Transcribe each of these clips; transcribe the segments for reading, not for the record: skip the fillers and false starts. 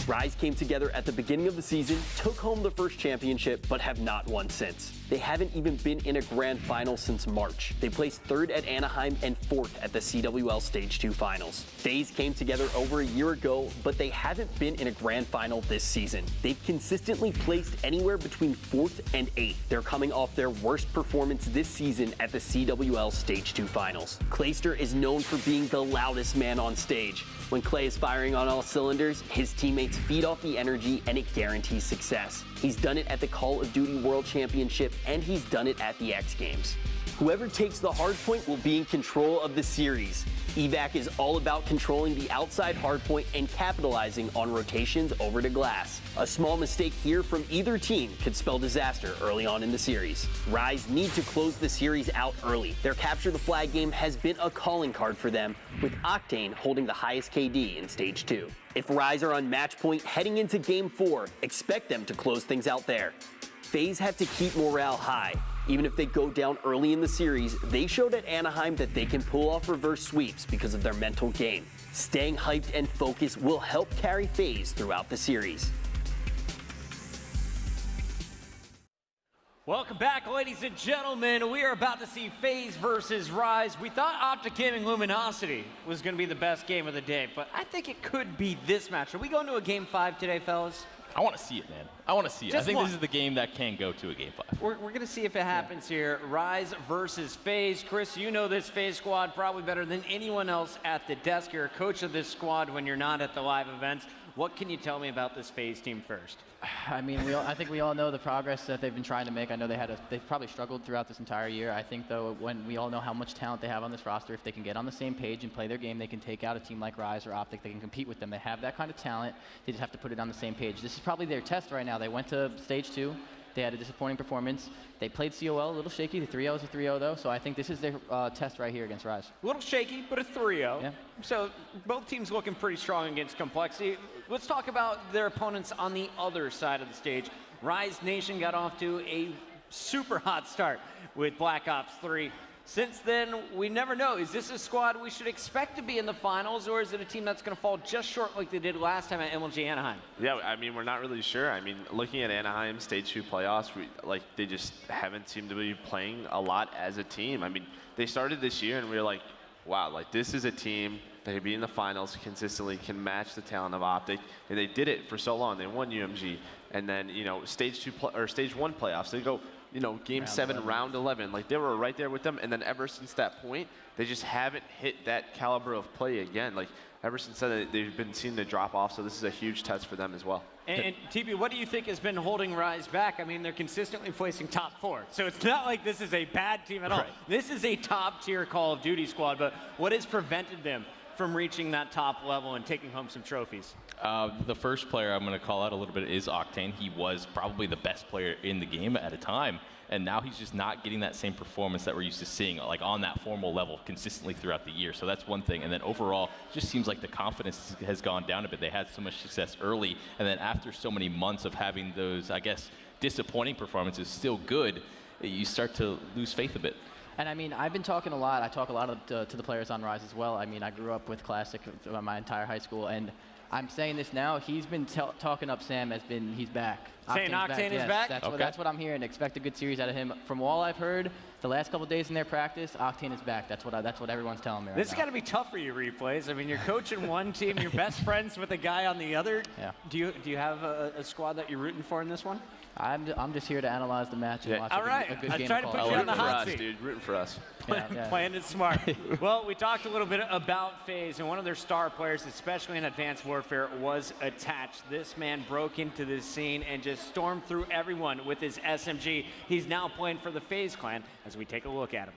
Rise came together at the beginning of the season, took home the first championship, but have not won since. They haven't even been in a grand final since March. They placed 3rd at Anaheim and 4th at the CWL Stage 2 finals. Faze came together over a year ago, but they haven't been in a grand final this season. They've consistently placed anywhere between 4th and 8th. They're coming off their worst performance this season at the CWL Stage 2 finals. Clayster is known for being the loudest man on stage. When Clay is firing on all cylinders, his teammates feed off the energy and it guarantees success. He's done it at the Call of Duty World Championship and he's done it at the X Games. Whoever takes the hardpoint will be in control of the series. evac is all about controlling the outside hardpoint and capitalizing on rotations over to glass. A small mistake here from either team could spell disaster early on in the series. Rise need to close the series out early. Their capture the flag game has been a calling card for them, with Octane holding the highest KD in Stage 2. If Rise are on match point heading into Game 4, expect them to close things out there. Faze have to keep morale high. Even if they go down early in the series, they showed at Anaheim that they can pull off reverse sweeps because of their mental game. Staying hyped and focused will help carry Faze throughout the series. Welcome back, ladies and gentlemen. We are about to see Faze versus Rise. We thought Optic Gaming Luminosity was going to be the best game of the day, but I think it could be this match. Are we going to a Game 5 today, fellas? I want to see it, man. I want to see it. Just I think one. this is the game that can go to a Game 5. We're going to see if it happens here. Rise versus Faze. Chris, you know this Faze squad probably better than anyone else at the desk. You're a coach of this squad when you're not at the live events. What can you tell me about this Faze team first? I mean, I think we all know the progress that they've been trying to make. I know they've probably struggled throughout this entire year. I think, though, when we all know how much talent they have on this roster, if they can get on the same page and play their game, they can take out a team like Rise or Optic. They can compete with them. They have that kind of talent. They just have to put it on the same page. This is probably their test right now. They went to Stage 2. They had a disappointing performance. They played COL a little shaky. The 3-0 is a 3-0, though, so I think this is their test right here against Rise. A little shaky, but a 3-0. Yeah. So both teams looking pretty strong against Complexity. Let's talk about their opponents on the other side of the stage. Rise Nation got off to a super hot start with Black Ops 3. Since then, we never know. Is this a squad we should expect to be in the finals, or is it a team that's going to fall just short like they did last time at MLG Anaheim? Yeah, I mean, we're not really sure. I mean, looking at Anaheim Stage 2 playoffs, they just haven't seemed to be playing a lot as a team. I mean, they started this year, and we were like, wow, like this is a team that could be in the finals consistently, can match the talent of Optic, and they did it for so long. They won UMG, and then Stage 1 playoffs, they go. Game 7, round 11. Like, they were right there with them, and then ever since that point, they just haven't hit that caliber of play again. Like, ever since then, they've been seen to drop off, so this is a huge test for them as well. And TP, what do you think has been holding Rise back? I mean, they're consistently placing top 4, so it's not like this is a bad team at all. Right. This is a top-tier Call of Duty squad, but what has prevented them from reaching that top level and taking home some trophies? The first player I'm going to call out a little bit is Octane. He was probably the best player in the game at a time, and now he's just not getting that same performance that we're used to seeing, like on that formal level consistently throughout the year. So that's one thing. And then overall, it just seems like the confidence has gone down a bit. They had so much success early, and then after so many months of having those, I guess, disappointing performances still good, you start to lose faith a bit. And I mean, I've been talking a lot. I talk a lot to the players on Rise as well. I mean, I grew up with Classic my entire high school, and I'm saying this now. He's been talking up Sam he's back. Saying Octane is back? That's what I'm hearing. Expect a good series out of him. From all I've heard, the last couple days in their practice, Octane is back. That's what everyone's telling me right now. This has got to be tough for you, Replays. I mean, you're coaching one team, you're best friends with a guy on the other. Yeah. Do you have a squad that you're rooting for in this one? I'm just here to analyze the match and watch a good game. Trying to put you on the hot seat. Dude, rooting for us. Playing it smart. Well, we talked a little bit about Faze, and one of their star players, especially in Advanced Warfare, was attached. This man broke into this scene and just stormed through everyone with his SMG. He's now playing for the Faze clan as we take a look at him.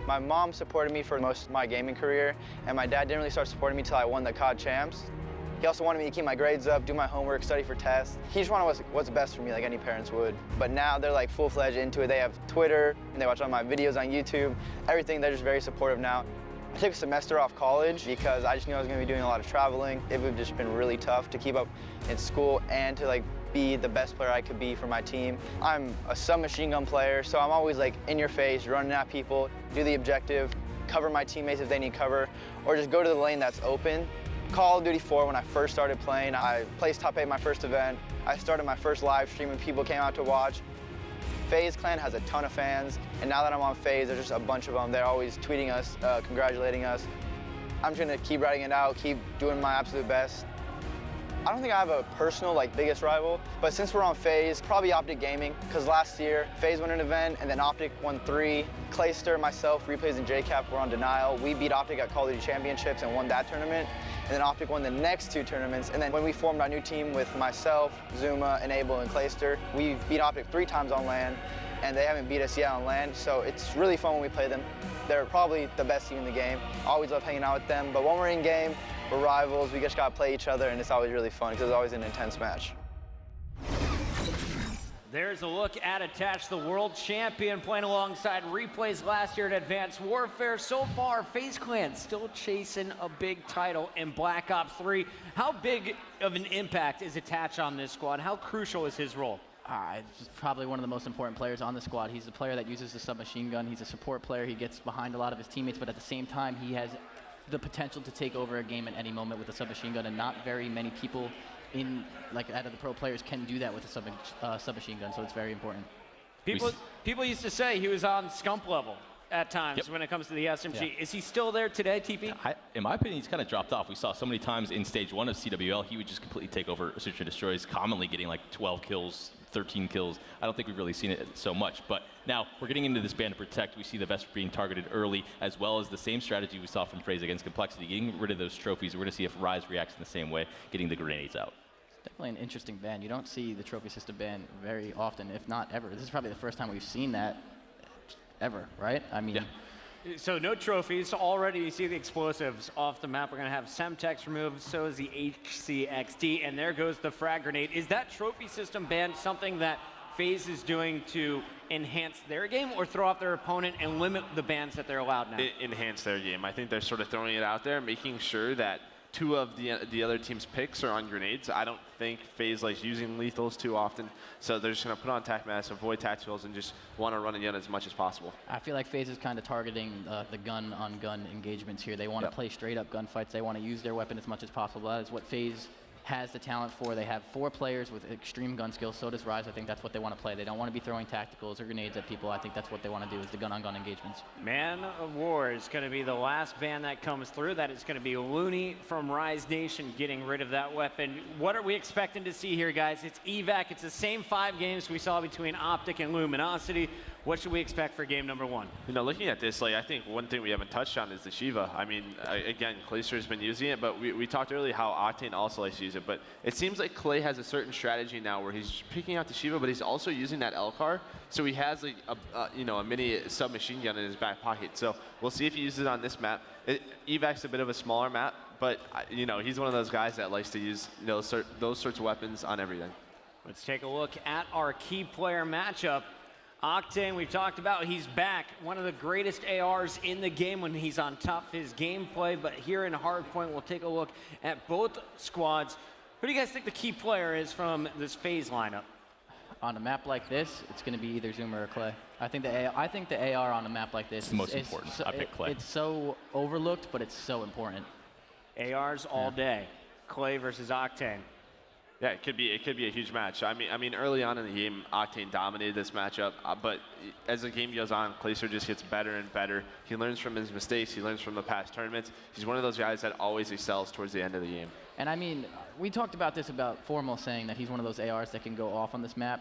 My mom supported me for most of my gaming career, and my dad didn't really start supporting me until I won the COD Champs. He also wanted me to keep my grades up, do my homework, study for tests. He just wanted what's best for me, like any parents would. But now they're like full-fledged into it. They have Twitter, and they watch all my videos on YouTube, everything. They're just very supportive now. I took a semester off college because I just knew I was going to be doing a lot of traveling. It would have just been really tough to keep up in school and to be the best player I could be for my team. I'm a submachine gun player, so I'm always in your face, running at people, do the objective, cover my teammates if they need cover, or just go to the lane that's open Call of Duty 4, when I first started playing, I placed top 8 my first event. I started my first live stream and people came out to watch. Faze Clan has a ton of fans, and now that I'm on Faze, there's just a bunch of them. They're always tweeting us, congratulating us. I'm just gonna keep writing it out, keep doing my absolute best. I don't think I have a personal, biggest rival, but since we're on Faze, probably Optic Gaming, because last year, Faze won an event, and then Optic won 3. Clayster, myself, Replays, and JCap were on Denial. We beat Optic at Call of Duty Championships and won that tournament, and then Optic won the next 2 tournaments, and then when we formed our new team with myself, Zuma, Enable, and Clayster, we beat Optic 3 times on LAN, and they haven't beat us yet on LAN, so it's really fun when we play them. They're probably the best team in the game. I always love hanging out with them, but when we're in game, we're rivals, we just gotta play each other, and it's always really fun because it's always an intense match. There's a look at Attach, the world champion, playing alongside Replays last year at Advanced Warfare. So far, FaZe Clan still chasing a big title in Black Ops 3. How big of an impact is Attach on this squad? How crucial is his role? He's probably one of the most important players on the squad. He's the player that uses the submachine gun. He's a support player. He gets behind a lot of his teammates, but at the same time, he has the potential to take over a game at any moment with a submachine gun, and not very many people out of the pro players can do that with a submachine gun, so it's very important. People used to say he was on scump level at times when it comes to the SMG. Yeah. Is he still there today, TP? In my opinion, he's kind of dropped off. We saw so many times in stage 1 of CWL, he would just completely take over Search and Destroys, commonly getting 12 kills, 13 kills. I don't think we've really seen it so much, but now we're getting into this Band to Protect. We see the Vesper being targeted early, as well as the same strategy we saw from Faze against Complexity, getting rid of those trophies. We're going to see if Rise reacts in the same way, getting the grenades out. It's definitely an interesting ban. You don't see the trophy system ban very often, if not ever. This is probably the first time we've seen that ever, right? I mean, So no trophies. Already you see the explosives off the map. We're going to have Semtex removed, so is the HCXD, and there goes the frag grenade. Is that trophy system ban something that FaZe is doing to enhance their game or throw off their opponent and limit the bans that they're allowed now? Enhance their game. I think they're sort of throwing it out there, making sure that 2 of the other team's picks are on grenades. I don't think FaZe likes using lethals too often, so they're just going to put on tac mass, avoid tacticals, and just want to run and gun as much as possible. I feel like FaZe is kind of targeting the gun-on-gun engagements here. They want to play straight-up gunfights. They want to use their weapon as much as possible. That is what FaZe has the talent for. They have 4 players with extreme gun skills. So does Rise. I think that's what they want to play. They don't want to be throwing tacticals or grenades at people. I think that's what they want to do, is the gun-on-gun engagements. Man of War is going to be the last ban that comes through. That is going to be Looney from Rise Nation getting rid of that weapon. What are we expecting to see here, guys? It's evac. It's the same 5 games we saw between Optic and Luminosity. What should we expect for game number 1? Looking at this, I think one thing we haven't touched on is the Shiva. I mean, again, Clayster's been using it, but we talked earlier how Octane also likes to use it. But it seems like Clay has a certain strategy now where he's picking out the Shiva, but he's also using that L-car. So he has a mini submachine gun in his back pocket. So we'll see if he uses it on this map. Evac's a bit of a smaller map, but he's one of those guys that likes to use those sorts of weapons on everything. Let's take a look at our key player matchup. Octane, we've talked about, he's back. One of the greatest ARs in the game when he's on top of his gameplay. But here in Hardpoint, we'll take a look at both squads. Who do you guys think the key player is from this FaZe lineup? On a map like this, it's going to be either Zuma or Clay. I think the AR on a map like this is the most important. I pick Clay. It's so overlooked, but it's so important. ARs all day. Clay versus Octane. Yeah, it could be a huge match. I mean, early on in the game, Octane dominated this matchup, but as the game goes on, Clayster just gets better and better. He learns from his mistakes. He learns from the past tournaments. He's one of those guys that always excels towards the end of the game. And I mean, we talked about this about Formal saying that he's one of those ARs that can go off on this map.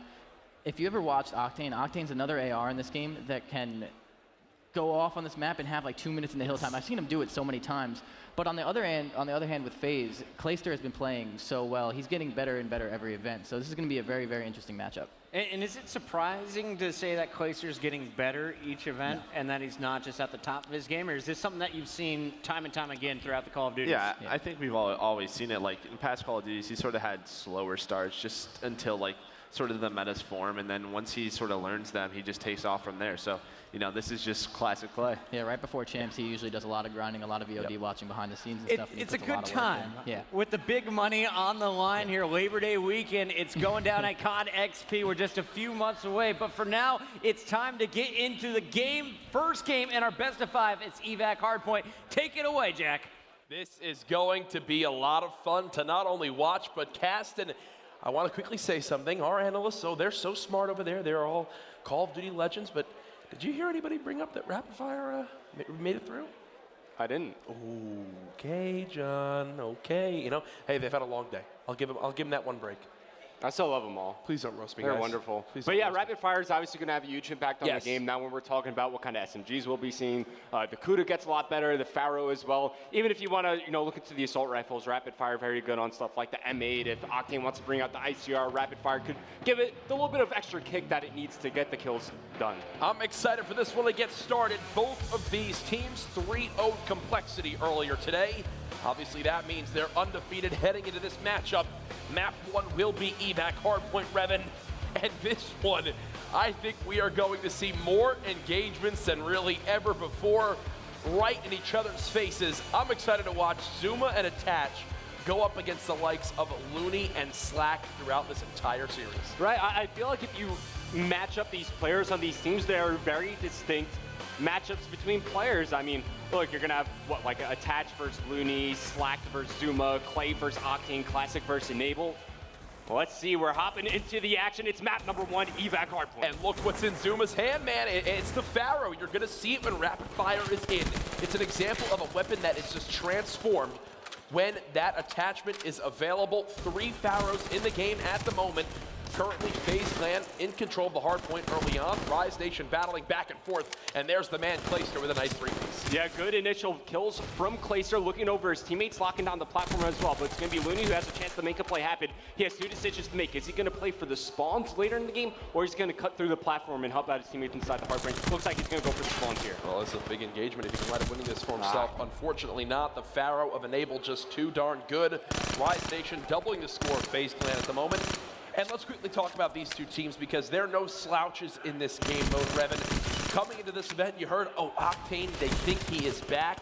If you ever watched Octane, Octane's another AR in this game that can go off on this map and have 2 minutes in the hill time. I've seen him do it so many times. But on the other hand, with FaZe, Clayster has been playing so well. He's getting better and better every event. So this is going to be a very, very interesting matchup. And is it surprising to say that Clayster's getting better each event and that he's not just at the top of his game? Or is this something that you've seen time and time again throughout the Call of Duty? Yeah, I think we've always seen it. In past Call of Duties, he sort of had slower starts just until sort of the metas form, and then once he sort of learns them, he just takes off from there. So, this is just classic Clay. Yeah, right before champs, he usually does a lot of grinding, a lot of VOD watching behind the scenes and stuff. And it's a good time. Yeah. With the big money on the line here, Labor Day weekend, it's going down at COD XP. We're just a few months away, but for now, it's time to get into the first game in our best of 5. It's evac Hardpoint. Take it away, Jack. This is going to be a lot of fun to not only watch, but cast. And I want to quickly say something. Our analysts, they're so smart over there. They're all Call of Duty legends. But did you hear anybody bring up that rapid fire made it through? I didn't. Okay, John. Okay. You know, hey, they've had a long day. I'll give them that one break. I still love them all. Please don't roast me, They're guys. wonderful. Please But yeah, don't roast me. rapid fire is obviously going to have a huge impact on the game. Now when we're talking about what kind of SMGs we'll be seeing, the Kuda gets a lot better, the Pharaoh as well. Even if you want to, look into the assault rifles, rapid fire very good on stuff like the M8. If Octane wants to bring out the ICR, rapid fire could give it the little bit of extra kick that it needs to get the kills done. I'm excited for this one to get started. Both of these teams 3-0 complexity earlier today. Obviously, that means they're undefeated heading into this matchup. Map 1 will be evac hardpoint Revan. And this one, I think we are going to see more engagements than really ever before, right in each other's faces. I'm excited to watch Zuma and Attach go up against the likes of Looney and Slack throughout this entire series. Right, I feel like if you match up these players on these teams, they are very distinct matchups between players. I mean, look, you're gonna have like Attach versus Looney, Slack versus Zuma, Clay versus Octane, Classic versus Enable. Well, let's see, we're hopping into the action. It's map number 1, evac hardpoint. And look what's in Zuma's hand, man. It's the Pharaoh. You're gonna see it when rapid fire is in. It's an example of a weapon that is just transformed when that attachment is available. 3 Pharaohs in the game at the moment. Currently, FaZe Clan in control of the hard point early on. Rise Nation battling back and forth, and there's the man Clayster with a nice 3-piece. Yeah, good initial kills from Clayster, looking over his teammates, locking down the platform as well. But it's going to be Looney who has a chance to make a play happen. He has 2 decisions to make. Is he going to play for the spawns later in the game, or is he going to cut through the platform and help out his teammates inside the hard point? Looks like he's going to go for the spawns here. Well, it's a big engagement if he can wind up winning this for himself. Unfortunately not. The Pharaoh of Enable just too darn good. Rise Nation doubling the score of FaZe Clan at the moment. And let's quickly talk about these two teams because there are no slouches in this game mode, Revan. Coming into this event, you heard, Octane, they think he is back.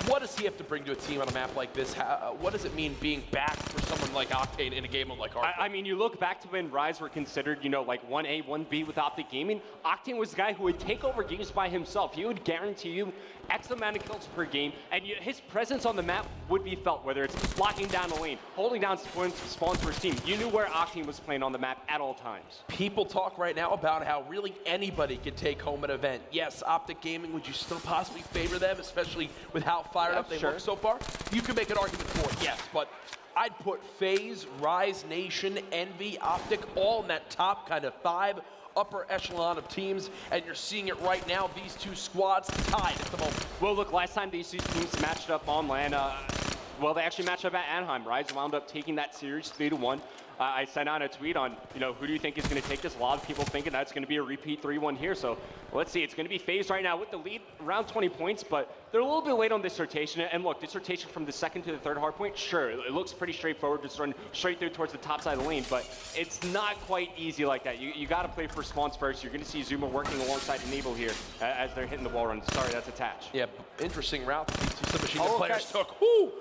What does he have to bring to a team on a map like this? What does it mean being back for someone like Octane in a game like Hardpoint? I mean, you look back to when Rise were considered, like 1A, 1B with Optic Gaming. Octane was the guy who would take over games by himself. He would guarantee you X amount of kills per game, and his presence on the map would be felt, whether it's locking down a lane, holding down spawns for his team. You knew where Octane was playing on the map at all times. People talk right now about how really anybody could take home an event. Yes, Optic Gaming, would you still possibly favor them, especially with how fired up they look so far? You can make an argument for it, yes, but I'd put FaZe, Rise Nation, Envy, Optic, all in that top kind of 5 upper echelon of teams, and you're seeing it right now. These two squads tied at the moment. Well, look, last time these two teams matched up on LAN, they actually matched up at Anaheim. Rise wound up taking that series 3-1. I sent out a tweet on, who do you think is going to take this? A lot of people thinking that's going to be a repeat 3-1 here. So let's see. It's going to be FaZe right now with the lead, around 20 points, but they're a little bit late on dissertation. And look, dissertation from the 2nd to the 3rd hard point, sure, it looks pretty straightforward, just run straight through towards the top side of the lane, but it's not quite easy like that. You got to play for spawns first. You're going to see Zuma working alongside Enable here as they're hitting the wall run. Sorry, that's Attach. Yeah, interesting route that these two submachine gun players took. Woo!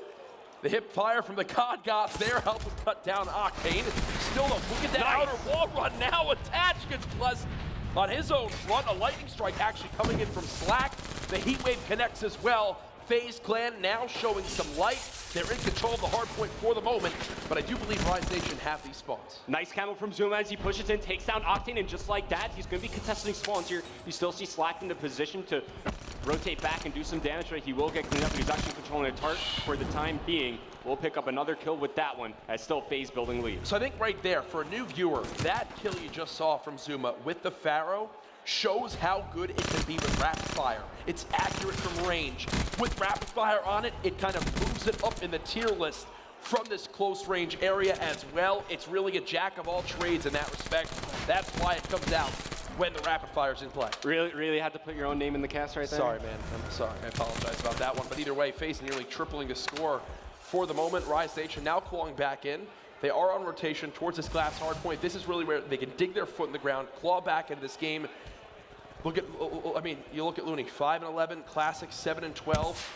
The hip fire from the COD Goths there helping cut down Octane. Still look at that outer wall run now. Attach gets blessed on his own front. A lightning strike actually coming in from Slack. The heat wave connects as well. FaZe Clan now showing some light. They're in control of the hard point for the moment, but I do believe Rise Nation have these spawns. Nice camo from Zuma as he pushes in, takes down Octane, and just like that, he's going to be contesting spawns here. You still see Slack in the position to rotate back and do some damage, but he will get cleaned up, and he's actually controlling a target for the time being. We'll pick up another kill with that one, as still FaZe building lead. So I think right there, for a new viewer, that kill you just saw from Zuma with the Pharaoh shows how good it can be with rapid fire. It's accurate from range. With rapid fire on it, it kind of moves it up in the tier list from this close range area as well. It's really a jack of all trades in that respect. That's why it comes out when the rapid fire's in play. Really had to put your own name in the cast right there? Sorry, man. I'm sorry. I apologize about that one. But either way, FaZe nearly tripling the score for the moment. Rise Nation now clawing back in. They are on rotation towards this glass hard point. This is really where they can dig their foot in the ground, claw back into this game. Look at, you look at Looney, 5-11, Classic 7-12,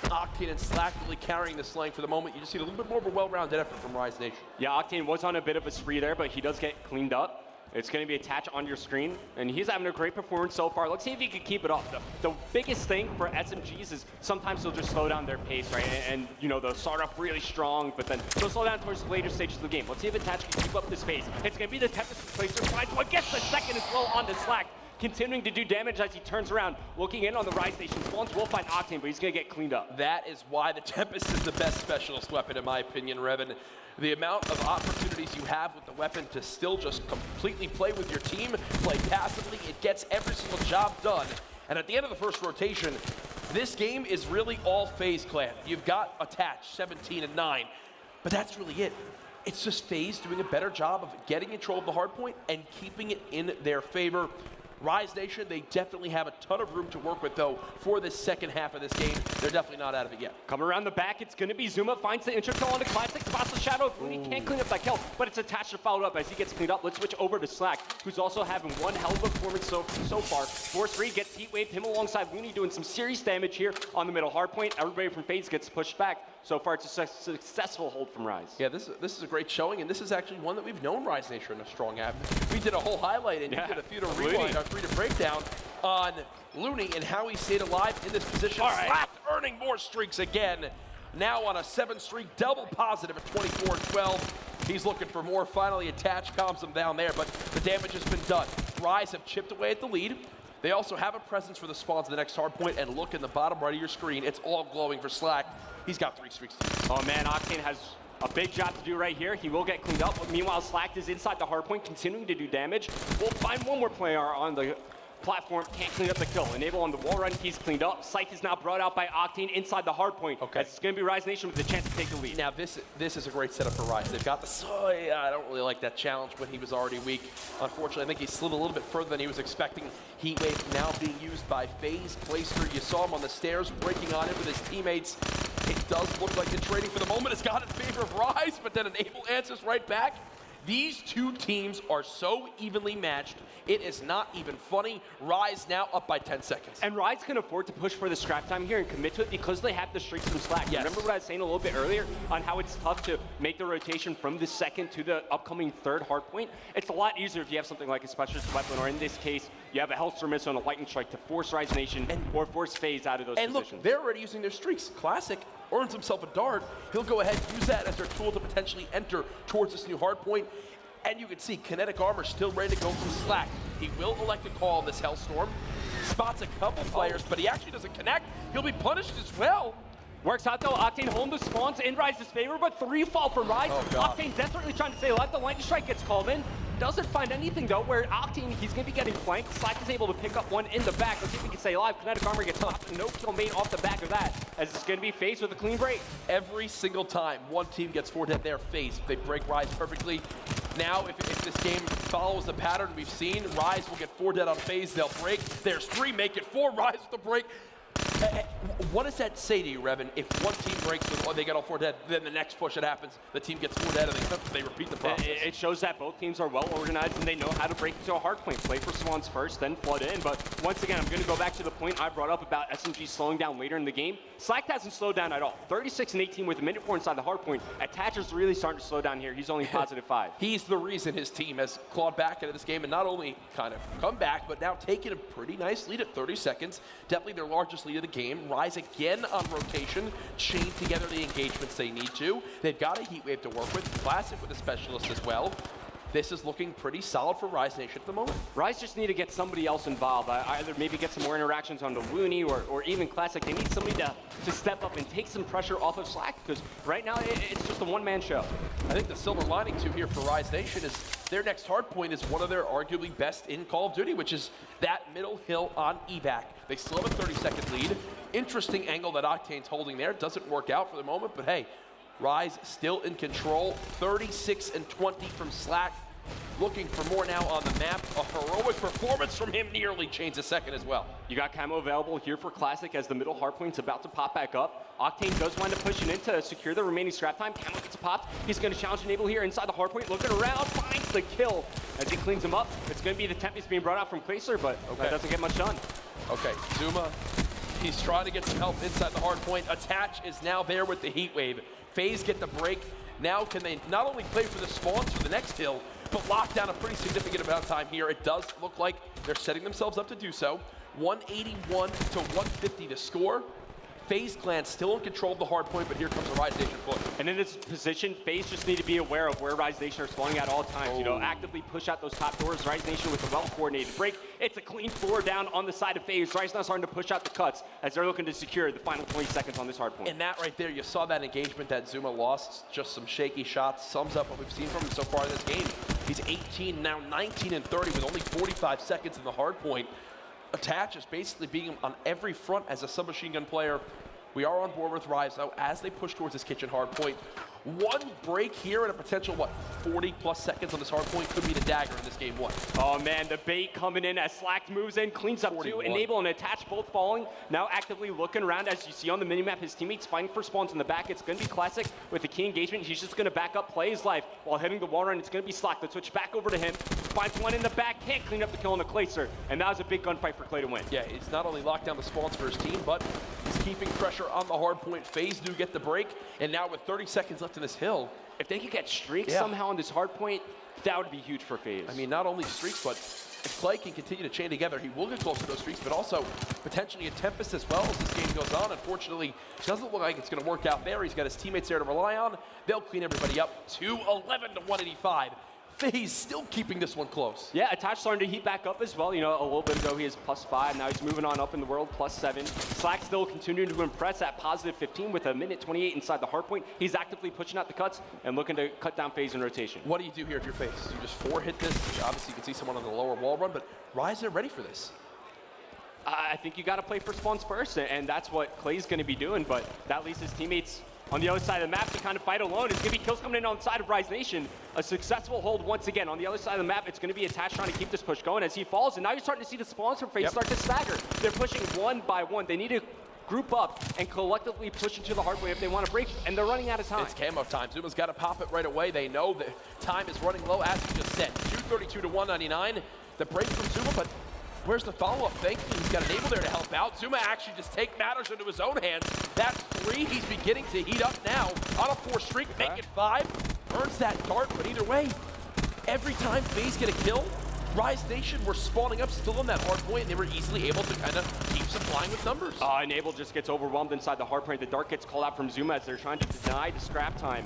Octane and Slack really carrying this lane for the moment. You just see a little bit more of a well-rounded effort from Rise Nation. Yeah, Octane was on a bit of a spree there, but he does get cleaned up. It's going to be attached on your screen, and he's having a great performance so far. Let's see if he can keep it up. The biggest thing for SMGs is sometimes they'll just slow down their pace, right? And you know, they'll start off really strong, but then they'll slow down towards the later stages of the game. Let's see if Attach can keep up this pace. It's going to be the Tempest Placer. Finds one, gets the second as well on the Slack. Continuing to do damage as he turns around, looking in on the Rise Nation. Spawns will find Octane, but he's going to get cleaned up. That is why the Tempest is the best specialist weapon, in my opinion, Revan. The amount of opportunities you have with the weapon to still just completely play with your team, play passively, it gets every single job done. And at the end of the first rotation, this game is really all Faze clan. You've got Attach, 17 and 9, but that's really it. It's just Faze doing a better job of getting control of the hardpoint and keeping it in their favor. Rise Nation, they definitely have a ton of room to work with, though, for this second half of this game. They're definitely not out of it yet. Coming around the back, it's going to be Zuma. Finds the intro kill on the Classic. Spots the Shadow. He can't clean up that kill, but it's Attached to follow up as he gets cleaned up. Let's switch over to Slack, who's also having one hell of a performance so far. Force 3 gets heat waved. Him alongside Looney doing some serious damage here on the middle hardpoint. Everybody from Faze gets pushed back. So far, it's a successful hold from Rise. Yeah, this is a great showing, and this is actually one that we've known Rise Nation in a strong app. We did a whole highlight, and you did a Theater Rewind, our 3-to breakdown on Looney and how he stayed alive in this position. All right. Slack earning more streaks again. Now on a 7-streak, double positive at 24 and 12. He's looking for more. Finally, Attach calms him down there, but the damage has been done. Rise have chipped away at the lead. They also have a presence for the spawns in the next hard point, and look in the bottom right of your screen. It's all glowing for Slack. He's got 3 streaks too. Oh man, Octane has a big job to do right here. He will get cleaned up, but meanwhile, Slack is inside the hardpoint, continuing to do damage. We'll find one more player on the platform, can't clean up the kill. Enable on the wall run, he's cleaned up. Scythe is now brought out by Octane inside the hardpoint. Okay. It's going to be Rise Nation with a chance to take the lead. Now this is a great setup for Rise. They've got the, I don't really like that challenge when he was already weak. Unfortunately, I think he slid a little bit further than he was expecting. Heat Wave now being used by Faze. Placer, you saw him on the stairs breaking on it with his teammates. It does look like the trading for the moment has gone in favor of Rise, but then Enable answers right back. These two teams are so evenly matched, it is not even funny. Rise now up by 10 seconds. And Rise can afford to push for the scrap time here and commit to it because they have the streaks from Slack. Yes. Remember what I was saying a little bit earlier on how it's tough to make the rotation from the second to the upcoming third hardpoint? It's a lot easier if you have something like a specialist weapon, or in this case, you have a Hellstorm Missile and a Lightning Strike to force Rise Nation or force Faze out of those positions. And look, they're already using their streaks. Classic earns himself a dart. He'll go ahead and use that as their tool to potentially enter towards this new hardpoint. And you can see Kinetic Armor still ready to go from Slack. He will elect a call on this Hellstorm. Spots a couple players, but he actually doesn't connect. He'll be punished as well. Works out though, Octane holding the spawns in Rise's favor, but 3 fall for Rise. Oh, God. Octane desperately trying to stay alive. The Lightning Strike gets called in. Doesn't find anything though, where Octane, he's going to be getting flanked. Slack is able to pick up one in the back. Let's see if he can stay alive. Kinetic Armor gets popped. No kill made off the back of that, as it's going to be Faze with a clean break. Every single time one team gets 4 dead, their face, they break Rise perfectly. Now, if this game follows the pattern we've seen, Rise will get 4 dead on Faze, they'll break. There's 3, make it 4, Rise with the break. What does that say to you, Revan? If one team breaks, they get all 4 dead, then the next push it happens, the team gets 4 dead, and they repeat the process. It shows that both teams are well organized and they know how to break into a hard point. Play for Swans first, then flood in. But once again, I'm going to go back to the point I brought up about SMG slowing down later in the game. Slack hasn't slowed down at all. 36 and 18 with a minute 4 inside the hard point. Attacher's really starting to slow down here. He's only positive 5. He's the reason his team has clawed back into this game and not only kind of come back, but now taken a pretty nice lead at 30 seconds. Definitely their largest lead of the game. Rise again on rotation, chain together the engagements they need to. They've got a heat wave to work with, Classic with a specialist as well. This is looking pretty solid for Rise Nation at the moment. Rise just need to get somebody else involved. Either maybe get some more interactions on the Looney or even Classic. They need somebody to step up and take some pressure off of Slack, because right now it's just a one-man show. I think the silver lining too here for Rise Nation is their next hard point is one of their arguably best in Call of Duty, which is that middle hill on evac. They still have a 30-second lead. Interesting angle that Octane's holding there. Doesn't work out for the moment, but hey, Rise still in control. 36 and 20 from Slack. Looking for more now on the map. A heroic performance from him, nearly chains a second as well. You got camo available here for Classic as the middle hardpoint's about to pop back up. Octane does wind up pushing in to secure the remaining scrap time. Camo gets popped. He's going to challenge Enable here inside the hardpoint. Looking around, finds the kill as he cleans him up. It's going to be the Tempest being brought out from Placer, but that doesn't get much done. Okay, Zuma, he's trying to get some help inside the hardpoint. Attach is now there with the heat wave. Faze get the break. Now can they not only play for the spawns for the next hill, but lock down a pretty significant amount of time here. It does look like they're setting themselves up to do so. 181 to 150 to score. Faze clan still in control of the hard point, but here comes a Rise Nation push. And in this position, Faze just need to be aware of where Rise Nation are spawning at all times. You know, actively push out those top doors. Rise Nation with a well-coordinated break. It's a clean 4 down on the side of Faze. Rise now starting to push out the cuts as they're looking to secure the final 20 seconds on this hard point. And that right there, you saw that engagement that Zuma lost. Just some shaky shots. Sums up what we've seen from him so far in this game. He's 18, now 19 and 30 with only 45 seconds in the hard point. Attach is basically being on every front as a submachine gun player. We are on board with Rise, though, as they push towards this kitchen hard point. One break here and a potential, 40-plus seconds on this hard point could be the dagger in this game 1. Oh, man, the bait coming in as Slack moves in, cleans up 2, Enable and Attach both falling. Now actively looking around, as you see on the minimap, his teammates fighting for spawns in the back. It's going to be Classic with the key engagement. He's just going to back up, play his life while hitting the wall run. It's going to be Slack. Let's switch back over to him. Finds one in the back, can't clean up the kill on the Clayster. And that was a big gunfight for Clay to win. Yeah, it's not only locked down the spawns for his team, but he's keeping pressure on the hard point. Faze do get the break, and now with 30 seconds left in this hill, if they could get streaks somehow on this hard point, that would be huge for Faze. I mean, not only streaks, but if Clay can continue to chain together, he will get close to those streaks, but also potentially a Tempest as well as this game goes on. Unfortunately, it doesn't look like it's going to work out there. He's got his teammates there to rely on. They'll clean everybody up. 211 to 185. Faze still keeping this one close. Yeah, Attach starting to heat back up as well. You know, a little bit ago he is +5. Now he's moving on up in the world, +7. Slack still continuing to impress at +15 with a minute 28 inside the hard point. He's actively pushing out the cuts and looking to cut down Faze in rotation. What do you do here if you're Faze? You just 4-hit this. Obviously, you can see someone on the lower wall run, but Rise are ready for this. I think you got to play for spawns first, and that's what Clay's going to be doing, but that leaves his teammates on the other side of the map to kind of fight alone. It's going to be kills coming in on the side of Rise Nation. A successful hold once again. On the other side of the map, it's going to be Attach trying to keep this push going as he falls, and now you're starting to see the spawns from Faze start to stagger. They're pushing one by one. They need to group up and collectively push into the hard way if they want to break, and they're running out of time. It's camo time. Zuma's got to pop it right away. They know that time is running low, as he just said. 232 to 199. The break from Zuma, but where's the follow-up? Thankfully, he's got an Enable there to help out. Zuma actually just take matters into his own hands. That's 3. He's beginning to heat up now. On a 4 streak, make it 5. Earns that dart, but either way, every time Faze get a kill, Rise Nation were spawning up still on that hard point, and they were easily able to kind of keep supplying with numbers. Enable just gets overwhelmed inside the hard point. The dart gets called out from Zuma as they're trying to deny the scrap time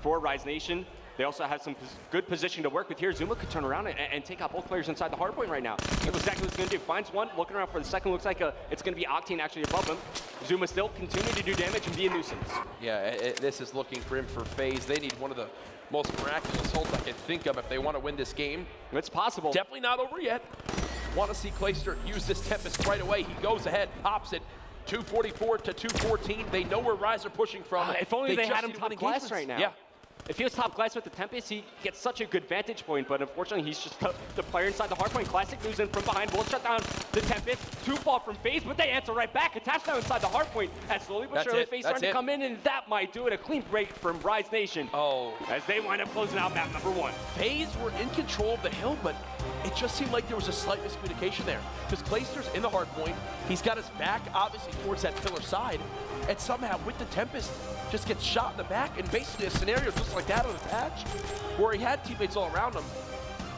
for Rise Nation. They also have some good position to work with here. Zuma could turn around and take out both players inside the hard point right now. That's exactly what he's going to do. Finds one, looking around for the second. Looks like it's going to be Octane actually above him. Zuma still continue to do damage and be a nuisance. Yeah, this is looking grim for Faze. They need one of the most miraculous holds I can think of if they want to win this game. It's possible. Definitely not over yet. Want to see Clayster use this Tempest right away. He goes ahead, pops it. 244 to 214. They know where Rise are pushing from. If only they had him top glass right now. Yeah. If he was top glass with the Tempest, he gets such a good vantage point, but unfortunately, he's just the player inside the hard point. Classic moves in from behind, will shut down the Tempest. 2 fall from Faze, but they answer right back. Attach now inside the hard point, as slowly but surely Faze starting to come in, and that might do it. A clean break from Rise Nation. As they wind up closing out map number 1. Faze were in control of the hill, but it just seemed like there was a slight miscommunication there. Because Clayster's in the hard point, he's got his back obviously towards that pillar side, and somehow with the Tempest, just gets shot in the back, and basically a scenario just like that on Attach, where he had teammates all around him.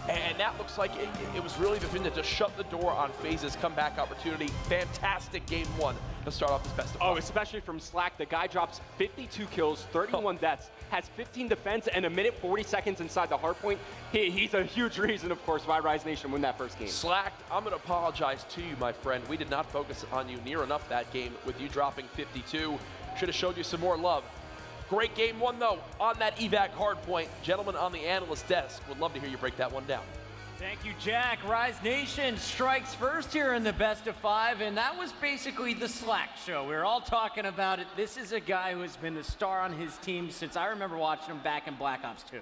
And that looks like it was really the thing that just shut the door on Faze's comeback opportunity. Fantastic game 1 to start off this best of 5. Especially from Slack. The guy drops 52 kills, 31 deaths, has 15 defense, and a minute 40 seconds inside the hard point. He's a huge reason, of course, why Rise Nation win that first game. Slack, I'm going to apologize to you, my friend. We did not focus on you near enough that game with you dropping 52. Should have showed you some more love. Great game 1, though, on that evac hard point. Gentlemen on the analyst desk, would love to hear you break that one down. Thank you, Jack. Rise Nation strikes first here in the best of 5, and that was basically the Slack show. We were all talking about it. This is a guy who has been the star on his team since I remember watching him back in Black Ops 2.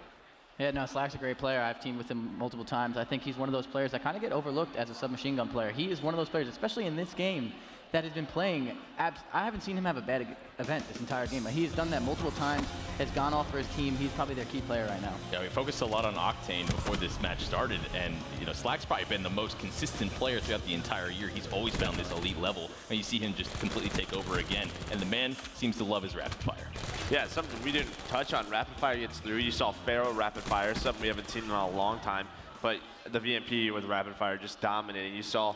Yeah, no, Slack's a great player. I've teamed with him multiple times. I think he's one of those players that kind of get overlooked as a submachine gun player. He is one of those players, especially in this game. that has been playing. I haven't seen him have a bad event this entire game. He's done that multiple times, has gone off for his team. He's probably their key player right now. Yeah, we focused a lot on Octane before this match started, and Slack's probably been the most consistent player throughout the entire year. He's always been on this elite level, and you see him just completely take over again. And the man seems to love his rapid fire. Yeah, something we didn't touch on. Rapid fire gets through. You saw Pharaoh rapid fire, something we haven't seen in a long time. But the VMP with rapid fire just dominating. You saw,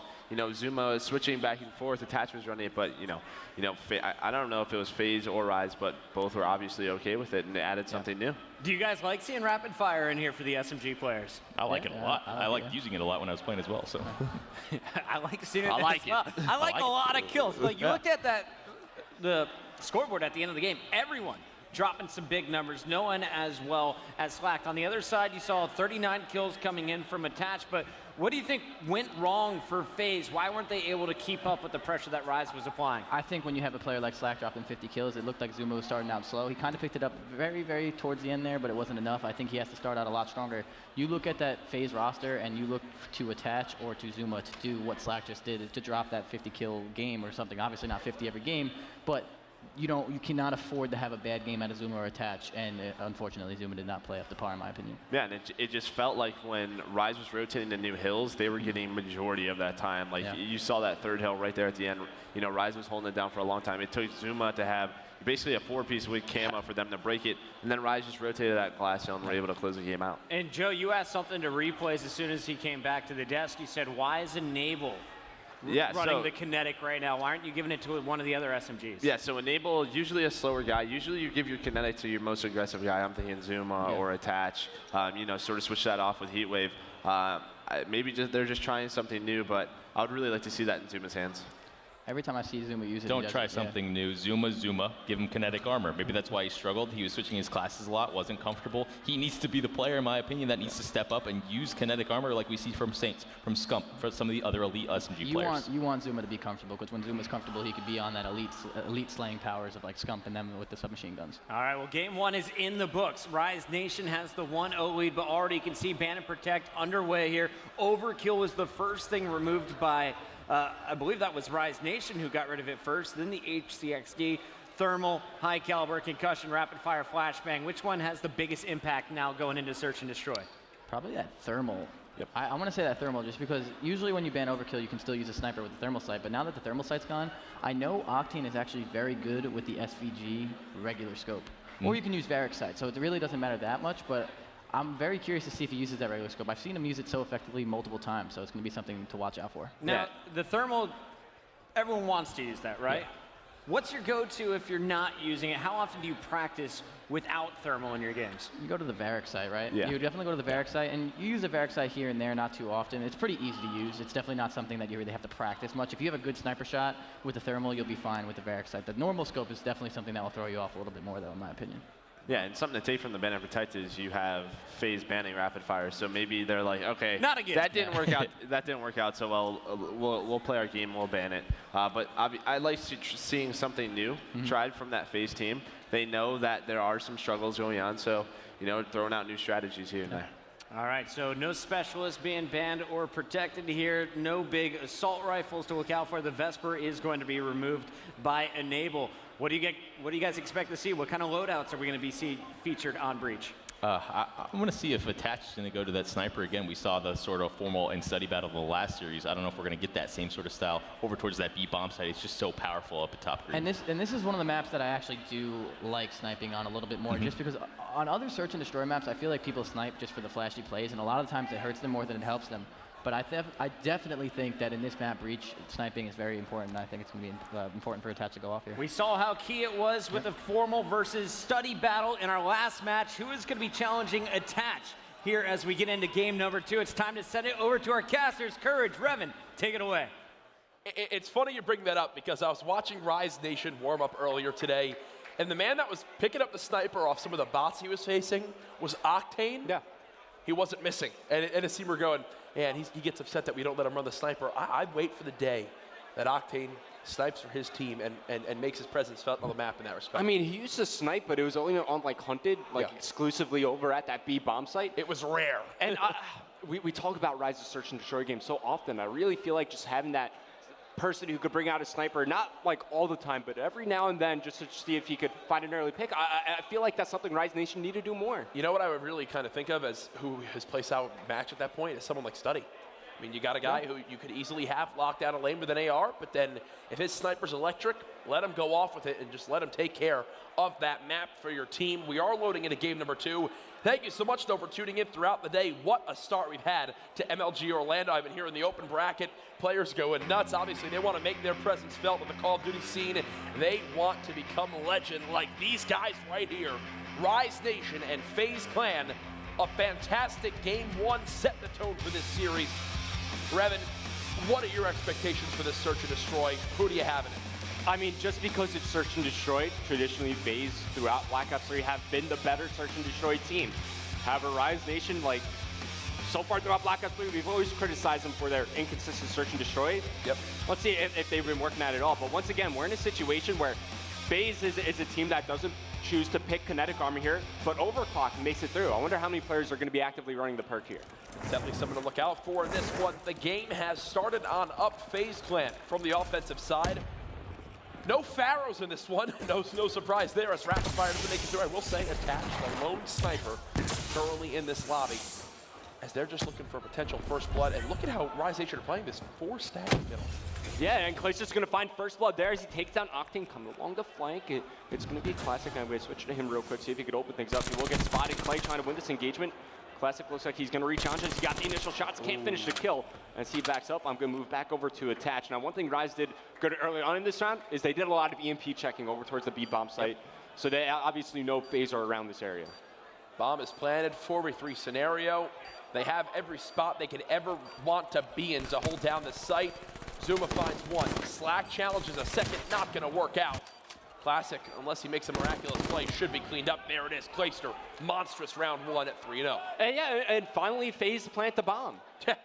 Zuma switching back and forth, Attach was running it, but I don't know if it was Faze or Rise, but both were obviously okay with it and they added something new. Do you guys like seeing rapid fire in here for the SMG players? I like it a lot. I liked using it a lot when I was playing as well. So I like seeing it I like as well. it. I like a lot of kills. Like you looked at the scoreboard at the end of the game, everyone dropping some big numbers, no one as well as Slack. On the other side, you saw 39 kills coming in from Attach, but what do you think went wrong for FaZe? Why weren't they able to keep up with the pressure that Rise was applying? I think when you have a player like Slack dropping 50 kills, it looked like Zuma was starting out slow. He kind of picked it up very, very towards the end there, but it wasn't enough. I think he has to start out a lot stronger. You look at that FaZe roster and you look to Attach or to Zuma to do what Slack just did, to drop that 50 kill game or something. Obviously not 50 every game, but you cannot afford to have a bad game out of Zuma or Attach, and unfortunately Zuma did not play up to par in my opinion. Yeah, and it just felt like when Rise was rotating to new hills, they were getting majority of that time. Like you saw that third hill right there at the end. Rise was holding it down for a long time. It took Zuma to have basically a 4-piece with camo for them to break it, and then Rise just rotated that glass hill and were able to close the game out. And Joe, you asked something to replays as soon as he came back to the desk. You said, why is Enable running the kinetic right now? Why aren't you giving it to one of the other SMGs? Yeah, so Enable, usually a slower guy. Usually you give your kinetic to your most aggressive guy. I'm thinking Zuma or Attach. Sort of switch that off with Heatwave. Maybe they're just trying something new, but I would really like to see that in Zuma's hands. Every time I see Zuma use it, don't try something new. Zuma, give him kinetic armor. Maybe that's why he struggled. He was switching his classes a lot, wasn't comfortable. He needs to be the player, in my opinion, that needs to step up and use kinetic armor like we see from Saints, from Scump, from some of the other elite SMG players. You want Zuma to be comfortable, because when Zuma's comfortable, he could be on that elite slaying powers of like Scump and them with the submachine guns. All right, well, game one is in the books. Rise Nation has the 1-0 lead, but already you can see Ban and Protect underway here. Overkill was the first thing removed by I believe that was Rise Nation who got rid of it first, then the HCXD, Thermal, High Caliber, Concussion, Rapid Fire, Flashbang. Which one has the biggest impact now going into Search and Destroy? Probably that Thermal. Yep. I want to say that Thermal just because usually when you ban Overkill, you can still use a sniper with the Thermal sight, but now that the Thermal sight's gone, I know Octane is actually very good with the SVG regular scope. Or you can use Varric sight, so it really doesn't matter that much, but I'm very curious to see if he uses that regular scope. I've seen him use it so effectively multiple times, so it's going to be something to watch out for. Now, the Thermal, everyone wants to use that, right? Yeah. What's your go-to if you're not using it? How often do you practice without Thermal in your games? You go to the Varric site, right? Yeah. You definitely go to the Varric site, and you use the Varric site here and there, not too often. It's pretty easy to use. It's definitely not something that you really have to practice much. If you have a good sniper shot with the Thermal, you'll be fine with the Varric site. The normal scope is definitely something that will throw you off a little bit more, though, in my opinion. Yeah, and something to take from the Ban and Protect is you have FaZe banning rapid fire, so maybe they're like, okay, not again. That didn't work out. That didn't work out so well. We'll play our game. We'll ban it. But I like seeing something new tried from that FaZe team. They know that there are some struggles going on, so throwing out new strategies here and there. All right, so no specialists being banned or protected here. No big assault rifles to look out for. The Vesper is going to be removed by Enable. What do you guys expect to see? What kind of loadouts are we going to be featured on Breach? I want to see if Attach is going to go to that sniper again. We saw the sort of formal and study battle of the last series. I don't know if we're going to get that same sort of style over towards that B bomb site. It's just so powerful up at top green. And this is one of the maps that I actually do like sniping on a little bit more, just because on other Search and Destroy maps, I feel like people snipe just for the flashy plays, and a lot of times it hurts them more than it helps them. But I definitely think that in this map, Breach, sniping is very important, and I think it's going to be important for Attach to go off here. We saw how key it was with the formal versus study battle in our last match. Who is going to be challenging Attach here as we get into game number 2? It's time to send it over to our casters. Courage, Revan, take it away. It's funny you bring that up because I was watching Rise Nation warm up earlier today, and the man that was picking up the sniper off some of the bots he was facing was Octane. Yeah. He wasn't missing. And his team were going, and he gets upset that we don't let him run the sniper. I'd wait for the day that Octane snipes for his team and makes his presence felt on the map in that respect. I mean, he used to snipe, but it was only on like Hunted, exclusively over at that B bomb site. It was rare. And we talk about Rise's Search and Destroy game so often. I really feel like just having that person who could bring out a sniper, not like all the time, but every now and then, just to see if he could find an early pick. I feel like that's something Rise Nation need to do more. You know what I would really kind of think of as who his play style match at that point is someone like Study. I mean, you got a guy who you could easily have locked down a lane with an AR, but then if his sniper's electric, let him go off with it and just let him take care of that map for your team. We are loading into game number 2. Thank you so much, though, for tuning in throughout the day. What a start we've had to MLG Orlando. I've been here in the open bracket. Players going nuts. Obviously, they want to make their presence felt on the Call of Duty scene. They want to become legend like these guys right here. Rise Nation and Faze Clan. A fantastic game 1 set the tone for this series. Revan, what are your expectations for this Search and Destroy? Who do you have in it? I mean, just because it's Search and Destroy, traditionally Faze throughout Black Ops 3 have been the better Search and Destroy team. However, Rise Nation, like, so far throughout Black Ops 3, we've always criticized them for their inconsistent Search and Destroy. Yep. Let's see if they've been working at it all. But once again, we're in a situation where Faze is a team that doesn't choose to pick kinetic armor here, but Overclock makes it through. I wonder how many players are going to be actively running the perk here. Definitely something to look out for in this one. The game has started on up. Faze Clan from the offensive side. No Pharaohs in this one. No surprise there as Rapid Fire doesn't make it through. I will say, attached, the lone sniper currently in this lobby as they're just looking for a potential first blood. And look at how Rise Nation are playing this 4-stack middle. Yeah, and Clay's just going to find first blood there as he takes down Octane coming along the flank. It's going to be Classic. I'm going to switch to him real quick, see if he could open things up. He will get spotted. Clay trying to win this engagement. Classic looks like he's going to re-challenge as he got the initial shots, can't finish the kill. As he backs up, I'm going to move back over to Attach. Now, one thing Rise did good early on in this round is they did a lot of EMP checking over towards the B-bomb site. So they obviously know Faze are around this area. Bomb is planted, 4v3 scenario. They have every spot they could ever want to be in to hold down the site. Zuma finds one. Slack challenges a second, not going to work out. Classic, unless he makes a miraculous play, should be cleaned up. There it is, Clayster. Monstrous round 1 at 3-0. And yeah, and finally Faze plant the bomb.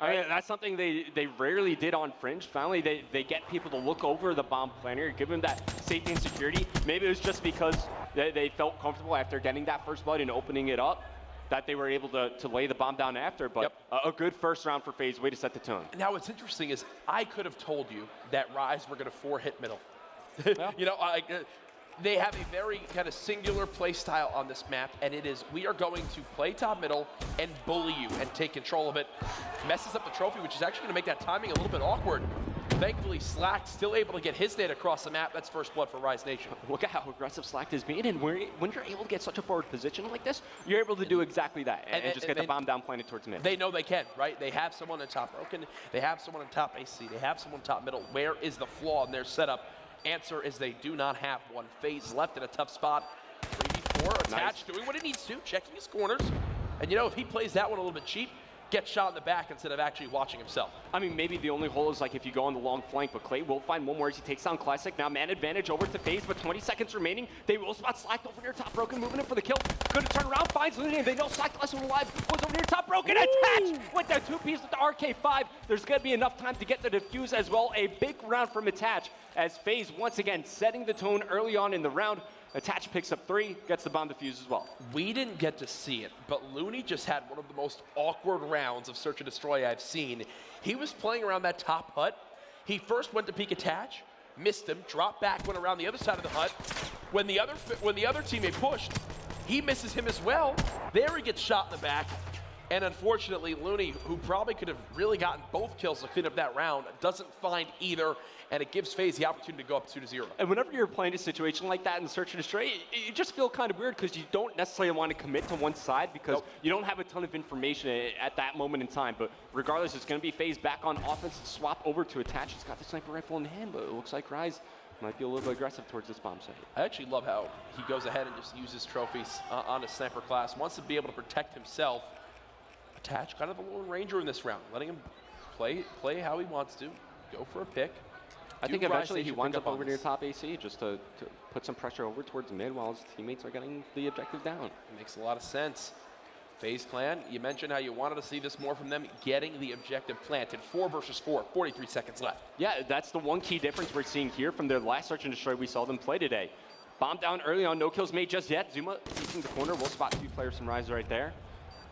I mean, that's something they rarely did on Fringe. Finally, they get people to look over the bomb planner, give them that safety and security. Maybe it was just because they felt comfortable after getting that first blood and opening it up that they were able to lay the bomb down after. But a good first round for Faze, way to set the tone. Now, what's interesting is I could have told you that Rise were going to 4-hit middle. Yeah. You know, they have a very kind of singular play style on this map, and it is we are going to play top middle and bully you and take control of it. Messes up the trophy, which is actually going to make that timing a little bit awkward. Thankfully, Slack still able to get his net across the map. That's first blood for Rise Nation. Look at how aggressive Slack has been, and when you're able to get such a forward position like this, you're able to do exactly that and just get the bomb down planted towards mid. They know they can, right? They have someone in top broken. They have someone in top AC. They have someone top middle. Where is the flaw in their setup? Answer is they do not have one. Faze left in a tough spot. 3v4 attached, doing what it needs to, checking his corners. And you know, if he plays that one a little bit cheap, gets shot in the back instead of actually watching himself. I mean, maybe the only hole is like if you go on the long flank, but Clay will find one more as he takes down Classic. Now man advantage over to Faze, but 20 seconds remaining. They will spot Slack over near top broken, moving in for the kill. Good to turn around, finds Looney, and they know Slack last one alive. Was over near top broken, attached with that 2-piece with the RK5. There's gonna be enough time to get the defuse as well. A big round from Attach as Faze once again setting the tone early on in the round. Attach picks up 3, gets the bomb defused as well. We didn't get to see it, but Looney just had one of the most awkward rounds of Search and Destroy I've seen. He was playing around that top hut. He first went to peek Attach, missed him, dropped back, went around the other side of the hut. When the other teammate pushed, he misses him as well. There he gets shot in the back. And unfortunately, Looney, who probably could have really gotten both kills to clean up that round, doesn't find either, and it gives Faze the opportunity to go up 2-0. And whenever you're playing a situation like that in Search and Destroy, you just feel kind of weird because you don't necessarily want to commit to one side because you don't have a ton of information at that moment in time. But regardless, it's going to be Faze back on offense, swap over to Attach. He's got the sniper rifle in hand, but it looks like Rise might be a little bit aggressive towards this bomb site. I actually love how he goes ahead and just uses trophies on his sniper class, wants to be able to protect himself. Attach, kind of a Lone Ranger in this round, letting him play how he wants to, go for a pick. I think eventually he winds up over near top AC just to put some pressure over towards mid while his teammates are getting the objective down. Makes a lot of sense. Faze Clan, you mentioned how you wanted to see this more from them, getting the objective planted. 4 versus 4, 43 seconds left. Yeah, that's the one key difference we're seeing here from their last Search and Destroy we saw them play today. Bomb down early on, no kills made just yet. Zuma using the corner, we'll spot 2 players from Rise right there.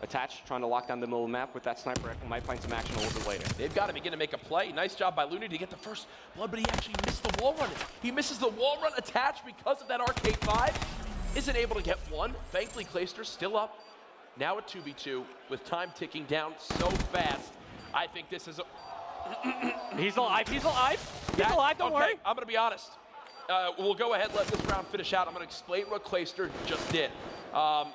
Attach, trying to lock down the middle of the map with that sniper rifle. Might find some action a little bit later. They've got to begin to make a play. Nice job by Looney to get the first blood, but he actually missed the wall run. He misses the wall run attach because of that Arcade 5. Isn't able to get one. Thankfully, Clayster's still up. Now at 2v2 with time ticking down so fast. I think this is a... He's alive, he's alive. He's alive, don't worry. I'm going to be honest. We'll go ahead and let this round finish out. I'm going to explain what Clayster just did by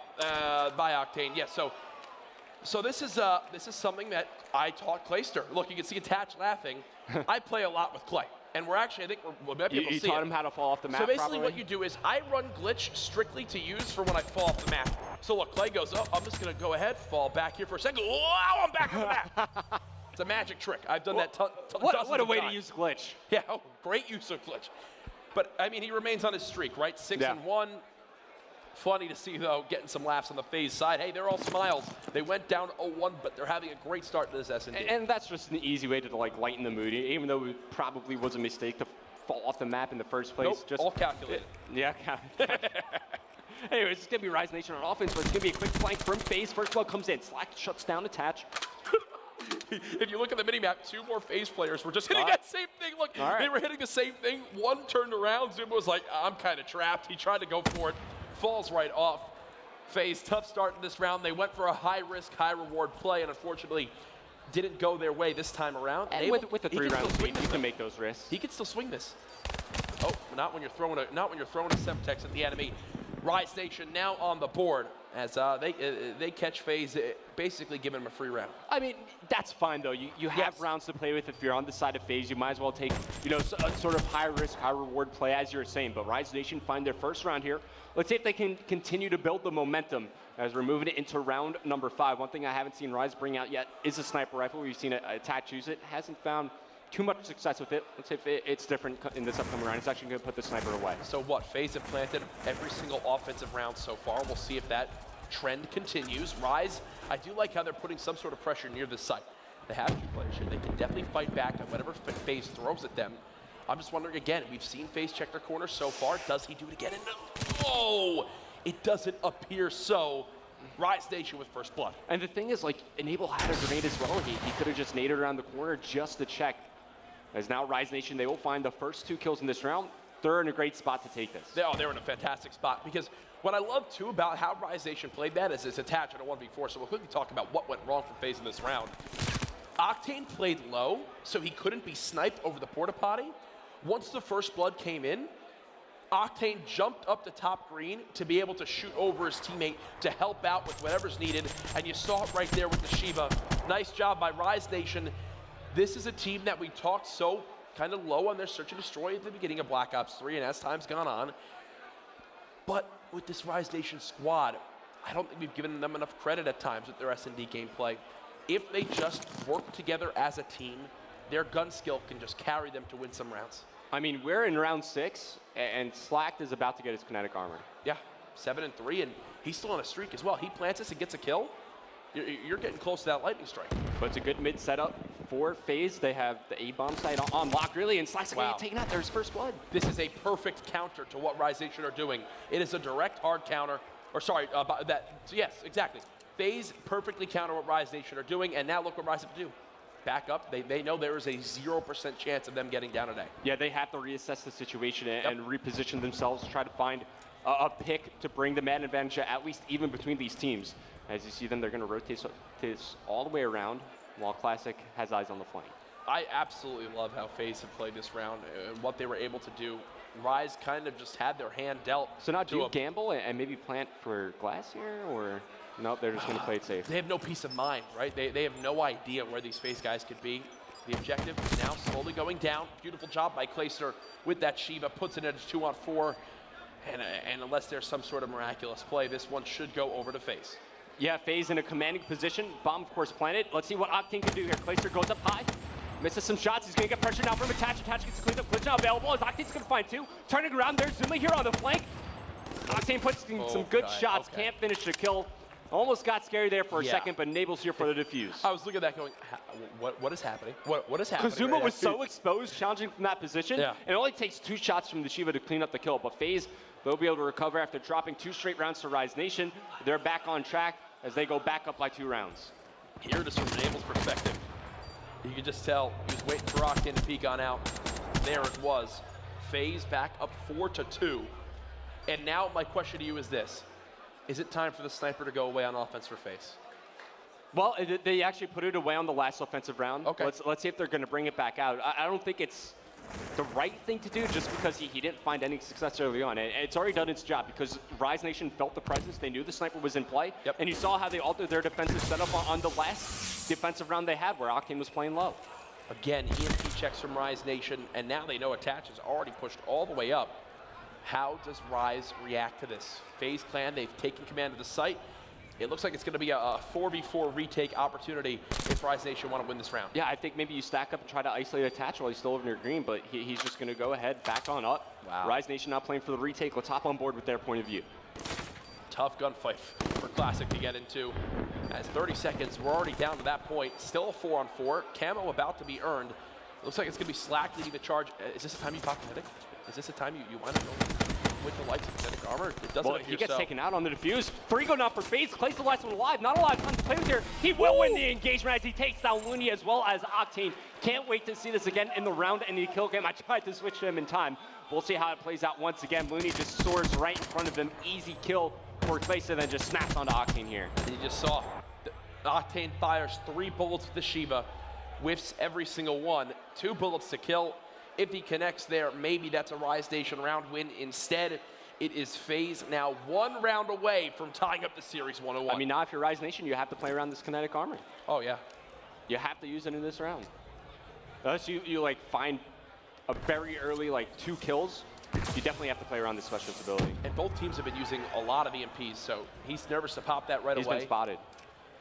Octane. Yeah, so this is something that I taught Clayster. Look, you can see Attach laughing. I play a lot with Clay. And we're actually, I think we'll be able to see it. You taught him how to fall off the map So basically properly? what you do is I run glitch strictly to use for when I fall off the map. So look, Clay goes, oh, I'm just going to go ahead, fall back here for a second. Wow, I'm back on the map. It's a magic trick. I've done that What a way to use glitch. Yeah, oh, great use of glitch. But, I mean, he remains on his streak, right? 6-1. Funny to see, though, getting some laughs on the Faze side. Hey, they're all smiles. They went down 0-1, but they're having a great start to this S&D. And that's just an easy way to, like, lighten the mood, even though it probably was a mistake to fall off the map in the first place. Nope, just all calculated. Yeah, anyways, it's going to be Rise Nation on offense, but it's going to be a quick flank from Faze. First blood comes in. Slack shuts down Attach. If you look at the minimap, 2 more Faze players were just hitting that same thing. Look, they were hitting the same thing. One turned around. Zuma was like, I'm kind of trapped. He tried to go for it. Falls right off. Faze, tough start in this round. They went for a high-risk, high-reward play, and unfortunately didn't go their way this time around. And with the 3-round lead, you can make those risks. He can still swing this. Oh, not when you're throwing a Semtex at the enemy. Rise Nation now on the board as they catch Faze, basically giving him a free round. I mean, that's fine though. You have rounds to play with. If you're on the side of Faze, you might as well take, a sort of high risk, high reward play, as you're saying. But Rise Nation find their first round here. Let's see if they can continue to build the momentum as we're moving it into round number 5. One thing I haven't seen Rise bring out yet is a sniper rifle. We've seen Attach use it. Hasn't found too much success with it. Let's see if it's different in this upcoming round. It's actually going to put the sniper away. So what? Faze have planted every single offensive round so far. We'll see if that trend continues. Rise, I do like how they're putting some sort of pressure near this site. They have 2 players here. They can definitely fight back at whatever Faze throws at them. I'm just wondering again, we've seen Faze check their corner so far. Does he do it again? Oh, it doesn't appear so. Rise Nation with first blood. And the thing is, like, Enable had a grenade as well. He could have just naded around the corner just to check. As now Rise Nation, they will find the first 2 kills in this round. They're in a great spot to take this. They're in a fantastic spot because what I love too about how Rise Nation played that is it's attached in a 1v4. So we'll quickly talk about what went wrong for Faze in this round. Octane played low, so he couldn't be sniped over the porta potty. Once the first blood came in, Octane jumped up the top green to be able to shoot over his teammate to help out with whatever's needed. And you saw it right there with the Shiva. Nice job by Rise Nation. This is a team that we talked so kind of low on their search and destroy at the beginning of Black Ops 3 and as time's gone on. But with this Rise Nation squad, I don't think we've given them enough credit at times with their S&D gameplay. If they just work together as a team, their gun skill can just carry them to win some rounds. I mean, we're in round 6, and Slacked is about to get his kinetic armor. Yeah, 7-3, and he's still on a streak as well. He plants this and gets a kill. You're getting close to that lightning strike. But it's a good mid setup for Faze. They have the A-bomb site on lock, really, and Slack's going to get taken out. There's first blood. This is a perfect counter to what Rise Nation are doing. It is a direct hard counter, or sorry, so yes, exactly. Faze perfectly counter what Rise Nation are doing, and now look what Rise have to do. Back up. They know there is a 0% chance of them getting down today. Yeah, they have to reassess the situation and reposition themselves to try to find a pick to bring the man advantage at least even between these teams. As you see them, they're going to rotate this all the way around while Classic has eyes on the flank. I absolutely love how FaZe have played this round and what they were able to do. Rise kind of just had their hand dealt. So now do you gamble and maybe plant for glass here, or no, they're just going to play it safe? They have no peace of mind, right? They have no idea where these FaZe guys could be. The objective is now slowly going down. Beautiful job by Clayster with that Shiva, puts it at a 2-on-4. And unless there's some sort of miraculous play, this one should go over to FaZe. Yeah, FaZe in a commanding position. Bomb, of course, planted. Let's see what Octane can do here. Clayster goes up high. Misses some shots. He's going to get pressure now from Attach. Attach gets cleaned up. Glitch now available as Octane's going to find 2. Turning around there. Zuma here on the flank. Octane puts in some good shots. Can't finish the kill. Almost got scary there for a second, but Nable's here for the defuse. I was looking at that going, what is happening? What is happening? Zuma was so exposed, challenging from that position. Yeah. It only takes 2 shots from the Shiva to clean up the kill. But FaZe, they'll be able to recover after dropping 2 straight rounds to Rise Nation. They're back on track. as they go back up by 2 rounds. Here, just from Abel's perspective, you can just tell he was waiting for Octane to peek on out. There it was. Faze back up 4-2. And now my question to you is this. Is it time for the sniper to go away on offense for Faze? Well, they actually put it away on the last offensive round. Okay. Let's see if they're going to bring it back out. I don't think it's the right thing to do just because he didn't find any success early on. It's already done its job because Rise Nation felt the presence. They knew the sniper was in play. Yep. And you saw how they altered their defensive setup on the last defensive round they had where Octane was playing low. Again, EMP checks from Rise Nation, and now they know Attach is already pushed all the way up. How does Rise react to this? FaZe Clan, they've taken command of the site. It looks like it's going to be a 4v4 retake opportunity if Rise Nation want to win this round. Yeah, I think maybe you stack up and try to isolate Attach while he's still over near green, but he's just going to go ahead, back on up. Wow. Rise Nation not playing for the retake. Let's hop on board with their point of view. Tough gunfight for Classic to get into. As 30 seconds, we're already down to that point. Still a 4-on-4. Camo about to be earned. Looks like it's going to be Slack leading the charge. Is this the time you pop kinetic? Is this the time you wind up going with the likes of kinetic armor? It doesn't appear He gets so. taken out on the defuse. Frigo not for FaZe. Clay's the last one alive. Not a lot of time to play with here. He will win the engagement as he takes down Looney as well as Octane. Can't wait to see this again in the round and the kill game. I tried to switch to him in time. We'll see how it plays out once again. Looney just soars right in front of him. Easy kill for Clay, and then just snaps onto Octane here. And you just saw Octane fires 3 bullets with the Shiva, whiffs every single one. 2 bullets to kill. If he connects there, maybe that's a Rise Nation round win. Instead, it is FaZe now 1 round away from tying up the series 1-1. I mean, now if you're Rise Nation, you have to play around this kinetic armor. Oh, yeah. You have to use it in this round. Unless you like find a very early 2 kills, you definitely have to play around this specialist ability. And both teams have been using a lot of EMPs, so he's nervous to pop that right away. He's been spotted.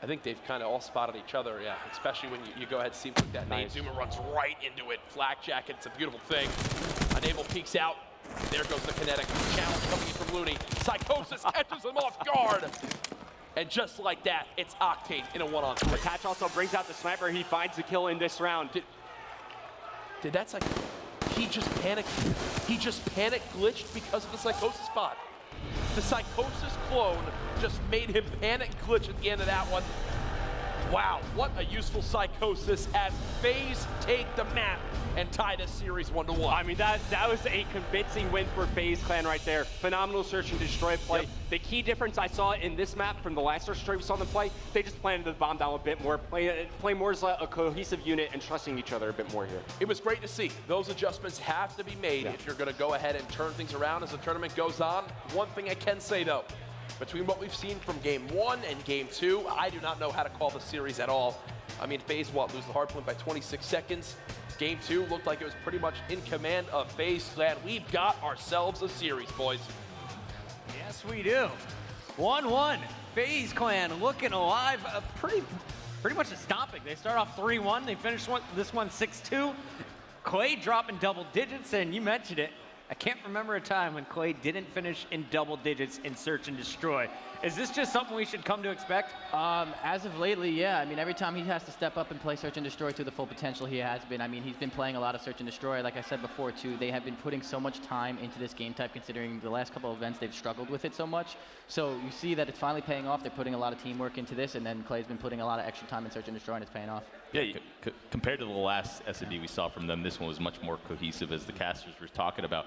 I think they've kind of all spotted each other, yeah. Especially when you go ahead and see him put that nade. Nice. Zuma runs right into it. Flak jacket, it's a beautiful thing. Enable peeks out. There goes the kinetic. Challenge coming in from Looney. Psychosis catches him off guard. And just like that, it's Octane in a 1-on-3. Attach also brings out the sniper. He finds the kill in this round. Did that he just panicked? He just panic glitched because of the Psychosis spot. The Psychosis clone just made him panic glitch at the end of that one. Wow, what a useful Psychosis as FaZe take the map and tie this series 1-1. I mean, that was a convincing win for FaZe Clan right there. Phenomenal search and destroy play. Yep. The key difference I saw in this map from the last search and destroy we saw them play, they just planted the bomb down a bit more, play more as a cohesive unit and trusting each other a bit more here. It was great to see. Those adjustments have to be made if you're going to go ahead and turn things around as the tournament goes on. One thing I can say, though, between what we've seen from Game 1 and Game 2, I do not know how to call the series at all. I mean, FaZe, lose the hard point by 26 seconds. Game 2 looked like it was pretty much in command of FaZe Clan. We've got ourselves a series, boys. Yes, we do. 1-1. FaZe Clan looking alive. Pretty much a stomping. They start off 3-1. They finish this one 6-2. Clay dropping double digits, and you mentioned it. I can't remember a time when Clay didn't finish in double digits in Search and Destroy. Is this just something we should come to expect? As of lately, yeah. I mean, every time he has to step up and play Search and Destroy to the full potential he has been. I mean, he's been playing a lot of Search and Destroy. Like I said before, too, they have been putting so much time into this game type, considering the last couple of events they've struggled with it so much. So you see that it's finally paying off. They're putting a lot of teamwork into this, and then Clay's been putting a lot of extra time in Search and Destroy, and it's paying off. Yeah, compared to the last S&D we saw from them, this one was much more cohesive, as the casters were talking about.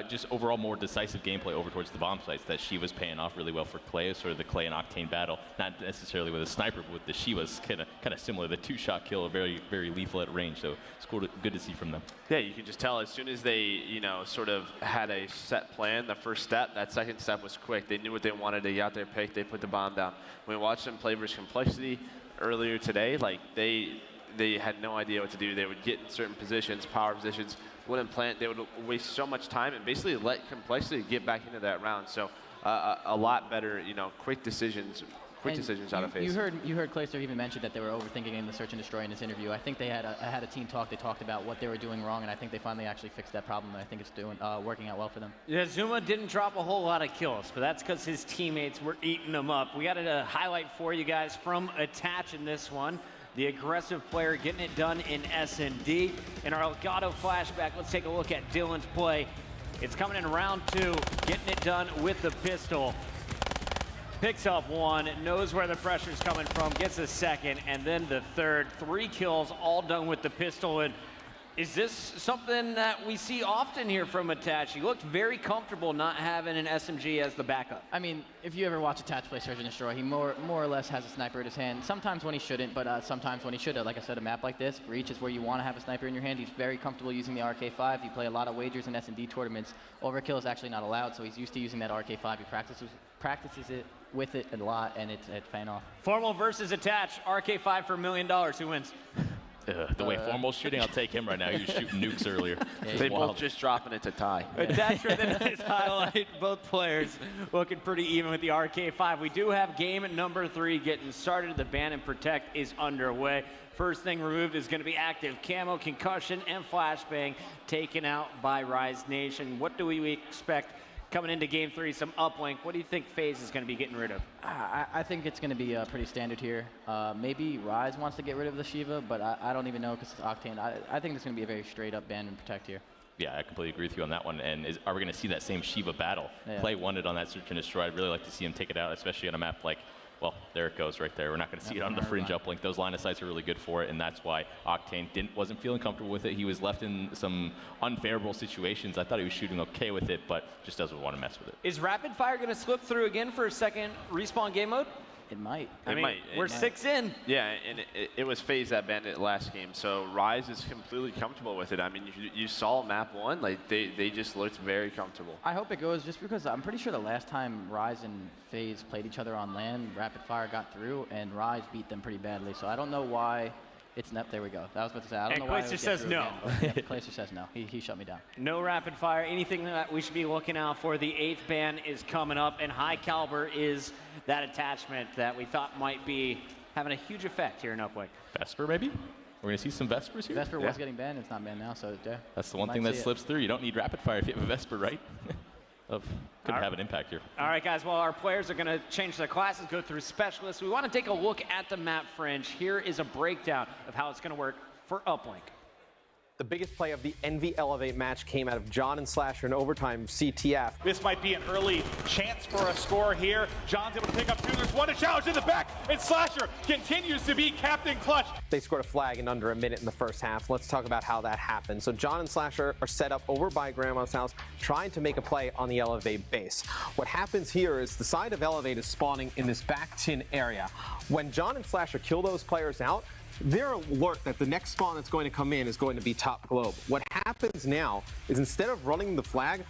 Just overall more decisive gameplay over towards the bomb sites that she was paying off really well for Clay, sort of the Clay and Octane battle, not necessarily with a sniper, but with the Shiva's kind of similar. The 2-shot kill, very, very lethal at range, so it's good to see from them. Yeah, you can just tell as soon as they, sort of had a set plan, the first step, that second step was quick. They knew what they wanted. They got their pick. They put the bomb down. When we watched them play versus Complexity earlier today, they had no idea what to do. They would get in certain positions, power positions, wouldn't plant. They would waste so much time and basically let Complexity get back into that round. So a lot better, quick decisions out of FaZe. You heard Clayster even mention that they were overthinking in the Search and Destroy in his interview. I think they had a team talk. They talked about what they were doing wrong, and I think they finally actually fixed that problem. And I think it's working out well for them. Yeah, Zuma didn't drop a whole lot of kills, but that's because his teammates were eating them up. We got a highlight for you guys from Attach in this one. The aggressive player getting it done in S&D. In our Elgato flashback, let's take a look at Dylan's play. It's coming in round 2, getting it done with the pistol. Picks up one, knows where the pressure's coming from, gets a second, and then the third. 3 kills, all done with the pistol. And is this something that we see often here from Attach? He looked very comfortable not having an SMG as the backup. I mean, if you ever watch Attach play Search and Destroy, he more or less has a sniper in his hand. Sometimes when he shouldn't, but sometimes when he should. Like I said, a map like this, Breach is where you want to have a sniper in your hand. He's very comfortable using the RK5. You play a lot of wagers and S&D tournaments. Overkill is actually not allowed, so he's used to using that RK5. He practices it with it a lot, and it's paying off. Formal versus Attach, RK5 for $1 million. Who wins? The way Formal's shooting, I'll take him right now. He was shooting nukes earlier. Yeah, they both just dropping it to tie. Attach with a nice highlight. Both players looking pretty even with the RK5. We do have game number 3 getting started. The ban and protect is underway. First thing removed is going to be active camo, concussion, and flashbang taken out by Rise Nation. What do we expect coming into game 3? Some uplink. What do you think Faze is going to be getting rid of? I think it's going to be pretty standard here. Maybe Rise wants to get rid of the Shiva, but I don't even know because it's Octane. I think it's going to be a very straight up ban and protect here. Yeah, I completely agree with you on that one. And are we going to see that same Shiva battle? Yeah. Play wanted on that Search and Destroy. I'd really like to see him take it out, especially on a map like, well, there it goes right there. We're not going to see it on the fringe uplink. Those line of sights are really good for it, and that's why Octane wasn't feeling comfortable with it. He was left in some unfavorable situations. I thought he was shooting okay with it, but just doesn't want to mess with it. Is Rapid Fire going to slip through again for a second respawn game mode? It might. We're 6 in. Yeah, and it was Faze that banned it last game, so Rise is completely comfortable with it. I mean, you saw map 1, like they just looked very comfortable. I hope it goes just because I'm pretty sure the last time Rise and Faze played each other on LAN, Rapid Fire got through and Rise beat them pretty badly. So I don't know why it's not. There we go. That was about to say. I don't know why. Clayster says no. Yeah, Clayster says no. He shut me down. No Rapid Fire. Anything that we should be looking out for? The 8th ban is coming up, and High Caliber is that attachment that we thought might be having a huge effect here in Uplink. Vesper, maybe? We're going to see some Vespers here? Vesper was getting banned. It's not banned now, so yeah. That's the one thing that slips through. You don't need Rapid Fire if you have a Vesper, right? Could have an impact here. All right, guys. Well, our players are going to change their classes, go through specialists. We want to take a look at the map fringe. Here is a breakdown of how it's going to work for Uplink. The biggest play of the Envy Elevate match came out of John and Slasher in overtime CTF. This might be an early chance for a score here. John's able to pick up 2. There's one to challenge in the back, and Slasher continues to be Captain Clutch. They scored a flag in under a minute in the first half. Let's talk about how that happened. So John and Slasher are set up over by Grandma's house, trying to make a play on the Elevate base. What happens here is the side of Elevate is spawning in this back tin area. When John and Slasher kill those players out, they're alert that the next spawn that's going to come in is going to be top globe. What happens now is instead of running the flag,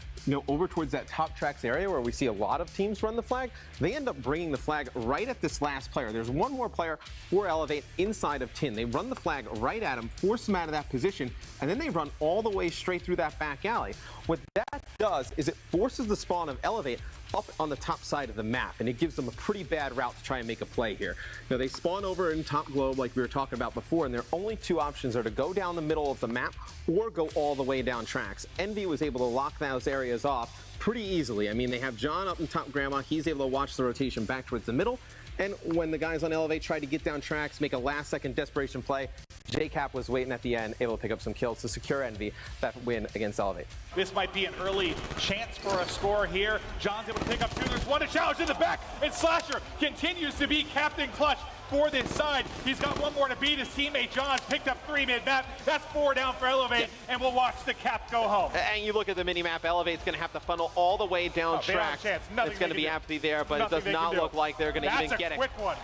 over towards that top tracks area where we see a lot of teams run the flag, they end up bringing the flag right at this last player. There's one more player for Elevate inside of tin. They run the flag right at him, force him out of that position, and then they run all the way straight through that back alley. What that does is it forces the spawn of Elevate up on the top side of the map, and it gives them a pretty bad route to try and make a play here. They spawn over in top globe like we were talking about before, and their only 2 options are to go down the middle of the map or go all the way down tracks. Envy was able to lock those areas off pretty easily. I mean, they have John up in top Grandma. He's able to watch the rotation back towards the middle, and when the guys on Elevate tried to get down tracks, make a last-second desperation play, JCap was waiting at the end, able to pick up some kills to secure Envy that win against Elevate. This might be an early chance for a score here. John's able to pick up 2. There's one to challenge in the back, and Slasher continues to be Captain Clutch for this side. He's got 1 more to beat his teammate. John's picked up 3 mid-map. That's 4 down for Elevate, and we'll watch the cap go home. And you look at the mini-map, Elevate's going to have to funnel all the way down tracks. It's going to be empty there, but it does not look like they're going to even get it. That's a quick one.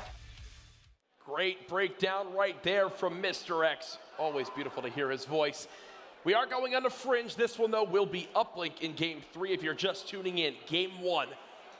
Great breakdown right there from Mr. X. Always beautiful to hear his voice. We are going on the fringe. This one, though, will be Uplink in Game 3. If you're just tuning in, Game 1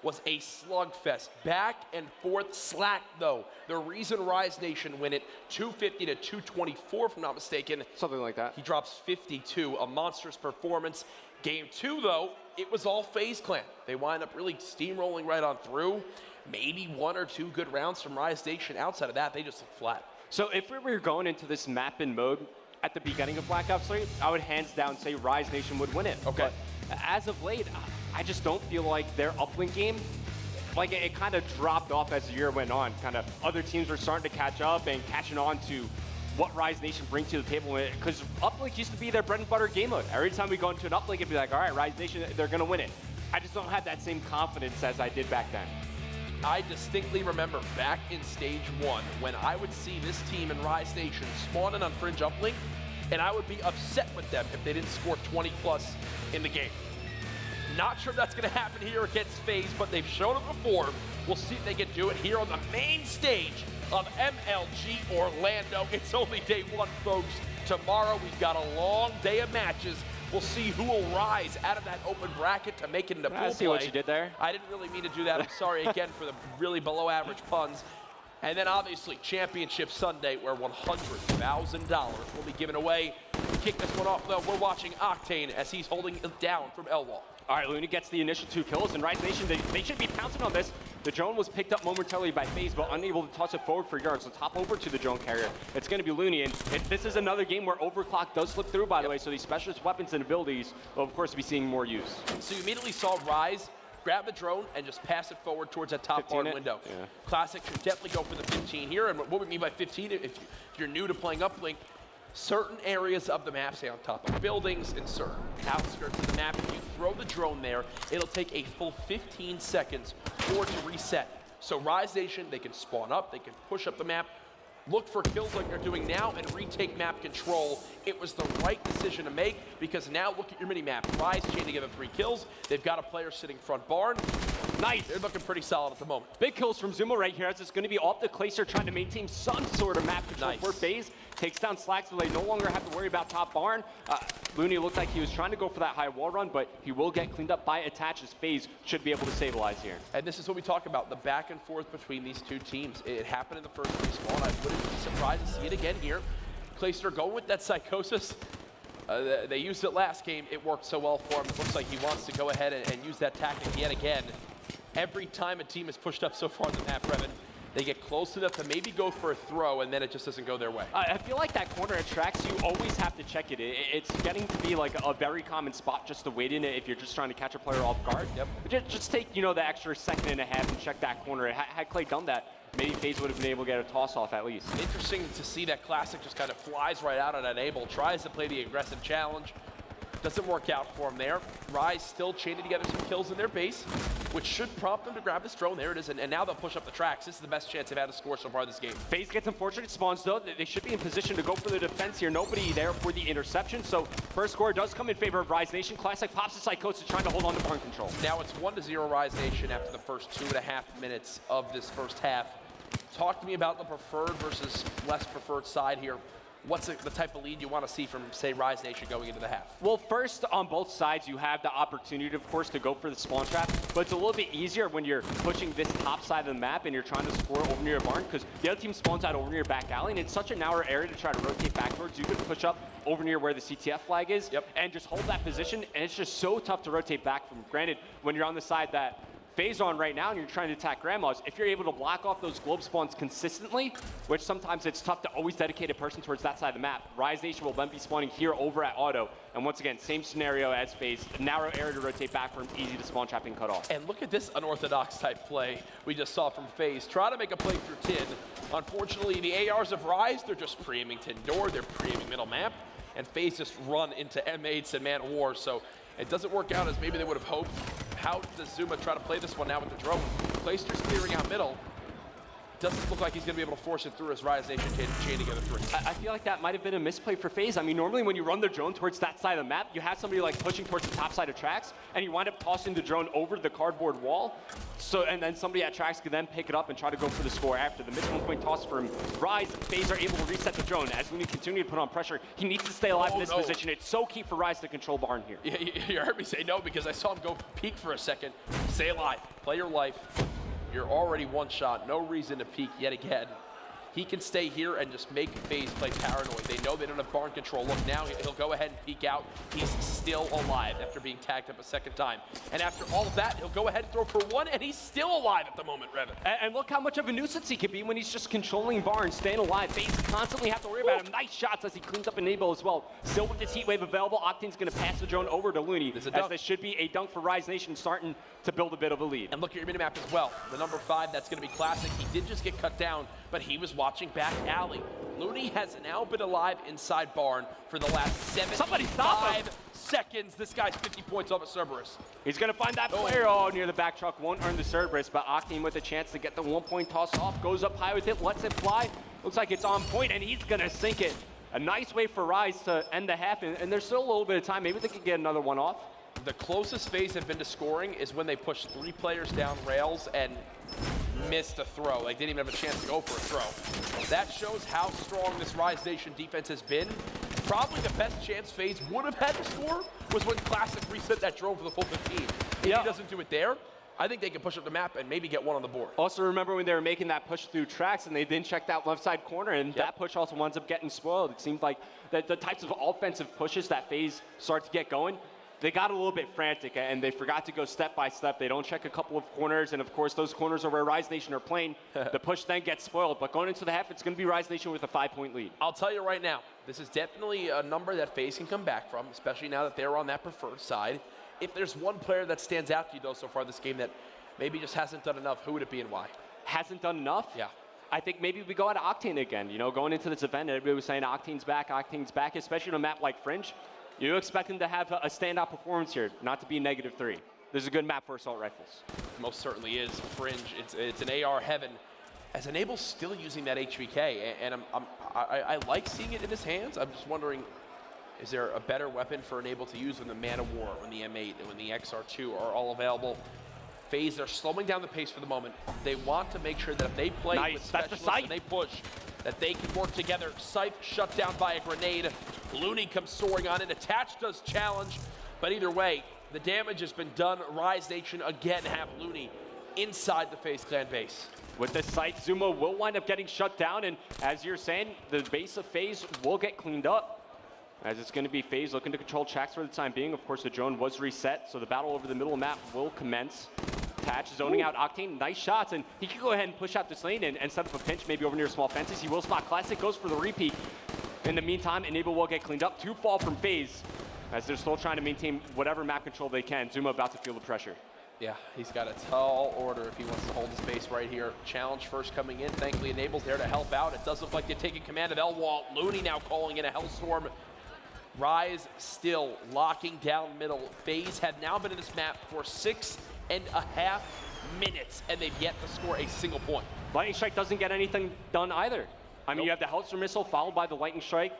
was a slugfest. Back and forth slack, though. The reason Rise Nation win it, 250 to 224, if I'm not mistaken. Something like that. He drops 52, a monstrous performance. Game 2, though, it was all FaZe Clan. They wind up really steamrolling right on through. Maybe 1 or 2 good rounds from Rise Nation. Outside of that, they just look flat. So if we were going into this map in mode at the beginning of Black Ops 3, I would hands down say Rise Nation would win it. Okay. But as of late, I just don't feel like their uplink game, like it kind of dropped off as the year went on. Kind of other teams were starting to catch up and catching on to what Rise Nation brings to the table. Because uplink used to be their bread and butter game mode. Every time we go into an uplink, it'd be like, all right, Rise Nation, they're going to win it. I just don't have that same confidence as I did back then. I distinctly remember back in stage 1 when I would see this team in Rise Nation spawning on Fringe Uplink, and I would be upset with them if they didn't score 20 plus in the game. Not sure that's going to happen here against Faze, but they've shown it before. We'll see if they can do it here on the main stage of MLG Orlando. It's only day 1, folks. Tomorrow we've got a long day of matches. We'll see who will rise out of that open bracket to make it into pool play. I see what you did there. I didn't really mean to do that. I'm sorry again for the really below average puns. And then obviously Championship Sunday, where $100,000 will be given away. To kick this one off though, we're watching Octane as he's holding it down from Elwall. All right, Looney gets the initial 2 kills, and Rise Nation, they should be pouncing on this. The drone was picked up momentarily by Faze, but unable to toss it forward for yards. So top over to the drone carrier. It's going to be Looney, and this is another game where overclock does slip through, by the way, so these specialist weapons and abilities will, of course, be seeing more use. So you immediately saw Rise grab the drone and just pass it forward towards that top barn window. Yeah. Classic should definitely go for the 15 here, and what we mean by 15, if you're new to playing Uplink, certain areas of the map, say on top of buildings and certain outskirts of the map, if you throw the drone there, it'll take a full 15 seconds for it to reset. So Rise Nation, they can spawn up, they can push up the map, look for kills like they're doing now, and retake map control. It was the right decision to make, because now look at your mini-map. Rise chained together 3 kills. They've got a player sitting front barn. Nice. They're looking pretty solid at the moment. Big kills from Zuma right here, as it's going to be off the Clayster trying to maintain some sort of map control for Faze. Takes down Slacks, so they no longer have to worry about top barn. Looney looked like he was trying to go for that high wall run, but he will get cleaned up by attach, as Faze should be able to stabilize here. And this is what we talk about, the back and forth between these two teams. It happened in the first respawn. I wouldn't be surprised to see it again here. Clayster going with that Psychosis. They used it last game. It worked so well for him. It looks like he wants to go ahead and use that tactic yet again. Every time a team is pushed up so far on the map, Brevin, they get close enough to maybe go for a throw, and then it just doesn't go their way. I feel like that corner at tracks, you always have to check it. It's getting to be like a very common spot just to wait in it if you're just trying to catch a player off guard. Yep. Just take, you know, the extra second and a half and check that corner. Had Clay done that, maybe Faze would have been able to get a toss off at least. Interesting to see that Classic just kind of flies right out on Enable, tries to play the aggressive challenge. Doesn't work out for him there. Rise still chaining together some kills in their base, which should prompt them to grab this drone. There it is, and now they'll push up the tracks. This is the best chance they've had to score so far this game. Faze gets unfortunate spawns, though. They should be in position to go for the defense here. Nobody there for the interception, so first score does come in favor of Rise Nation. Classic pops the Psychosis, trying to hold on to barn control. Now it's 1-0 Rise Nation after the first 2.5 minutes of this first half. Talk to me about the preferred versus less preferred side here. What's the type of lead you want to see from, say, Rise Nation going into the half? Well, first, on both sides, you have the opportunity, of course, to go for the spawn trap, but it's a little bit easier when you're pushing this top side of the map and you're trying to score over near your barn, because the other team spawns out over near your back alley, and it's such a narrow area to try to rotate backwards. You can push up over near where the CTF flag is, and just hold that position, and it's just so tough to rotate back from. Granted, when you're on the side that Faze on right now and you're trying to attack Grandma's, if you're able to block off those globe spawns consistently, which sometimes it's tough to always dedicate a person towards that side of the map, Rise Nation will then be spawning here over at Auto. And once again, same scenario as Faze, narrow area to rotate back from, easy to spawn trap and cut off. And look at this unorthodox type play we just saw from Faze. Try to make a play through Tin. Unfortunately, the ARs of Rise, they're just pre-aiming Tin door, they're pre-aiming middle map, and Faze just run into M8s and Man of War. So it doesn't work out as maybe they would have hoped. How does Zuma try to play this one now with the drone? Clayster's clearing out middle. Doesn't look like he's going to be able to force it through as Rise Nation chain together 3. I feel like that might have been a misplay for Faze. I mean, normally when you run the drone towards that side of the map, you have somebody like pushing towards the top side of tracks, and you wind up tossing the drone over the cardboard wall. So, and then somebody at tracks can then pick it up and try to go for the score after. The missed 1-point toss from Rise. Faze are able to reset the drone. As we continue to put on pressure, he needs to stay alive in this position. It's so key for Rise to control barn here. Yeah, you heard me say no, because I saw him go peek for a second. Stay alive, play your life. You're already one shot, no reason to peek yet again. He can stay here and just make Faze play paranoid. They know they don't have barn control. Look, now he'll go ahead and peek out. He's still alive after being tagged up a second time. And after all of that, he'll go ahead and throw for 1, and he's still alive at the moment, Revin. And look how much of a nuisance he can be when he's just controlling barn, staying alive. Faze constantly have to worry about him. Nice shots as he cleans up Enable as well. Still with this heat wave available, Octane's going to pass the drone over to Looney, as this should be a dunk for Rise Nation, starting to build a bit of a lead. And look at your minimap as well. The number 5, that's going to be Classic. He did just get cut down, but he was wide watching back alley. Looney has now been alive inside barn for the last 75 seconds. This guy's 50 points off of Cerberus. He's going to find that player near the back truck. Won't earn the Cerberus, but Octane with a chance to get the 1-point toss off. Goes up high with it, lets it fly. Looks like it's on point, and he's going to sink it. A nice way for Rise to end the half, and there's still a little bit of time. Maybe they could get another one off. The closest Faze have been to scoring is when they push 3 players down rails and missed a throw. Like, they didn't even have a chance to go for a throw. That shows how strong this Rise Nation defense has been. Probably the best chance Faze would have had to score was when Classic reset that drone for the full 15. If he doesn't do it there, I think they can push up the map and maybe get one on the board. Also, remember when they were making that push through tracks and they didn't check that left side corner, and that push also winds up getting spoiled. It seemed like that the types of offensive pushes that Faze start to get going, they got a little bit frantic and they forgot to go step by step. They don't check a couple of corners, and of course those corners are where Rise Nation are playing. The push then gets spoiled, but going into the half, it's going to be Rise Nation with a 5-point lead. I'll tell you right now, this is definitely a number that Faze can come back from, especially now that they're on that preferred side. If there's one player that stands out to you though so far this game that maybe just hasn't done enough, who would it be and why? Hasn't done enough? Yeah. I think maybe we go out to Octane again. You know, going into this event, everybody was saying Octane's back, especially on a map like Fringe. You expect him to have a standout performance here, not to be -3. This is a good map for assault rifles. Most certainly is. Fringe, it's an AR heaven. As Enable's still using that HVK, and I like seeing it in his hands. I'm just wondering, is there a better weapon for Enable to use when the Man of War, when the M8, and when the XR2 are all available? Faze, they're slowing down the pace for the moment. They want to make sure that if they play with specialists and they push, that they can work together. Scythe shut down by a grenade. Looney comes soaring on in. Attach does challenge, but either way, the damage has been done. Rise Nation again have Looney inside the Faze clan base. With the Scythe, Zuma will wind up getting shut down, and as you're saying, the base of Faze will get cleaned up. As it's going to be Faze looking to control tracks for the time being. Of course, the drone was reset, so the battle over the middle map will commence. Attach zoning out Octane, nice shots, and he can go ahead and push out this lane and set up a pinch, maybe over near small fences. He will spot Classic, goes for the repeat. In the meantime, Enable will get cleaned up. 2 fall from Faze, as they're still trying to maintain whatever map control they can. Zuma about to feel the pressure. Yeah, he's got a tall order if he wants to hold his base right here. Challenge first coming in. Thankfully, Enable's there to help out. It does look like they're taking command of L-Wall. Looney now calling in a Hellstorm. Rise still locking down middle. Faze have now been in this map for 6.5 minutes, and they've yet to score a single point. Lightning Strike doesn't get anything done either. I mean, you have the Hellstorm missile followed by the Lightning Strike.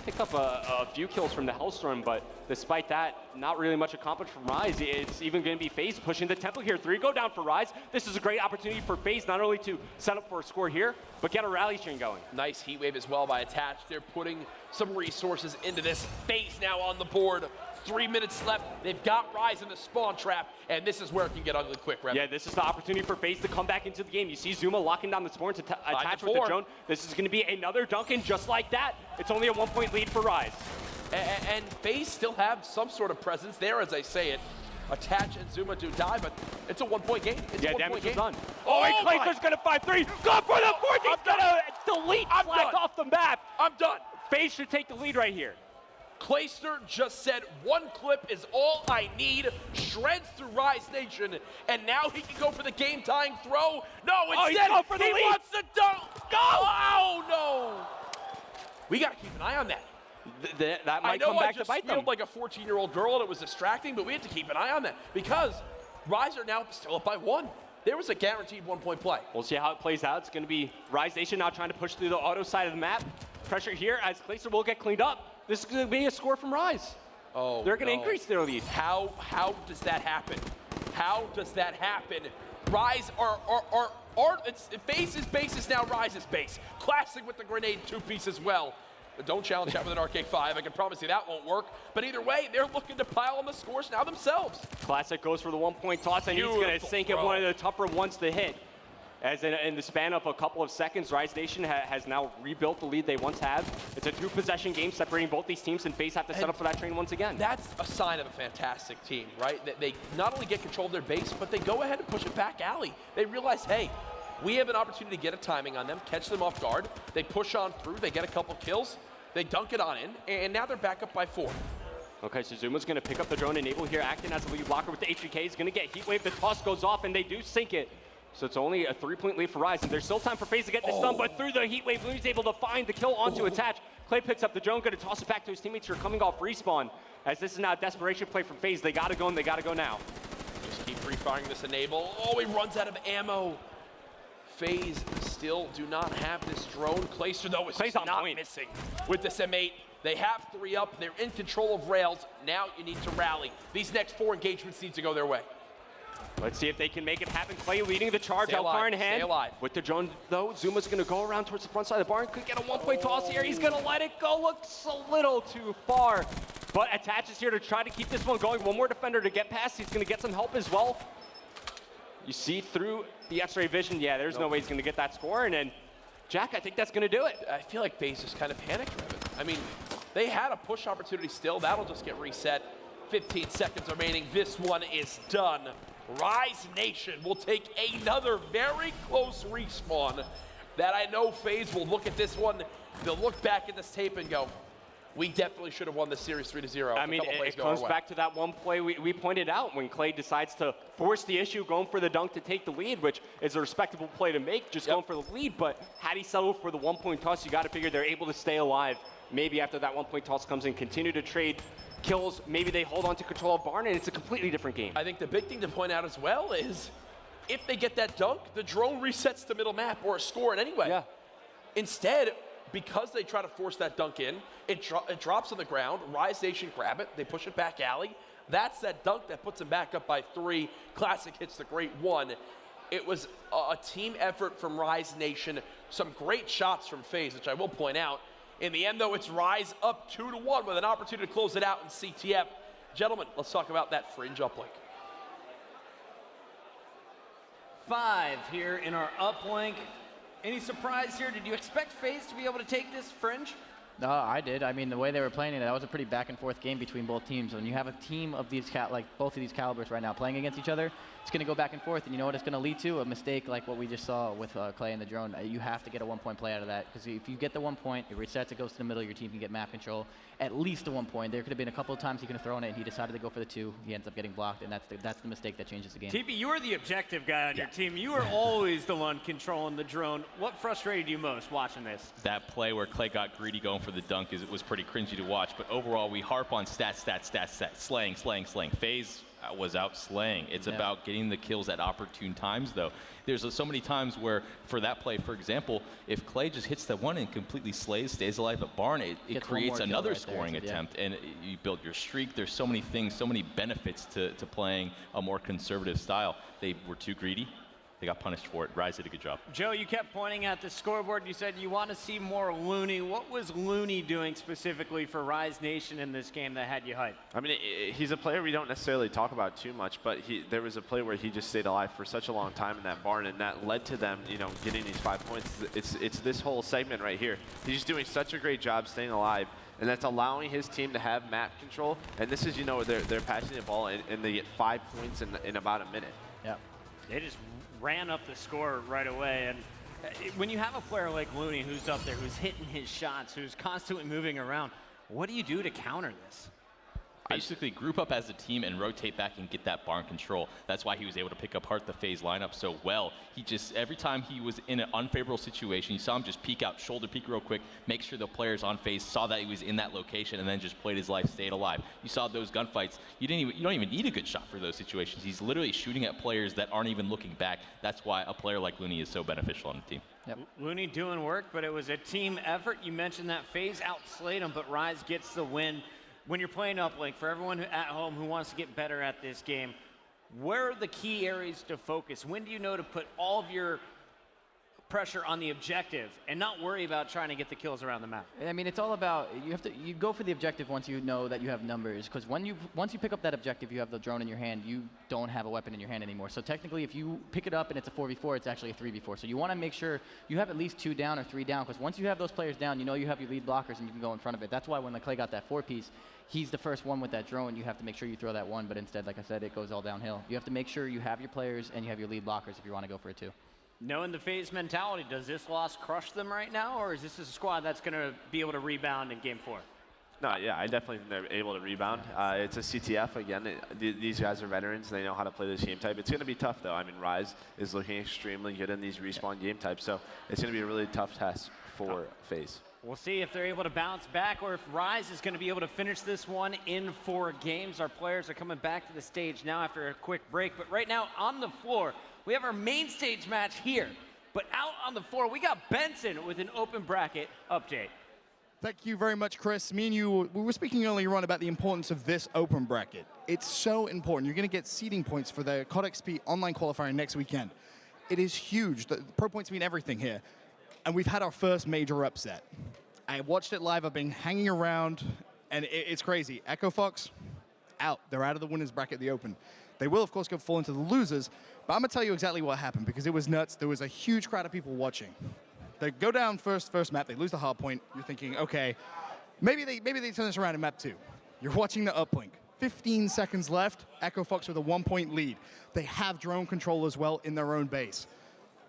Picked up a few kills from the Hellstorm, but despite that, not really much accomplished from Rise. It's even going to be Faze pushing the temple here. 3 go down for Rise. This is a great opportunity for Faze not only to set up for a score here, but get a rally chain going. Nice heat wave as well by Attach. They're putting some resources into this. Faze now on the board. 3 minutes left. They've got Rise in the spawn trap, and this is where it can get ugly quick, Rev. Yeah, this is the opportunity for Faze to come back into the game. You see Zuma locking down the spawn to Attach with the drone. This is going to be another Duncan just like that. It's only a 1-point lead for Rise. And Faze still have some sort of presence there, as I say it. Attach and Zuma do die, but it's a 1-point game. It's a 1-point game. Done. Oh, and Clayster's going to find 3. Go for the 4th. He's going to delete Flack off the map. I'm done. Faze should take the lead right here. Clayster just said 1 clip is all I need. Shreds through Rise Nation, and now he can go for the game-tying throw. No, instead he wants to dunk. Go! Oh, no. We got to keep an eye on that. That might come back to bite them. I know I just like a 14-year-old girl, and it was distracting, but we have to keep an eye on that because Rise are now still up by 1. There was a guaranteed 1-point play. We'll see how it plays out. It's going to be Rise Nation now trying to push through the auto side of the map. Pressure here as Clayster will get cleaned up. This is going to be a score from Rise. Oh, they're going to increase their lead. How does that happen? How does that happen? Rise it's Faze's base is now Rise's base. Classic with the grenade 2-piece as well. But don't challenge that with an RK5. I can promise you that won't work. But either way, they're looking to pile on the scores now themselves. Classic goes for the 1-point toss, and he's going to sink it, one of the tougher ones to hit. As in the span of a couple of seconds, Rise Nation has now rebuilt the lead they once had. It's a 2-possession game separating both these teams, and Faze have to set up for that train once again. That's a sign of a fantastic team, right? That they not only get control of their base, but they go ahead and push it back alley. They realize, hey, we have an opportunity to get a timing on them, catch them off guard. They push on through, they get a couple kills, they dunk it on in, and now they're back up by 4. Okay, so Zuma's going to pick up the drone. Enable here acting as a lead blocker with the HVK. He's going to get heat wave. The toss goes off, and they do sink it. So it's only a 3-point lead for Rise, and there's still time for Faze to get this done, but through the heat wave, Looney's able to find the kill onto attach. Clay picks up the drone, going to toss it back to his teammates who are coming off respawn. As this is now a desperation play from Faze. They got to go, and they got to go now. Just keep free-firing this enable. Oh, he runs out of ammo. Faze still do not have this drone. Clayster, though, is Clay's on not point. missing with this M8. They have 3 up. They're in control of rails. Now you need to rally. These next 4 engagements need to go their way. Let's see if they can make it happen. Clay leading the charge, Stay alive, Alcar in hand. stay alive. With the drone, though, Zuma's going to go around towards the front side of the barn. Could get a 1-point toss here. He's going to let it go. Looks a little too far. But Attach is here to try to keep this one going. One more defender to get past. He's going to get some help as well. You see through the X-ray vision, yeah, there's no way he's going to get that score. And then, Jack, I think that's going to do it. I feel like FaZe just kind of panicked, Revan. I mean, they had a push opportunity still. That'll just get reset. 15 seconds remaining. This one is done. Rise Nation will take another very close respawn that I know FaZe will look at this one. They'll look back at this tape and go, we definitely should have won this series 3-0. I mean, it comes back to that one play we pointed out when Clay decides to force the issue, going for the dunk to take the lead, which is a respectable play to make, just going for the lead. But had he settled for the 1-point toss, you got to figure they're able to stay alive. Maybe after that 1-point toss comes in, continue to trade kills. Maybe they hold on to control of Barn, and it's a completely different game. I think the big thing to point out as well is if they get that dunk, the drone resets the middle map or a score in any way. Yeah. Instead, because they try to force that dunk in, it drops on the ground. Rise Nation grab it. They push it back alley. That's that dunk that puts them back up by 3. Classic hits the great 1. It was a team effort from Rise Nation. Some great shots from FaZe, which I will point out. In the end, though, it's Rise up 2-1 with an opportunity to close it out in CTF. Gentlemen, let's talk about that fringe uplink. 5 here in our uplink. Any surprise here? Did you expect FaZe to be able to take this fringe? No, I did. I mean, the way they were playing it, that was a pretty back and forth game between both teams. When you have a team of these, like both of these calibers right now playing against each other, it's going to go back and forth. And you know what it's going to lead to? A mistake like what we just saw with Clay and the drone. You have to get a 1-point play out of that, because if you get the 1 point, it resets, it goes to the middle, your team can get map control. At least a 1 point. There could have been a couple of times he could have thrown it, and he decided to go for the 2. He ends up getting blocked, and that's the mistake that changes the game. TP, you are the objective guy on your team. You are always the one controlling the drone. What frustrated you most watching this? That play where Clay got greedy going for the dunk was pretty cringy to watch, but overall we harp on stats, slaying. FaZe was out slaying. It's about getting the kills at opportune times, though. There's so many times where, for that play, for example, if Clay just hits that one and completely slays, stays alive at Barn, it creates another scoring attempt, and you build your streak. There's so many things, so many benefits to playing a more conservative style. They were too greedy. They got punished for it. Rise did a good job. Joe, you kept pointing at the scoreboard. You said you want to see more Looney. What was Looney doing specifically for Rise Nation in this game that had you hyped? I mean, he's a player we don't necessarily talk about too much, but there was a play where he just stayed alive for such a long time in that barn, and that led to them, getting these 5 points. It's this whole segment right here. He's doing such a great job staying alive, and that's allowing his team to have map control. And this is, they're passing the ball, and they get 5 points in about a minute. Yeah. They just ran up the score right away. And when you have a player like Looney who's up there, who's hitting his shots, who's constantly moving around, what do you do to counter this? Basically group up as a team and rotate back and get that barn control. That's why he was able to pick apart the FaZe lineup so well. He just, every time he was in an unfavorable situation, you saw him just peek out, shoulder peek real quick, make sure the players on FaZe saw that he was in that location, and then just played his life, stayed alive. You saw those gunfights. You don't even need a good shot for those situations. He's literally shooting at players that aren't even looking back. That's why a player like Looney is so beneficial on the team. Yep. Looney doing work, but it was a team effort. You mentioned that FaZe outslayed him, but Rise gets the win. When you're playing uplink, for everyone at home who wants to get better at this game, where are the key areas to focus? When do you know to put all of your pressure on the objective and not worry about trying to get the kills around the map? I mean, it's all about, you go for the objective once you know that you have numbers, because once you pick up that objective, you have the drone in your hand, you don't have a weapon in your hand anymore. So technically, if you pick it up and it's a 4v4, it's actually a 3v4. So you want to make sure you have at least 2 down or 3 down, because once you have those players down, you know you have your lead blockers and you can go in front of it. That's why when Clay got that 4-piece, he's the first one with that drone. You have to make sure you throw that one, but instead, like I said, it goes all downhill. You have to make sure you have your players and you have your lead blockers if you want to go for it too. Knowing the FaZe mentality, does this loss crush them right now, or is this a squad that's going to be able to rebound in Game 4? No, yeah, I definitely think they're able to rebound. It's a CTF again. These guys are veterans. They know how to play this game type. It's going to be tough though. I mean, Rise is looking extremely good in these respawn game types, so it's going to be a really tough test for Faze. We'll see if they're able to bounce back or if Rise is going to be able to finish this one in 4 games. Our players are coming back to the stage now after a quick break. But right now on the floor, we have our main stage match here. But out on the floor, we got Benson with an open bracket update. Thank you very much, Chris. Me and you, we were speaking earlier on about the importance of this open bracket. It's so important. You're going to get seeding points for the COD XP online qualifier next weekend. It is huge. The pro points mean everything here. And we've had our first major upset. I watched it live. I've been hanging around, and it's crazy. Echo Fox, out. They're out of the winners bracket, the open. They will, of course, fall into the losers. But I'm going to tell you exactly what happened, because it was nuts. There was a huge crowd of people watching. They go down first map, they lose the hard point. You're thinking, okay, maybe they turn this around in map 2. You're watching the uplink. 15 seconds left, Echo Fox with a 1-point lead. They have drone control as well in their own base.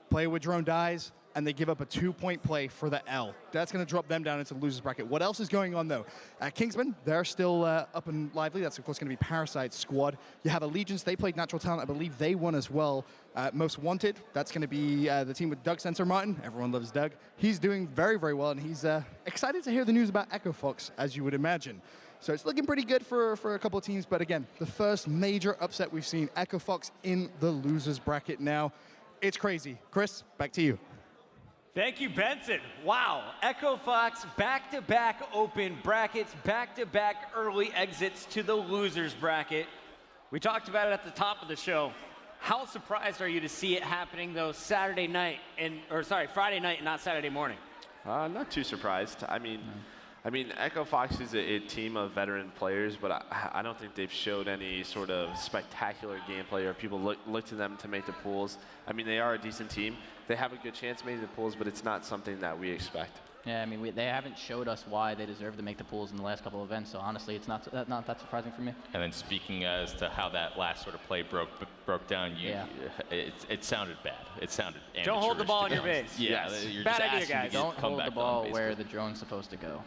Player with drone dies, and they give up a 2-point play for the L. That's going to drop them down into the losers bracket. What else is going on, though? Kingsman, they're still up and lively. That's, of course, going to be Parasite's squad. You have Allegiance. They played Natural Talent. I believe they won as well. Most Wanted, that's going to be the team with Doug Sensor Martin. Everyone loves Doug. He's doing very, very well, and he's excited to hear the news about Echo Fox, as you would imagine. So it's looking pretty good for a couple of teams. But again, the first major upset we've seen, Echo Fox in the losers bracket now. It's crazy. Chris, back to you. Thank you, Benson. Wow, Echo Fox, back-to-back open brackets, back-to-back early exits to the losers bracket. We talked about it at the top of the show. How surprised are you to see it happening, though, Friday night and not Saturday morning? Not too surprised. I mean, Echo Fox is a team of veteran players, but I don't think they've showed any sort of spectacular gameplay or people look to them to make the pools. I mean, they are a decent team. They have a good chance of making the pools, but it's not something that we expect. Yeah, I mean, they haven't showed us why they deserve to make the pools in the last couple of events, so honestly, it's not that surprising for me. And then speaking as to how that last sort of play broke down, it sounded bad. It sounded amateurish. Don't hold the ball in your base. Yeah, yes. You're bad just idea, guys. Don't hold the ball where the drone's supposed to go.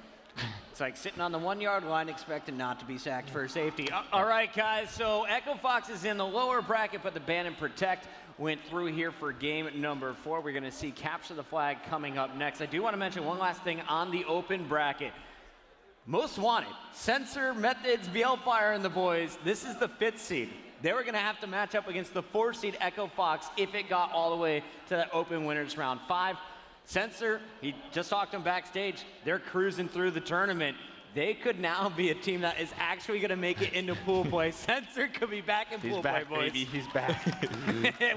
It's like sitting on the 1-yard line expecting not to be sacked for safety. All right, guys, so Echo Fox is in the lower bracket, but the ban and protect went through here for game number 4. We're going to see Capture the Flag coming up next. I do want to mention one last thing on the open bracket. Most Wanted, Sensor, Methods, Balefire, and the boys. This is the 5th seed. They were going to have to match up against the 4th seed Echo Fox if it got all the way to that open winners round 5. Sensor, he just talked to him backstage. They're cruising through the tournament. They could now be a team that is actually going to make it into pool play. Sensor could be back in pool play, boys. Baby. He's back.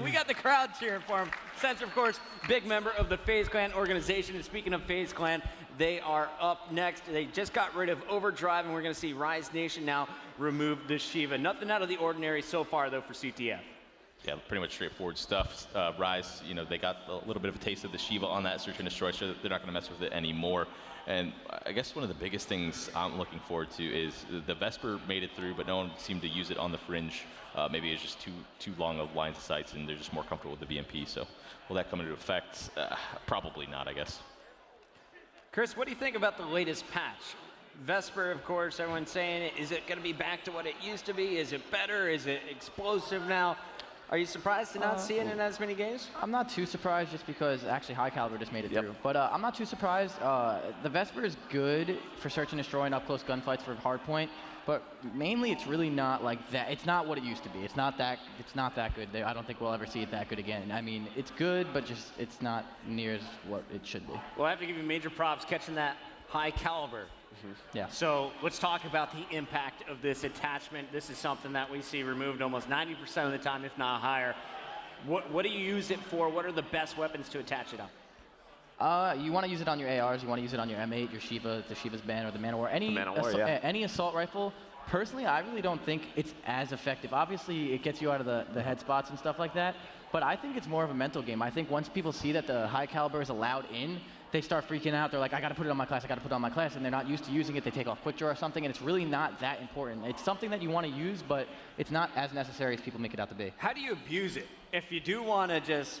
We got the crowd cheering for him. Sensor, of course, big member of the Faze Clan organization. And speaking of Faze Clan, they are up next. They just got rid of Overdrive, and we're going to see Rise Nation now remove the Shiva. Nothing out of the ordinary so far, though, for CTF. Yeah, pretty much straightforward stuff. Rise, they got a little bit of a taste of the Shiva on that Search and Destroy, so they're not going to mess with it anymore. And I guess one of the biggest things I'm looking forward to is the Vesper made it through, but no one seemed to use it on the Fringe. Maybe it's just too long of lines of sights, and they're just more comfortable with the BMP. So will that come into effect? Probably not, I guess. Chris, what do you think about the latest patch? Vesper, of course, everyone's saying, is it going to be back to what it used to be? Is it better? Is it explosive now? Are you surprised to not see it in as many games? I'm not too surprised just because actually High Caliber just made it through. But I'm not too surprised. The Vesper is good for search and destroy and up-close gunfights for hardpoint, but mainly it's really not like that. It's not what it used to be. It's not that good. I don't think we'll ever see it that good again. I mean, it's good, but just it's not near as what it should be. Well, I have to give you major props catching that High Caliber. Yeah. So let's talk about the impact of this attachment. This is something that we see removed almost 90% of the time, if not higher. What do you use it for? What are the best weapons to attach it on? You want to use it on your ARs. You want to use it on your M8, your Shiva, the Shiva's Band, or the Man of War. Any assault rifle. Personally, I really don't think it's as effective. Obviously, it gets you out of the head spots and stuff like that. But I think it's more of a mental game. I think once people see that the High Caliber is allowed in, they start freaking out. They're like, I got to put it on my class, I got to put it on my class, and they're not used to using it. They take off quick draw or something, and it's really not that important. It's something that you want to use, but it's not as necessary as people make it out to be. How do you abuse it? If you do want to just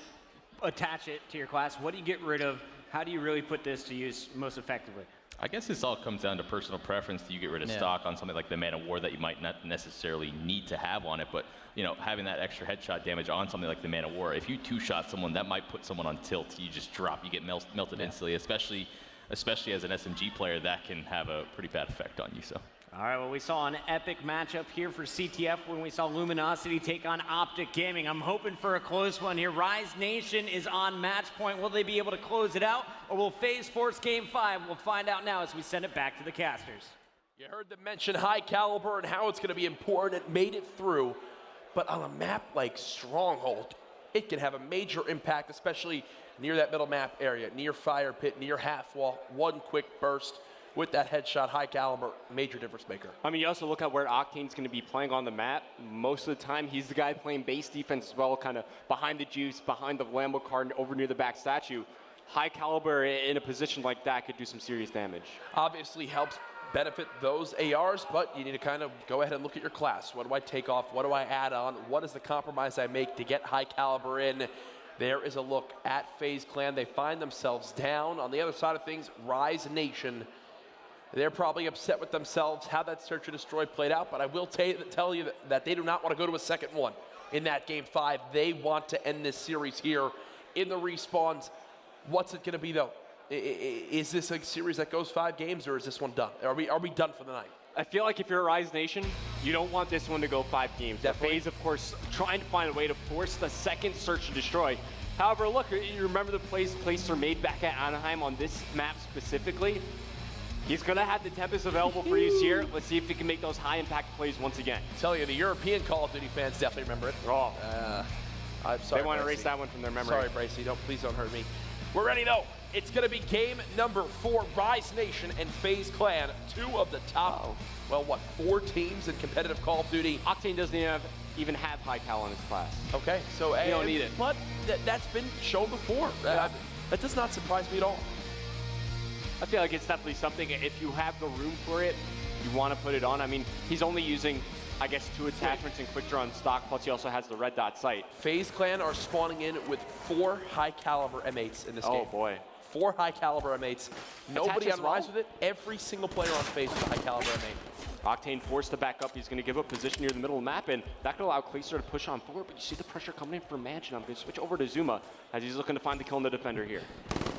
attach it to your class, what do you get rid of? How do you really put this to use most effectively? I guess this all comes down to personal preference. Do you get rid of stock on something like the Man of War that you might not necessarily need to have on it, but you know, having that extra headshot damage on something like the Man of War, if you two-shot someone, that might put someone on tilt. You just drop, you get melted instantly, especially as an SMG player, that can have a pretty bad effect on you. So. All right, well, we saw an epic matchup here for CTF when we saw Luminosity take on Optic Gaming. I'm hoping for a close one here. Rise Nation is on match point. Will they be able to close it out, or will Faze force Game 5? We'll find out now as we send it back to the casters. You heard them mention high caliber and how it's going to be important. It made it through. But on a map like Stronghold, it can have a major impact, especially near that middle map area, near fire pit, near half wall. One quick burst with that headshot, high caliber, major difference maker. I mean, you also look at where Octane's going to be playing on the map. Most of the time, he's the guy playing base defense as well, kind of behind the juice, behind the Lambo card, over near the back statue. High caliber in a position like that could do some serious damage. Obviously helps benefit those ARs, but you need to kind of go ahead and look at your class. What do I take off? What do I add on? What is the compromise I make to get high caliber in? There is a look at FaZe Clan. They find themselves down. On the other side of things, Rise Nation. They're probably upset with themselves how that search and destroy played out, but I will tell you that they do not want to go to a second one in that Game 5. They want to end this series here in the respawns. What's it going to be, though? Is this a series that goes 5 games, or is this one done? Are we done for the night? I feel like if you're a Rise Nation, you don't want this one to go 5 games. Definitely. FaZe, of course, trying to find a way to force the second search and destroy. However, look, you remember the plays are made back at Anaheim on this map specifically. He's going to have the Tempest available for use here. Let's see if he can make those high-impact plays once again. I tell you, the European Call of Duty fans definitely remember it. Oh. I'm sorry, they want to Bracey. erase that one from their memory. Sorry, Bracey. Please don't hurt me. We're ready, though. It's going to be game number 4, Rise Nation and FaZe Clan, 2 of the top, 4 teams in competitive Call of Duty. Octane doesn't even have high cal in his class. Okay, so you don't need it. But that's been shown before. Yeah. That does not surprise me at all. I feel like it's definitely something, if you have the room for it, you want to put it on. I mean, he's only using, I guess, 2 attachments and quick draw on stock, plus he also has the red dot sight. FaZe Clan are spawning in with 4 high caliber M8s in this game. Oh boy. 4 high caliber M8s. Nobody on Rise with it. Every single player on FaZe with a high caliber M8. Octane forced to back up. He's going to give up position near the middle of the map, and that could allow Clayster to push on forward, but you see the pressure coming in from Mansion. I'm going to switch over to Zuma as he's looking to find the kill in the defender here.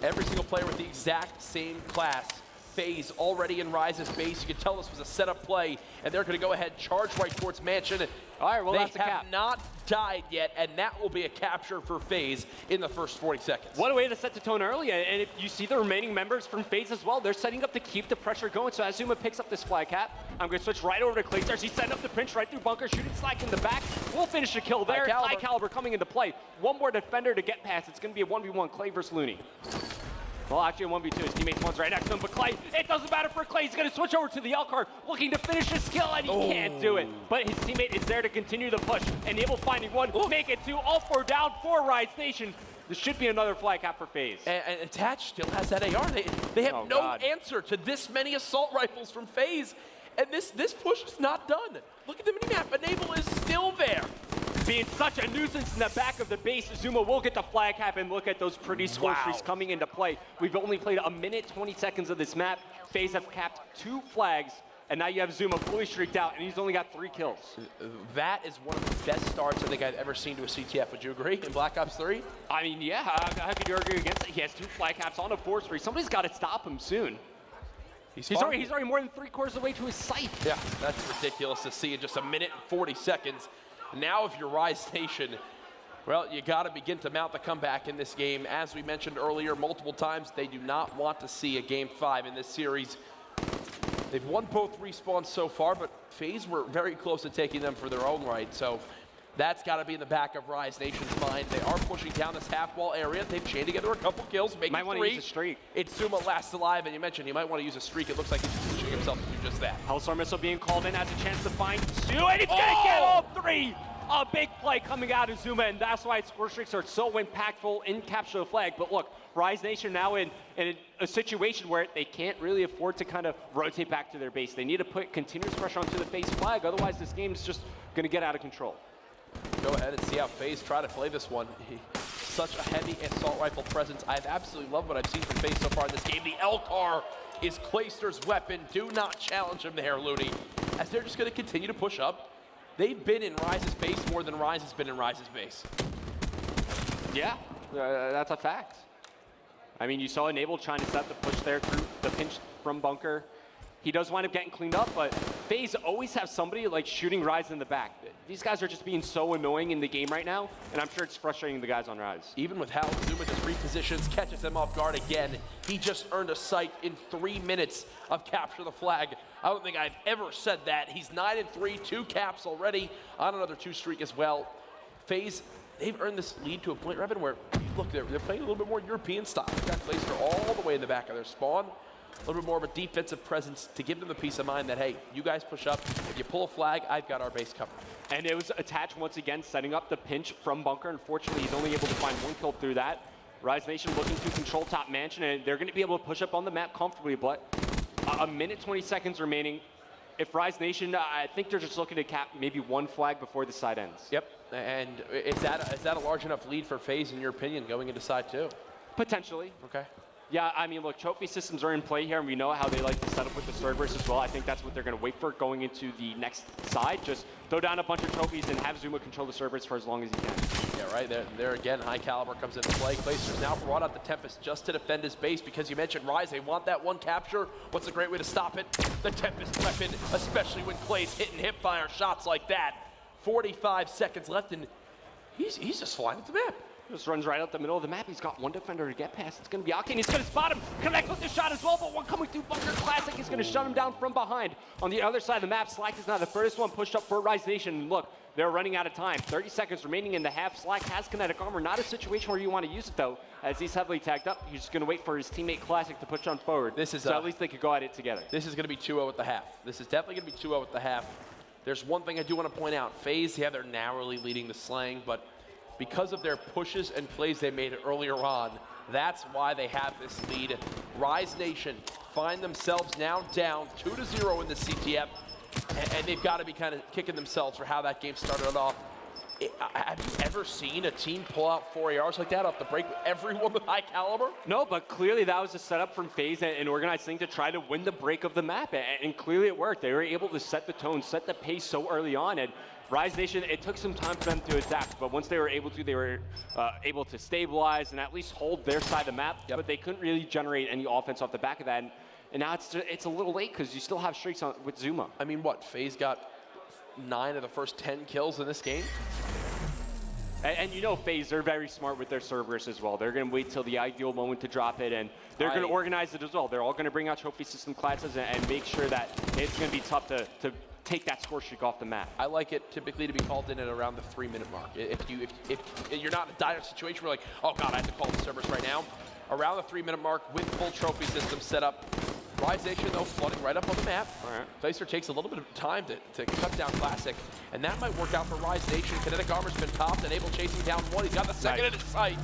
Every single player with the exact same class. FaZe already in Rise's base. You can tell this was a setup play, and they're going to go ahead and charge right towards Mansion. All right, well, that's they a have cap. not died yet, and that will be a capture for FaZe in the first 40 seconds. What a way to set the tone early, and if you see the remaining members from FaZe as well, they're setting up to keep the pressure going. So as Zuma picks up this fly cap, I'm going to switch right over to Clayster. He's setting up the pinch right through bunker, shooting Slack in the back. We'll finish the kill there. High caliber coming into play. One more defender to get past. It's going to be a 1v1, Clay versus Looney. Well, actually, a 1v2. His teammate's one's right next to him, but Clay, it doesn't matter for Clay. He's going to switch over to the L card, looking to finish his skill, and he can't do it. But his teammate is there to continue the push, and able finding one, make it 2, all 4 down for Rise Nation. This should be another flag cap for FaZe. And Attach still has that AR. They have no answer to this many assault rifles from FaZe, and this push is not done. Look at the minimap. Enable is still there. Being such a nuisance in the back of the base, Zuma will get the flag cap, and look at those pretty score streaks coming into play. We've only played 1 minute, 20 seconds of this map. FaZe have capped 2 flags, and now you have Zuma fully streaked out, and he's only got 3 kills. That is one of the best starts I think I've ever seen to a CTF. Would you agree, in Black Ops 3? I mean, yeah, how could you argue against it? He has 2 flag caps on a 4-3. Somebody's got to stop him soon. He's already more than 3/4 of the way to his sight. Yeah, that's ridiculous to see in just 1 minute and 40 seconds. Now if you're Rise Nation, well, you got to begin to mount the comeback in this game. As we mentioned earlier multiple times, they do not want to see a Game 5 in this series. They've won both respawns so far, but FaZe were very close to taking them for their own right. So that's got to be in the back of Rise Nation's mind. They are pushing down this half-wall area. They've chained together a couple kills, making 3. Might want to use a streak. It's Zuma last alive, and you mentioned he might want to use a streak. It looks like he's pushing himself to do just that. Hellstorm Missile being called in, has a chance to find 2, and he's going to get all 3! A big play coming out of Zuma, and that's why score streaks are so impactful in capture the flag. But look, Rise Nation now in a situation where they can't really afford to kind of rotate back to their base. They need to put continuous pressure onto the FaZe flag, otherwise this game's just going to get out of control. Go ahead and see how FaZe try to play this one. such a heavy assault rifle presence. I've absolutely loved what I've seen from Faze so far in this game. The L-Car is Clayster's weapon. Do not challenge him there, Looney, as they're just going to continue to push up. They've been in Rise's base more than Rise has been in Rise's base. Yeah, that's a fact. I mean, you saw Enable trying to set the push there through the pinch from bunker. He does wind up getting cleaned up, but Faze always have somebody like shooting Rise in the back. These guys are just being so annoying in the game right now, and I'm sure it's frustrating the guys on Rise. Even with how Zuma just repositions, catches them off guard again, he just earned a sight in 3 minutes of capture the flag. I don't think I've ever said that. He's 9-3, 2 caps already on another 2 streak as well. Faze, they've earned this lead to a point, Revin, where, look, they're playing a little bit more European style. They've got Clayster all the way in the back of their spawn. A little bit more of a defensive presence to give them the peace of mind that, hey, you guys push up. If you pull a flag, I've got our base covered. And it was attached once again, setting up the pinch from bunker. Unfortunately, he's only able to find 1 kill through that. Rise Nation looking to control top mansion, and they're going to be able to push up on the map comfortably, but a minute 20 seconds remaining. If Rise Nation, I think they're just looking to cap maybe 1 flag before the side ends. Yep, and is that a large enough lead for Faze, in your opinion, going into side 2? Potentially. Okay. Yeah, I mean, look, trophy systems are in play here, and we know how they like to set up with the Cerberus as well. I think that's what they're going to wait for going into the next side. Just throw down a bunch of trophies and have Zuma control the Cerberus for as long as he can. Yeah, right. There again, high caliber comes into play. Clayster's now brought out the Tempest just to defend his base because you mentioned Rise. They want that 1 capture. What's a great way to stop it? The Tempest weapon, especially when Clay's hitting hip-fire shots like that. 45 seconds left, and he's just flying at the map. Just runs right out the middle of the map. He's got 1 defender to get past. It's going to be Octane. He's going to spot him. Connect with the shot as well, but one coming through Bunker Classic is going to shut him down from behind. On the other side of the map, Slack is now the first one pushed up for Rise Nation. And look, they're running out of time. 30 seconds remaining in the half. Slack has kinetic armor. Not a situation where you want to use it, though, as he's heavily tagged up. He's just going to wait for his teammate Classic to push on forward. So at least they could go at it together. This is going to be 2-0 at the half. This is definitely going to be 2-0 at the half. There's one thing I do want to point out. Faze, yeah, they're narrowly leading the slaying, but because of their pushes and plays they made earlier on, that's why they have this lead. Rise Nation find themselves now down 2-0 in the CTF, and they've got to be kind of kicking themselves for how that game started off. Have you ever seen a team pull out 4 ARs like that off the break with everyone with high caliber? No, but clearly that was a setup from Faze and organized thing to try to win the break of the map, and clearly it worked. They were able to set the tone, set the pace so early on, and Rise Nation, it took some time for them to adapt, but once they were able to stabilize and at least hold their side of the map, but they couldn't really generate any offense off the back of that, and now it's a little late because you still have streaks on, with Zuma. I mean, what, Faze got 9 of the first 10 kills in this game? And you know Faze, they're very smart with their Cerberus as well. They're going to wait till the ideal moment to drop it, and they're going to organize it as well. They're all going to bring out trophy system classes and make sure that it's going to be tough to take that score streak off the map. I like it typically to be called in at around the 3-minute mark. If you're not in a dire situation where like, oh God, I have to call the Cerberus right now. Around the 3-minute mark with full trophy system set up. Rise Nation, though, flooding right up on the map. All right. Clayster takes a little bit of time to cut down Classic, and that might work out for Rise Nation. Kinetic Armor's been popped, and Able chasing down 1. He's got the second in his sights,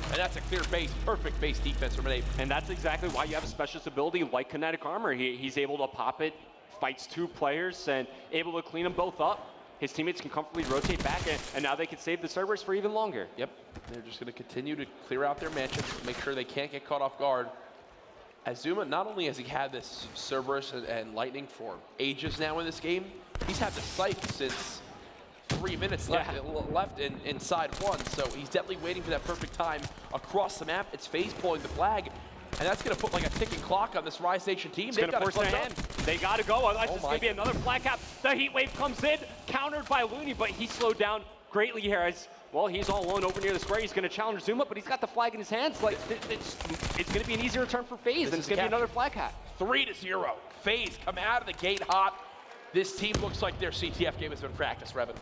and that's a clear base, perfect base defense from Abe. And that's exactly why you have a specialist ability like Kinetic Armor. He's able to pop it, fights 2 players, and able to clean them both up. His teammates can comfortably rotate back, and now they can save the Cerberus for even longer. Yep, they're just going to continue to clear out their mansions, make sure they can't get caught off guard. Azuma, not only has he had this Cerberus and Lightning for ages now in this game, he's had the Scythe since 3 minutes left in side 1, so he's definitely waiting for that perfect time across the map. It's Faze pulling the flag, and that's going to put like a ticking clock on this Rise Nation team. It's going to force their hand. They got to go, otherwise it's going to be another flag cap. The heat wave comes in, countered by Looney, but he slowed down greatly here as, well, he's all alone over near the square. He's going to challenge Zuma, but he's got the flag in his hands. Like, it's going to be an easier return for Faze, and it's going to be another flag cap. 3-0. Faze come out of the gate hot. This team looks like their CTF game has been practiced, Revin.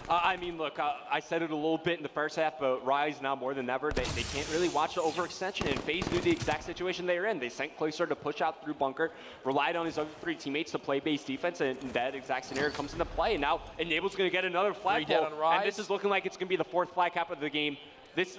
I mean, look, I said it a little bit in the first half, but Rise now more than ever, they can't really watch the overextension, and Faze knew the exact situation they were in. They sent Clayster to push out through bunker, relied on his other 3 teammates to play base defense, and that exact scenario comes into play, and now Enable's going to get another flag pull, and this is looking like it's going to be the 4th flag cap of the game. This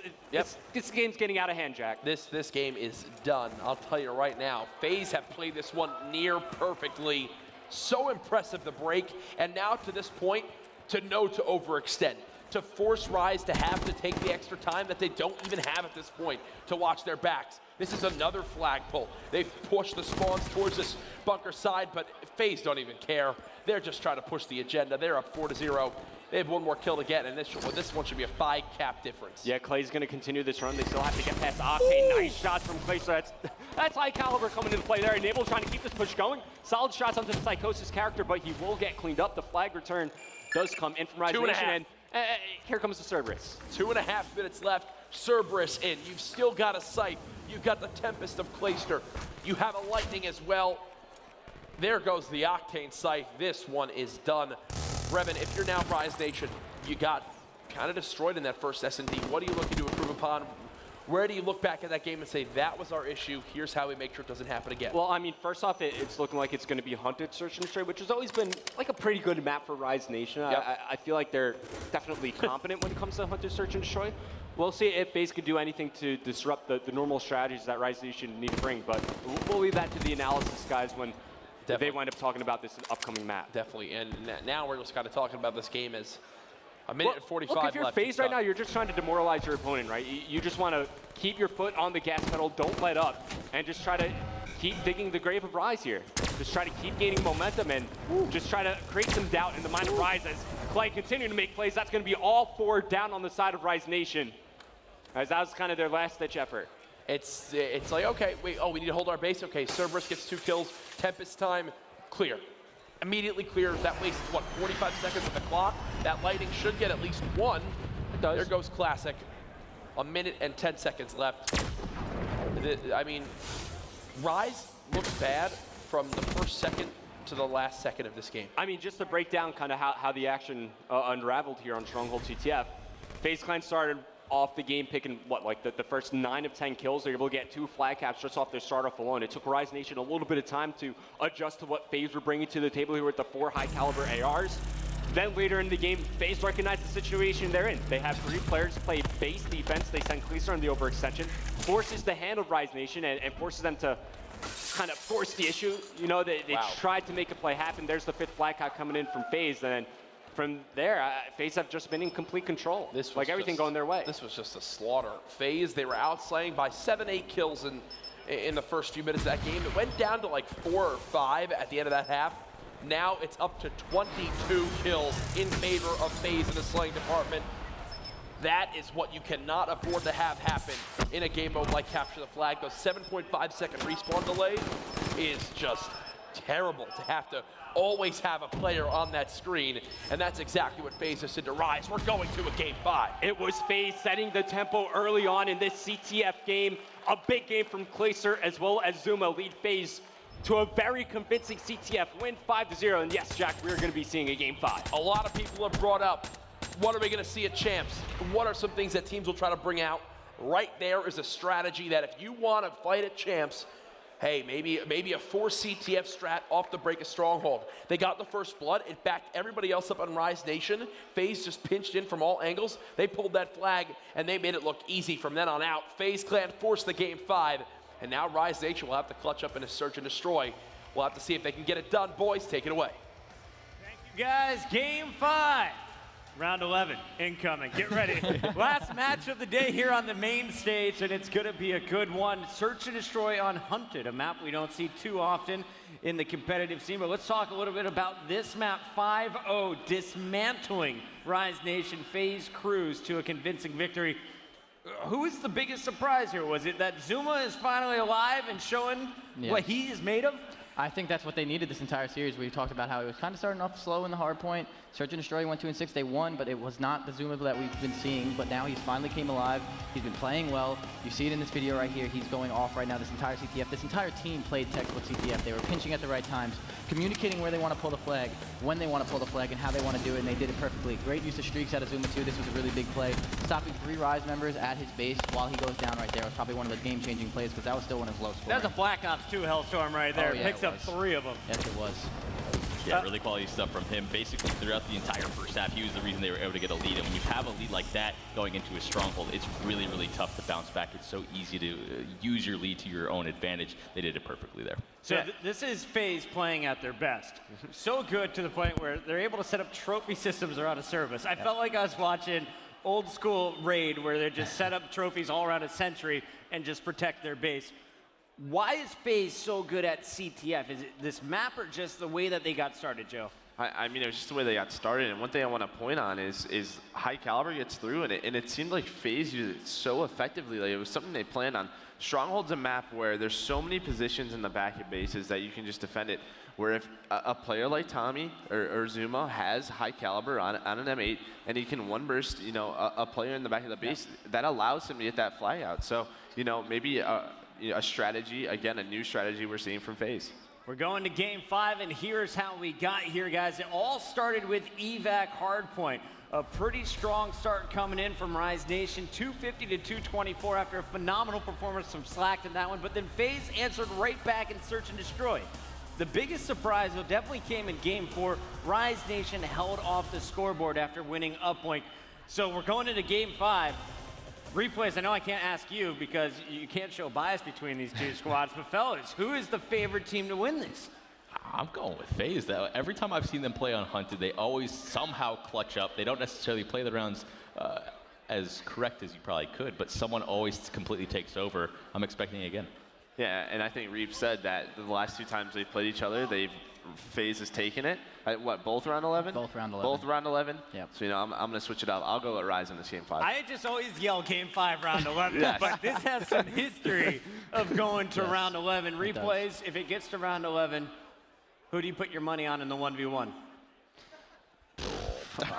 game's getting out of hand, Jack. This game is done. I'll tell you right now. Faze have played this one near perfectly. So impressive, the break, and now to this point, to know to overextend. to force Rise to have to take the extra time that they don't even have at this point to watch their backs. This is another flag pull. They've pushed the spawns towards this bunker side, but FaZe don't even care. They're just trying to push the agenda. They're up 4-0. They have one more kill to get, and this one should be a 5 cap difference. Yeah, Clay's going to continue this run. They still have to get past Octane. Ooh. Nice shots from Clay. So that's high caliber coming into play there. Enable trying to keep this push going. Solid shots onto the Psychosis character, but he will get cleaned up. The flag return does come in from Rise Nation, and here comes the Cerberus. 2.5 minutes left. Cerberus in. You've still got a Scythe. You've got the Tempest of Clayster. You have a Lightning as well. There goes the Octane Scythe. This one is done. Brevin, if you're now Rise Nation, you got kind of destroyed in that first S&D. What are you looking to improve upon? Where do you look back at that game and say, that was our issue, here's how we make sure it doesn't happen again? Well, I mean, first off, it's looking like it's going to be Hunted Search and Destroy, which has always been like a pretty good map for Rise Nation. Yep. I feel like they're definitely competent when it comes to Hunted Search and Destroy. We'll see if FaZe could do anything to disrupt the normal strategies that Rise Nation need to bring, but we'll leave that to the analysis guys when they wind up talking about this upcoming map. Definitely, and now we're just kind of talking about this game as a minute and 45 left. Look, if you're FaZe right now, you're just trying to demoralize your opponent, right? You just want to keep your foot on the gas pedal, don't let up, and just try to keep digging the grave of Rise here. Just try to keep gaining momentum and just try to create some doubt in the mind of Rise as Clay continuing to make plays. That's going to be all 4 down on the side of Rise Nation, as that was kind of their last-ditch effort. It's like, okay, wait, we need to hold our base. Okay, Cerberus gets 2 kills. Tempest time, clear. Immediately clear. That wastes, what, 45 seconds of the clock? That Lightning should get at least 1. It does. There goes Classic. 1 minute and 10 seconds left. I mean, Rise looks bad from the first second to the last second of this game. I mean, just to break down kind of how the action unraveled here on Stronghold CTF, FaZe Clan started off the game picking, like the first 9 of 10 kills. They're able to get 2 flag caps just off their start off alone. It took Rise Nation a little bit of time to adjust to what FaZe were bringing to the table here with the 4 high caliber ARs. Then later in the game, FaZe recognized the situation they're in. They have 3 players play base defense. They send Cleaster on the overextension, forces the hand of Rise Nation and forces them to kind of force the issue. You know, they tried to make a play happen. There's the 5th flag cap coming in from FaZe, and then from there, FaZe have just been in complete control. This was like everything going their way. This was just a slaughter. FaZe, they were outslaying by 7-8 kills in the first few minutes of that game. It went down to like 4 or 5 at the end of that half. Now it's up to 22 kills in favor of FaZe in the slaying department. That is what you cannot afford to have happen in a game mode like Capture the Flag. Those 7.5 second respawn delay is just terrible to have to always have a player on that screen, and that's exactly what FaZe has said to Rise. We're going to a game 5. It was FaZe setting the tempo early on in this CTF game. A big game from Clayster as well as Zuma lead FaZe to a very convincing CTF win 5-0. And yes, Jack, we're going to be seeing a game 5. A lot of people have brought up, what are we going to see at Champs? What are some things that teams will try to bring out? Right there is a strategy that if you want to fight at Champs, hey, maybe a 4 CTF strat off the break of Stronghold. They got the first blood. It backed everybody else up on Rise Nation. FaZe just pinched in from all angles. They pulled that flag, and they made it look easy from then on out. FaZe Clan forced the game 5, and now Rise Nation will have to clutch up in a search and destroy. We'll have to see if they can get it done. Boys, take it away. Thank you, guys. Game 5. Round 11 incoming. Get ready. Last match of the day here on the main stage, and it's going to be a good one. Search and Destroy on Hunted, a map we don't see too often in the competitive scene. But let's talk a little bit about this map. 5-0, dismantling Rise Nation FaZe crews to a convincing victory. Who is the biggest surprise here? Was it that Zuma is finally alive and showing what he is made of? I think that's what they needed this entire series. We talked about how it was kind of starting off slow in the hard point. Search and Destroy went 2-6. They won, but it was not the Zuma that we've been seeing. But now he's finally came alive. He's been playing well. You see it in this video right here. He's going off right now. This entire CTF, this entire team played textbook CTF. They were pinching at the right times, communicating where they want to pull the flag, when they want to pull the flag, and how they want to do it, and they did it perfectly. Great use of streaks out of Zuma too. This was a really big play. Stopping 3 Rise members at his base while he goes down right there was probably one of the game-changing plays because that was still one of his low scores. That's a Black Ops 2 Hellstorm right there. Oh, yeah, picks up 3 of them. Yes, it was. Yeah, really quality stuff from him. Basically, throughout the entire first half, he was the reason they were able to get a lead. And when you have a lead like that going into a stronghold, it's really, really tough to bounce back. It's so easy to use your lead to your own advantage. They did it perfectly there. So this is FaZe playing at their best. So good to the point where they're able to set up trophy systems around a service. I felt like I was watching old school Raid where they just set up trophies all around a sentry and just protect their base. Why is FaZe so good at CTF? Is it this map or just the way that they got started, Joe? I mean, it was just the way they got started. And one thing I want to point on is High Caliber gets through, and it seemed like FaZe used it so effectively. Like, it was something they planned on. Stronghold's a map where there's so many positions in the back of bases that you can just defend it. Where if a player like Tommy or Zuma has High Caliber on an M8 and he can one burst, a player in the back of the base, that allows him to get that flag out. So, maybe a strategy, again, a new strategy we're seeing from FaZe. We're going to game 5, and here's how we got here, guys. It all started with evac hardpoint. A pretty strong start coming in from Rise Nation, 250 to 224 after a phenomenal performance from Slacked in that one, but then FaZe answered right back in Search and Destroy. The biggest surprise, though, definitely came in game 4. Rise Nation held off the scoreboard after winning uplink. So we're going into game 5. Replays, I know I can't ask you because you can't show bias between these two squads, but fellas, who is the favorite team to win this? I'm going with FaZe. Every time I've seen them play on Hunted, they always somehow clutch up. They don't necessarily play the rounds as correct as you probably could, but someone always completely takes over. I'm expecting it again. Yeah, and I think Reap said that the last 2 times they played each other, FaZe has taken it. Both round 11? Both round 11. Both round 11? Yep. So, I'm going to switch it up. I'll go with Rise in this game 5. I just always yell game 5, round 11, Yes. but this has some history of going to round 11. Replays, if it gets to round 11, who do you put your money on in the 1v1?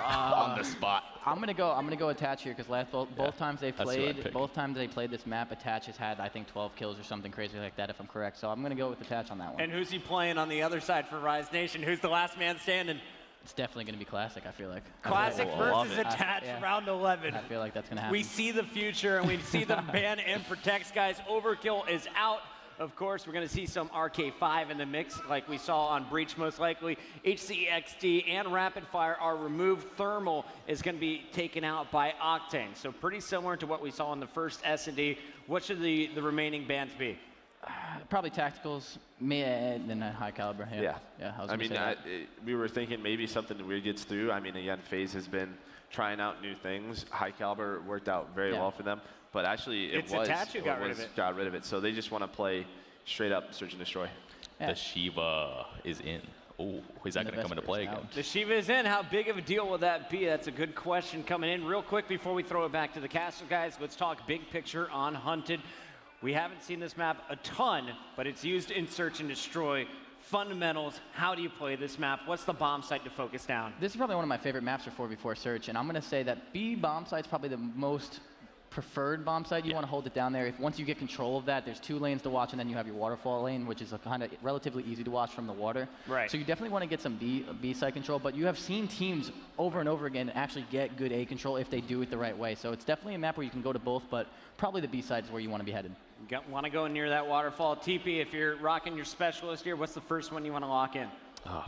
On the spot. I'm gonna go Attach here because both times they played this map, Attach has had I think 12 kills or something crazy like that if I'm correct. So I'm gonna go with Attach on that one. And who's he playing on the other side for Rise Nation? Who's the last man standing? It's definitely gonna be Classic. I feel like. Classic versus Attach, round 11. I feel like that's gonna happen. We see the future and we see them ban and protects guys. Overkill is out. Of course, we're going to see some RK5 in the mix like we saw on Breach most likely. HCXD and Rapid Fire are removed. Thermal is going to be taken out by Octane. So pretty similar to what we saw in the first S&D. What should the remaining bans be? Probably Tacticals, and then High Caliber. Yeah. I mean, we were thinking maybe something weird gets through. I mean, again, FaZe has been trying out new things. High Caliber worked out very well for them. But actually, it got rid of it. So they just want to play straight up Search and Destroy. Yeah. The Shiva is in. Oh, is that going to come into play again? The Shiva is in. How big of a deal will that be? That's a good question coming in. Real quick before we throw it back to the castle, guys, let's talk big picture on Hunted. We haven't seen this map a ton, but it's used in Search and Destroy. Fundamentals, how do you play this map? What's the bomb site to focus down? This is probably one of my favorite maps for 4v4 Search, and I'm going to say that B bomb site's probably the most preferred bomb site. You want to hold it down there. Once you get control of that, there's 2 lanes to watch, and then you have your waterfall lane, which is kind of relatively easy to watch from the water. Right. So you definitely want to get some B site control, but you have seen teams over and over again actually get good A control if they do it the right way. So it's definitely a map where you can go to both, but probably the B side is where you want to be headed. Want to go near that waterfall. TP, if you're rocking your specialist here, what's the first one you want to lock in?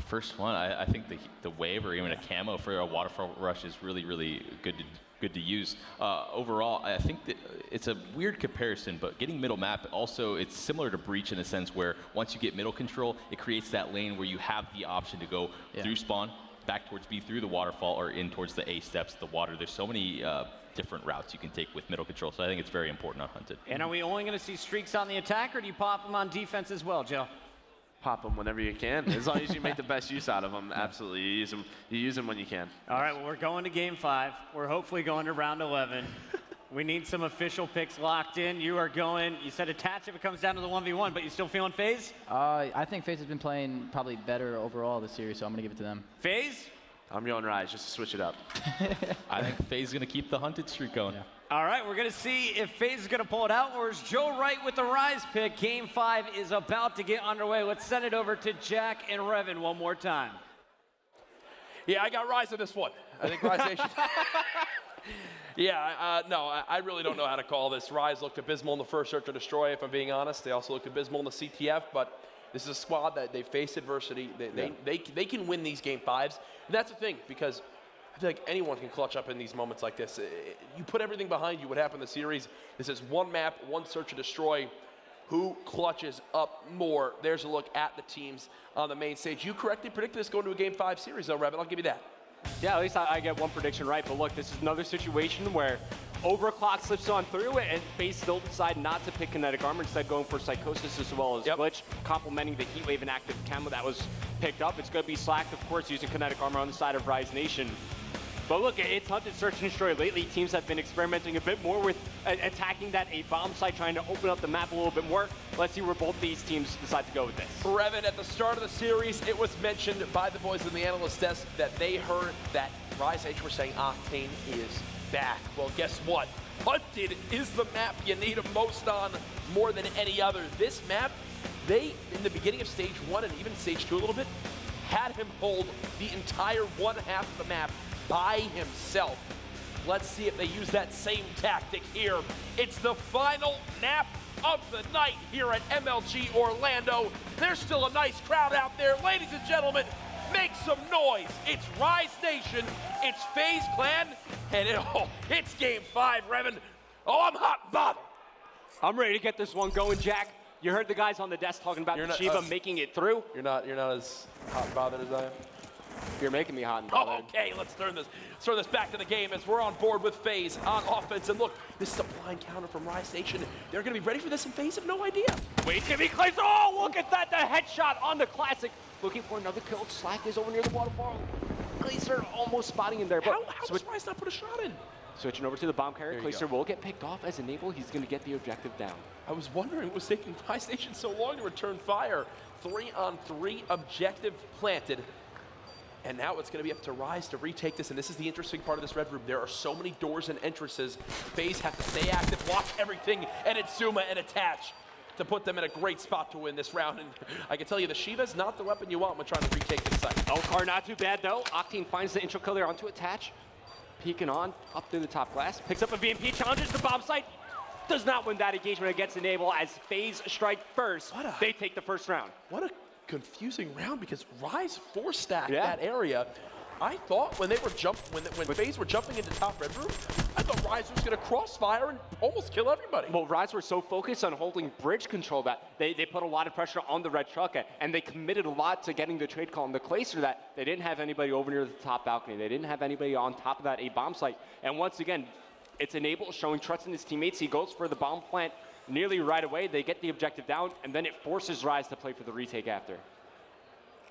First one, I think the wave or even a camo for a waterfall rush is really, really good to use. Overall, I think that it's a weird comparison, but getting middle map also, it's similar to Breach in the sense where once you get middle control, it creates that lane where you have the option to go through spawn, back towards B, through the waterfall, or in towards the A steps, the water. There's so many different routes you can take with middle control, so I think it's very important on Hunted. And are we only going to see streaks on the attack, or do you pop them on defense as well, Joe? Pop them whenever you can, as long as you make the best use out of them. Absolutely, you use them when you can. All right, well, we're going to game 5. We're hopefully going to round 11. We need some official picks locked in. You are going, you said Attach if it comes down to the 1v1, but you still feeling FaZe? I think FaZe has been playing probably better overall this series, so I'm going to give it to them. FaZe? I'm going Rise, just to switch it up. I think FaZe is going to keep the Hunted streak going. Yeah. All right, we're going to see if FaZe is going to pull it out, or is Joe right with the Rise pick? Game 5 is about to get underway. Let's send it over to Jack and Revan one more time. Yeah, I got Rise in this one. I think Rise Nation. I really don't know how to call this. Rise looked abysmal in the first Search and Destroy, if I'm being honest. They also looked abysmal in the CTF, but This is a squad that they face adversity. They can win these game 5s. And that's the thing, because I feel like anyone can clutch up in these moments like this. You put everything behind you, what happened in the series. This is one map, one search and destroy. Who clutches up more? There's a look at the teams on the main stage. You correctly predicted this going to a game 5 series, though, Revit. I'll give you that. Yeah, at least I get one prediction right. But look, this is another situation where Overclock slips on through it, and Faze still decide not to pick Kinetic Armor, instead going for Psychosis as well as Glitch, complementing the Heatwave and Active Camo that was picked up. It's going to be Slack, of course, using Kinetic Armor on the side of Rise Nation. But look, it's Hunted Search and Destroy. Lately, teams have been experimenting a bit more with attacking that A bomb site, trying to open up the map a little bit more. Let's see where both these teams decide to go with this. Brevin, at the start of the series, it was mentioned by the boys in the analyst desk that they heard that Rise H were saying Octane is back. Well, guess what? Hunted is the map you need him most on more than any other. This map, they, in the beginning of stage 1 and even stage 2 a little bit, had him hold the entire one half of the map by himself. Let's see if they use that same tactic here. It's the final map of the night here at MLG Orlando. There's still a nice crowd out there. Ladies and gentlemen, make some noise. It's Rise Nation, it's Faze Clan, and it's game 5, Revin. Oh, I'm hot and bothered. I'm ready to get this one going, Jack. You heard the guys on the desk talking about the Shiva making it through. You're not as hot and bothered as I am. You're making me hot and bothered. Okay, let's turn this back to the game as we're on board with Faze on offense. And look, this is a blind counter from Rise Nation. They're going to be ready for this, and Faze have no idea. Wait, it's going to be Clayster. Oh, look at that, the headshot on the Classic. Looking for another kill. Slack is over near the waterfall. Glacier almost spotting him there. But how does Rise not put a shot in? Switching over to the bomb carrier, Glacier will get picked off as Enable. He's going to get the objective down. I was wondering what was taking Rise Nation so long to return fire. 3-on-3 objective planted. And now it's going to be up to Rise to retake this, and this is the interesting part of this red room. There are so many doors and entrances. Faze have to stay active, watch everything, and it's Zuma and attach to put them in a great spot to win this round. And I can tell you, the Shiva's not the weapon you want when trying to retake this site. Elcar not too bad, though. Octane finds the intro kill there onto attach. Peeking on, up through the top glass. Picks up a VMP, challenges the bomb site. Does not win that engagement against Enable as Faze strike first. They take the first round. What a confusing round, because Rise 4-stacked that area. I thought when they were when Faze were jumping into top red room, I thought Rise was going to crossfire and almost kill everybody. Well, Rise were so focused on holding bridge control that they put a lot of pressure on the red truck, and they committed a lot to getting the trade call on the Glacier that they didn't have anybody over near the top balcony. They didn't have anybody on top of that A bomb site. And once again, it's Enable showing trust in his teammates. He goes for the bomb plant nearly right away. They get the objective down, and then it forces Rise to play for the retake after.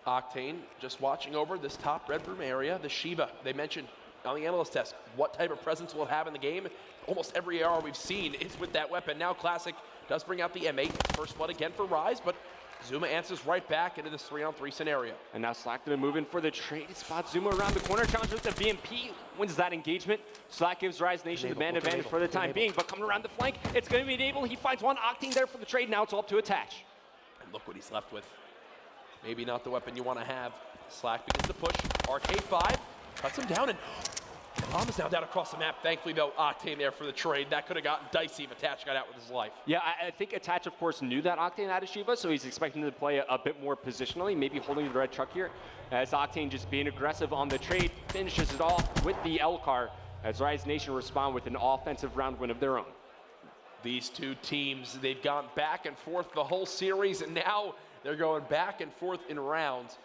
Octane just watching over this top red room area. The Shiva, they mentioned on the analyst test, what type of presence will it have in the game? Almost every AR we've seen is with that weapon. Now Classic does bring out the M8. First blood again for Rise, but Zuma answers right back into this 3-on-3 scenario. And now Slack gonna move in for the trade spot. Zuma around the corner, challenge with the VMP, wins that engagement. Slack gives Rise Nation the man advantage for the time being, but coming around the flank, it's gonna be Enable. He finds one Octane there for the trade. Now it's all up to attach. And look what he's left with. Maybe not the weapon you want to have. Slack begins to push. Arcade 5 cuts him down, and the bomb is now down across the map. Thankfully, though, Octane there for the trade. That could have gotten dicey if Attach got out with his life. Yeah, I think Attach, of course, knew that Octane had a Shiva, so he's expecting to play a bit more positionally, maybe holding the red truck here. As Octane just being aggressive on the trade, finishes it off with the Elcar, as Rise Nation respond with an offensive round win of their own. These two teams, they've gone back and forth the whole series, and now they're going back and forth in rounds.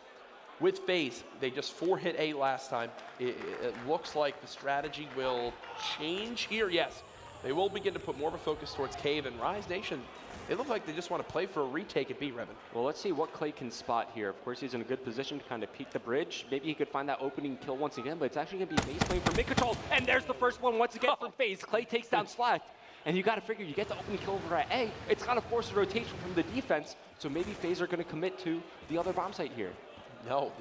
With Faze, they just 4-hit A last time. It looks like the strategy will change here. Yes, they will begin to put more of a focus towards Cave, and Rise Nation, they look like they just want to play for a retake at B, Revin. Well, let's see what Clay can spot here. Of course, he's in a good position to kind of peek the bridge. Maybe he could find that opening kill once again, but it's actually going to be Faze playing for mid-control. And there's the first one once again from Faze. Clay takes down Slack. And you got to figure, you get the opening kill over at A, it's got to force a rotation from the defense, so maybe Faze are going to commit to the other bomb site here. No,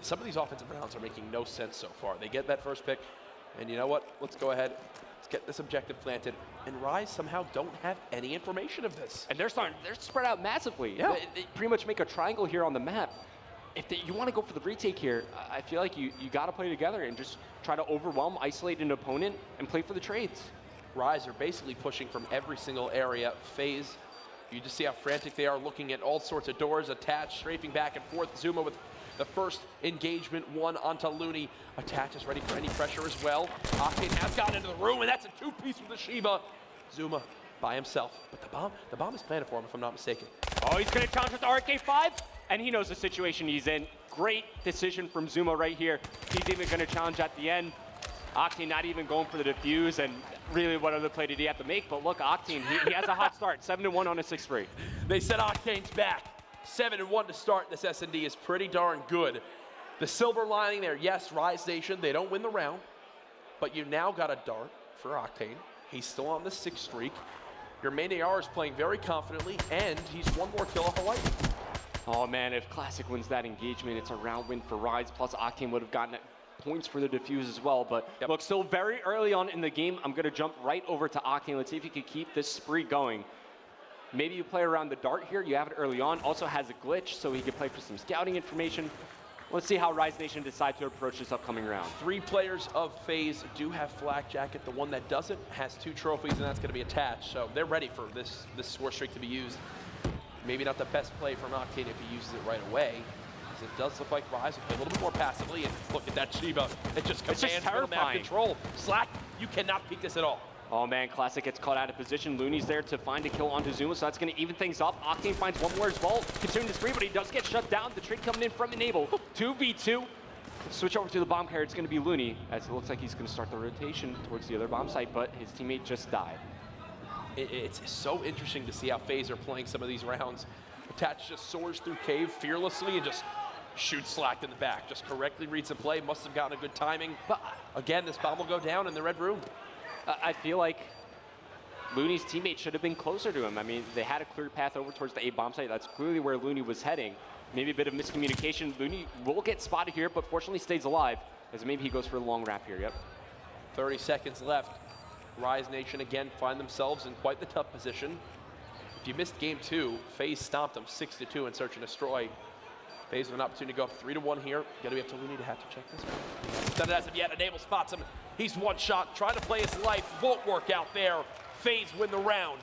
some of these offensive rounds are making no sense so far. They get that first pick, and you know what? Let's go ahead. Let's get this objective planted. And Rise somehow don't have any information of this. And they're spread out massively. Yeah. They pretty much make a triangle here on the map. If you want to go for the retake here, I feel like you got to play together and just try to overwhelm, isolate an opponent, and play for the trades. Rise are basically pushing from every single area. Faze You just see how frantic they are, looking at all sorts of doors, attached, strafing back and forth. Zuma with the first engagement, one onto Looney. Attach is ready for any pressure as well. Octane has gotten into the room, and that's a two-piece with the Shiba. Zuma by himself, but the bomb is planted for him, if I'm not mistaken. Oh, he's going to challenge with the RK5, and he knows the situation he's in. Great decision from Zuma right here. He's even going to challenge at the end. Octane not even going for the defuse, and really what other play did he have to make? But look, Octane, he has a hot start, 7-1 on a 6-3. They said Octane's back. 7-1 to start. This S&D is pretty darn good. The silver lining there, yes, Rise Nation, they don't win the round, but you now got a dart for Octane. He's still on the 6th streak. Your main AR is playing very confidently, and he's one more kill off Hawaii. Oh man, if Classic wins that engagement, it's a round win for Rise, plus Octane would have gotten points for the defuse as well. But look, still very early on in the game. I'm going to jump right over to Octane. Let's see if he can keep this spree going. Maybe you play around the dart here. You have it early on. Also has a glitch, so he can play for some scouting information. Let's see how Rise Nation decide to approach this upcoming round. 3 players of Faze do have Flak Jacket. The one that doesn't has 2 trophies, and that's going to be attached. So they're ready for this score streak to be used. Maybe not the best play from Octane if he uses it right away. It does look like Rise will play a little bit more passively, and look at that Shiba. It just commands middle map control. Slack, you cannot peek this at all. Oh man, Classic gets caught out of position. Looney's there to find a kill onto Zuma, so that's going to even things up. Octane finds one more as well, continuing the spree, but he does get shut down. The trade coming in from Enable. 2v2. Switch over to the bomb carrier. It's going to be Looney, as it looks like he's going to start the rotation towards the other bomb site, but his teammate just died. It's so interesting to see how Faze are playing some of these rounds. Attach just soars through cave fearlessly and just shoots Slack in the back. Just correctly reads the play, must have gotten a good timing. But again, this bomb will go down in the red room. I feel like Looney's teammate should have been closer to him. I mean, they had a clear path over towards the A bomb site. That's clearly where Looney was heading. Maybe a bit of miscommunication. Looney will get spotted here, but fortunately stays alive, as maybe he goes for the long wrap here. Yep. 30 seconds left. Rise Nation again find themselves in quite the tough position. If you missed game 2, Faze stomped them 6-2 in Search and Destroy. Faze with an opportunity to go up 3-1 here. Gotta be up to Looney to have to check this one. Done it as of yet. Enable spots him. He's one shot, trying to play his life. Won't work out there. Faze win the round.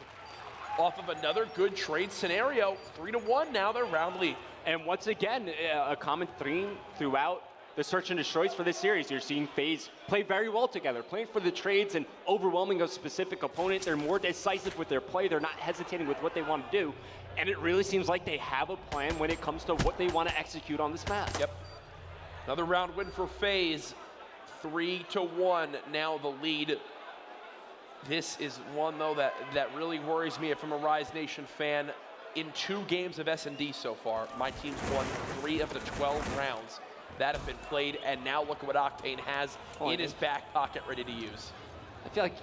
Off of another good trade scenario. 3-1 now, their round lead. And once again, a common theme throughout the Search and Destroys for this series. You're seeing Faze play very well together, playing for the trades and overwhelming a specific opponent. They're more decisive with their play. They're not hesitating with what they want to do. And it really seems like they have a plan when it comes to what they want to execute on this map. Yep. Another round win for Faze. 3-1 now the lead. This is one, though, that really worries me from a Rise Nation fan. In 2 games of S&D so far, my team's won 3 of the 12 rounds that have been played, and now look at what Octane has in his back pocket ready to use. I feel like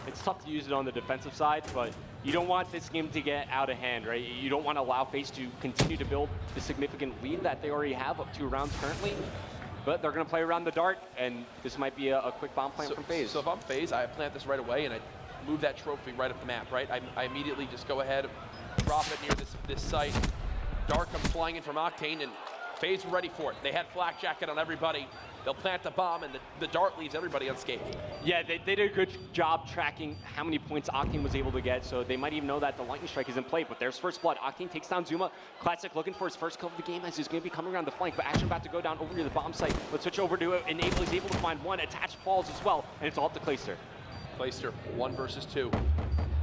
it's tough to use it on the defensive side, but you don't want this game to get out of hand, right? You don't want to allow Faze to continue to build the significant lead that they already have up 2 rounds currently. But they're going to play around the dart, and this might be a quick bomb plant from Faze. So if I'm Faze, I plant this right away, and I move that trophy right up the map, right? I immediately just go ahead, drop it near this site. Dart comes flying in from Octane, and Faze were ready for it. They had Flak Jacket on everybody. They'll plant the bomb, and the dart leaves everybody unscathed. Yeah, they did a good job tracking how many points Octane was able to get, so they might even know that the lightning strike is in play. But there's first blood. Octane takes down Zuma. Classic looking for his first kill of the game, as he's going to be coming around the flank, but action about to go down over near the bomb site. Let's switch over to Enable. He's able to find one. Attached falls as well, and it's all up to Clayster. Clayster, 1 versus 2.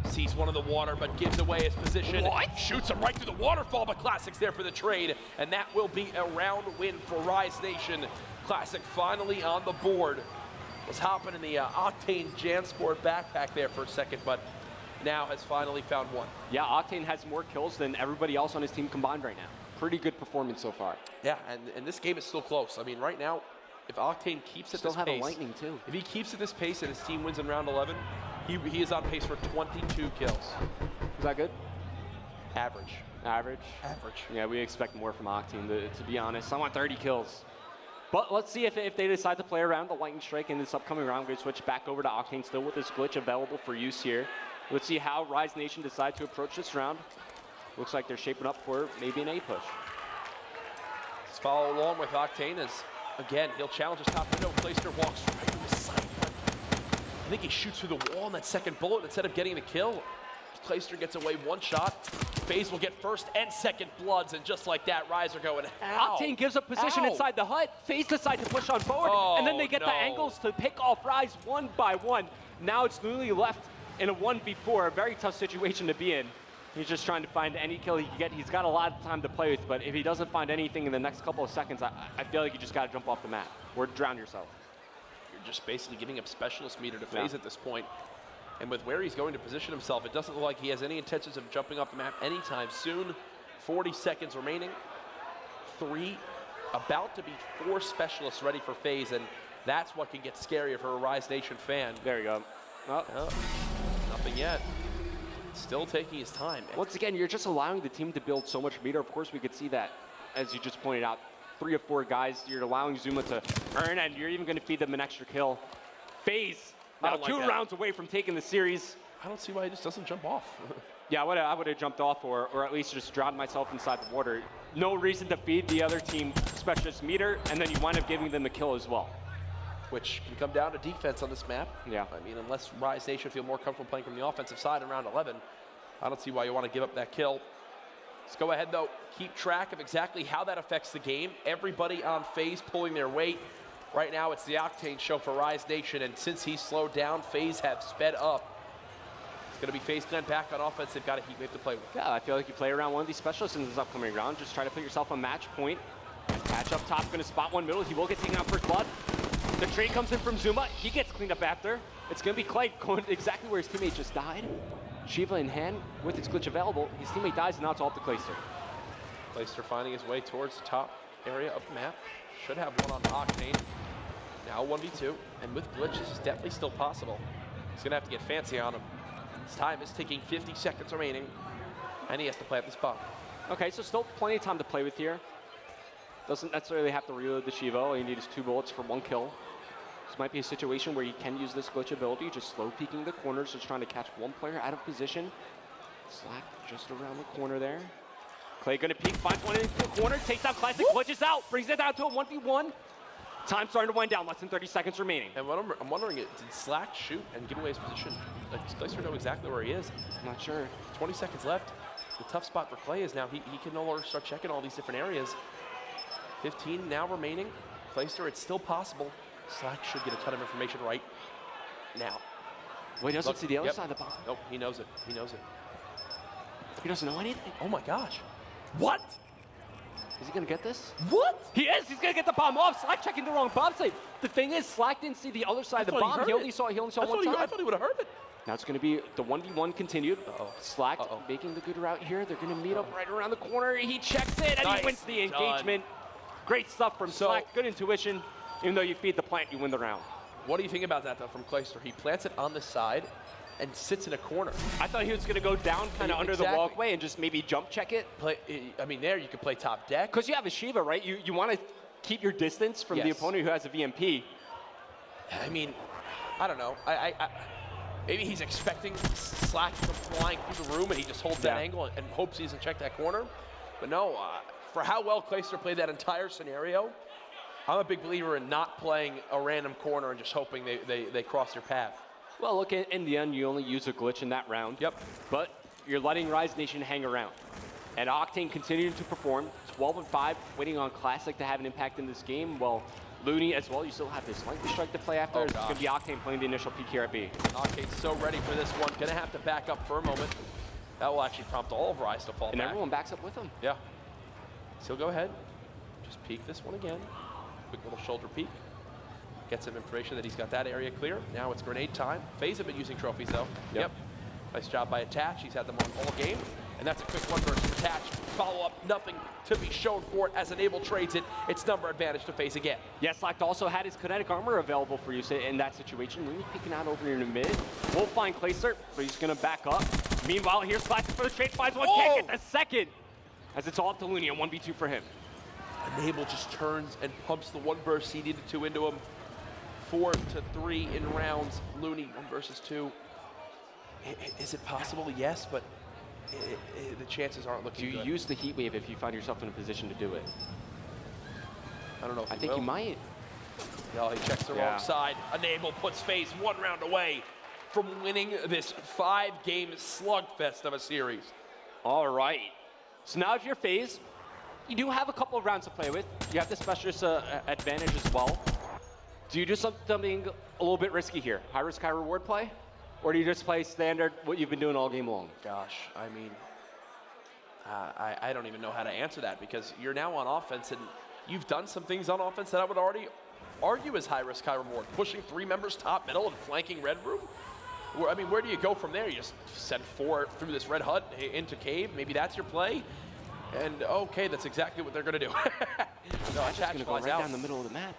Sees one in the water, but gives away his position. What? Shoots him right through the waterfall, but Classic's there for the trade, and that will be a round win for Rise Nation. Classic finally on the board. Was hopping in the Octane Jansport backpack there for a second, but now has finally found one. Yeah, Octane has more kills than everybody else on his team combined right now. Pretty good performance so far. Yeah, and this game is still close. I mean, right now, if Octane keeps at still this have pace, a lightning too. If he keeps at this pace and his team wins in round 11, he is on pace for 22 kills. Is that good? Average. Average? Average. Yeah, we expect more from Octane, to be honest. I want 30 kills. But let's see if they decide to play around the lightning strike in this upcoming round. We're going to switch back over to Octane, still with this glitch available for use here. Let's see how Rise Nation decide to approach this round. Looks like they're shaping up for maybe an A push. Let's follow along with Octane as, again, he'll challenge his top window. Clayster walks right through his sight. I think he shoots through the wall in that second bullet instead of getting the kill. Clayster gets away one shot. Faze will get first and second bloods, and just like that, Rise are going, how? Octane gives up position Ow. inside the hut. Faze decides to push on forward, and then they get the angles to pick off Rise one by one. Now it's Luli left in a 1v4, a very tough situation to be in. He's just trying to find any kill he can get. He's got a lot of time to play with, but if he doesn't find anything in the next couple of seconds, I feel like you just got to jump off the map or drown yourself. You're just basically giving up specialist meter to Faze at this point. And with where he's going to position himself, it doesn't look like he has any intentions of jumping off the map anytime soon. 40 seconds remaining. About to be 4 specialists ready for Faze, and that's what can get scarier for a Rise Nation fan. There you go. Oh, nothing yet. Still taking his time. Once again, you're just allowing the team to build so much meter. Of course, we could see that, as you just pointed out, 3 or 4 guys. You're allowing Zuma to earn, and you're even going to feed them an extra kill. Faze now 2 rounds away from taking the series. I don't see why he just doesn't jump off. Yeah, I would have jumped off, or at least just drowned myself inside the water. No reason to feed the other team specialist meter, and then you wind up giving them a kill as well. Which can come down to defense on this map. Yeah. I mean, unless Rise Nation feel more comfortable playing from the offensive side in round 11, I don't see why you want to give up that kill. Let's go ahead, though. Keep track of exactly how that affects the game. Everybody on Faze pulling their weight. Right now, it's the Octane show for Rise Nation, and since he's slowed down, Faze have sped up. It's going to be Faze Glenn back on offense. They've got a heat wave to play with. Yeah, I feel like you play around one of these specialists in this upcoming round. Just try to put yourself on match point. Patch up top, going to spot one middle. He will get taken out first blood. The trade comes in from Zuma. He gets cleaned up after. It's going to be Clay going exactly where his teammate just died. Shiva in hand with his glitch available. His teammate dies, and now it's all up to Clayster. Clayster finding his way towards the top area of the map. Should have one on Octane. Now 1v2, and with glitch, this is definitely still possible. He's going to have to get fancy on him. His time is ticking, 50 seconds remaining, and he has to play at the spot. Okay, so still plenty of time to play with here. Doesn't necessarily have to reload the Shiva. All you need is 2 bullets for 1 kill. This might be a situation where you can use this glitch ability, just slow peeking the corners, just trying to catch one player out of position. Slack just around the corner there. Clay gonna peek, finds one into the corner, takes out Classic, glitches out, brings it down to a 1v1. Time starting to wind down, less than 30 seconds remaining. And what I'm wondering, did Slack shoot and give away his position? Does Clayster know exactly where he is? I'm not sure. 20 seconds left. The tough spot for Clay is now he can no longer start checking all these different areas. 15 now remaining. Clayster, it's still possible. Slack should get a ton of information right now. Wait, he doesn't see the other side of the bomb. Nope, he knows it. He knows it. He doesn't know anything. Oh my gosh. What? Is he gonna get this? What? He is! He's gonna get the bomb off! Slack checking the wrong bomb site. The thing is, Slack didn't see the other side of the bomb. He only saw one side. I thought he would have heard it. Now it's gonna be the 1v1 continued. Slack making the good route here. They're gonna meet up right around the corner. He checks it and he wins the engagement. Great stuff from Slack. Good intuition. Even though you feed the plant, you win the round. What do you think about that, though, from Clayster? He plants it on the side and sits in a corner. I thought he was going to go down kind of under the walkway and just maybe jump check it. I mean, there you could play top deck. Because you have a Shiva, right? You want to keep your distance from the opponent who has a VMP. I mean, I don't know. Maybe he's expecting Slack to come flying through the room and he just holds that angle and hopes he doesn't check that corner. But no, for how well Clayster played that entire scenario, I'm a big believer in not playing a random corner and just hoping they cross your path. Well, look, in the end, you only use a glitch in that round. Yep. But you're letting Rise Nation hang around. And Octane continuing to perform, 12-5, waiting on Classic to have an impact in this game. Well, Looney as well, you still have this lightning strike to play after. It's going to be Octane playing the initial peek here at B. Octane's so ready for this one. Going to have to back up for a moment. That will actually prompt all of Rise to fall back. And everyone backs up with him. Yeah. So go ahead. Just peek this one again. Quick little shoulder peek. Get some information that he's got that area clear. Now it's grenade time. Faze have been using trophies though. Yep. Nice job by Attach. He's had them on all game. And that's a quick one versus Attach. Follow up, nothing to be shown for it as Enable trades it. It's number advantage to Faze again. Yes, Slack also had his kinetic armor available for use in that situation. Looney peeking out over in the mid. We'll find Clayster, but he's gonna back up. Meanwhile, here's Slack for the trade, finds one, can't get the second. As it's all up to Looney, a 1v2 for him. Enable just turns and pumps the one burst he needed to into him. 4-3 in rounds. Looney 1 versus 2. Is it possible? Yes, but the chances aren't looking good. Do you use the heat wave if you find yourself in a position to do it? I don't know if I think you might. No, he checks the wrong side. Enable puts Faze 1 round away. from winning this 5-game slugfest of a series. All right. So now if you're Faze, you do have a couple of rounds to play with. You have the specialist advantage as well. Do you do something a little bit risky here? High risk, high reward play? Or do you just play standard, what you've been doing all game long? Gosh, I mean, I don't even know how to answer that, because you're now on offense and you've done some things on offense that I would already argue as high risk, high reward. Pushing 3 members top, middle, and flanking Red Room. I mean, where do you go from there? You just send 4 through this Red Hut into Cave. Maybe that's your play. And okay, that's exactly what they're going to do. No, I'm just going to go right down the middle of the map.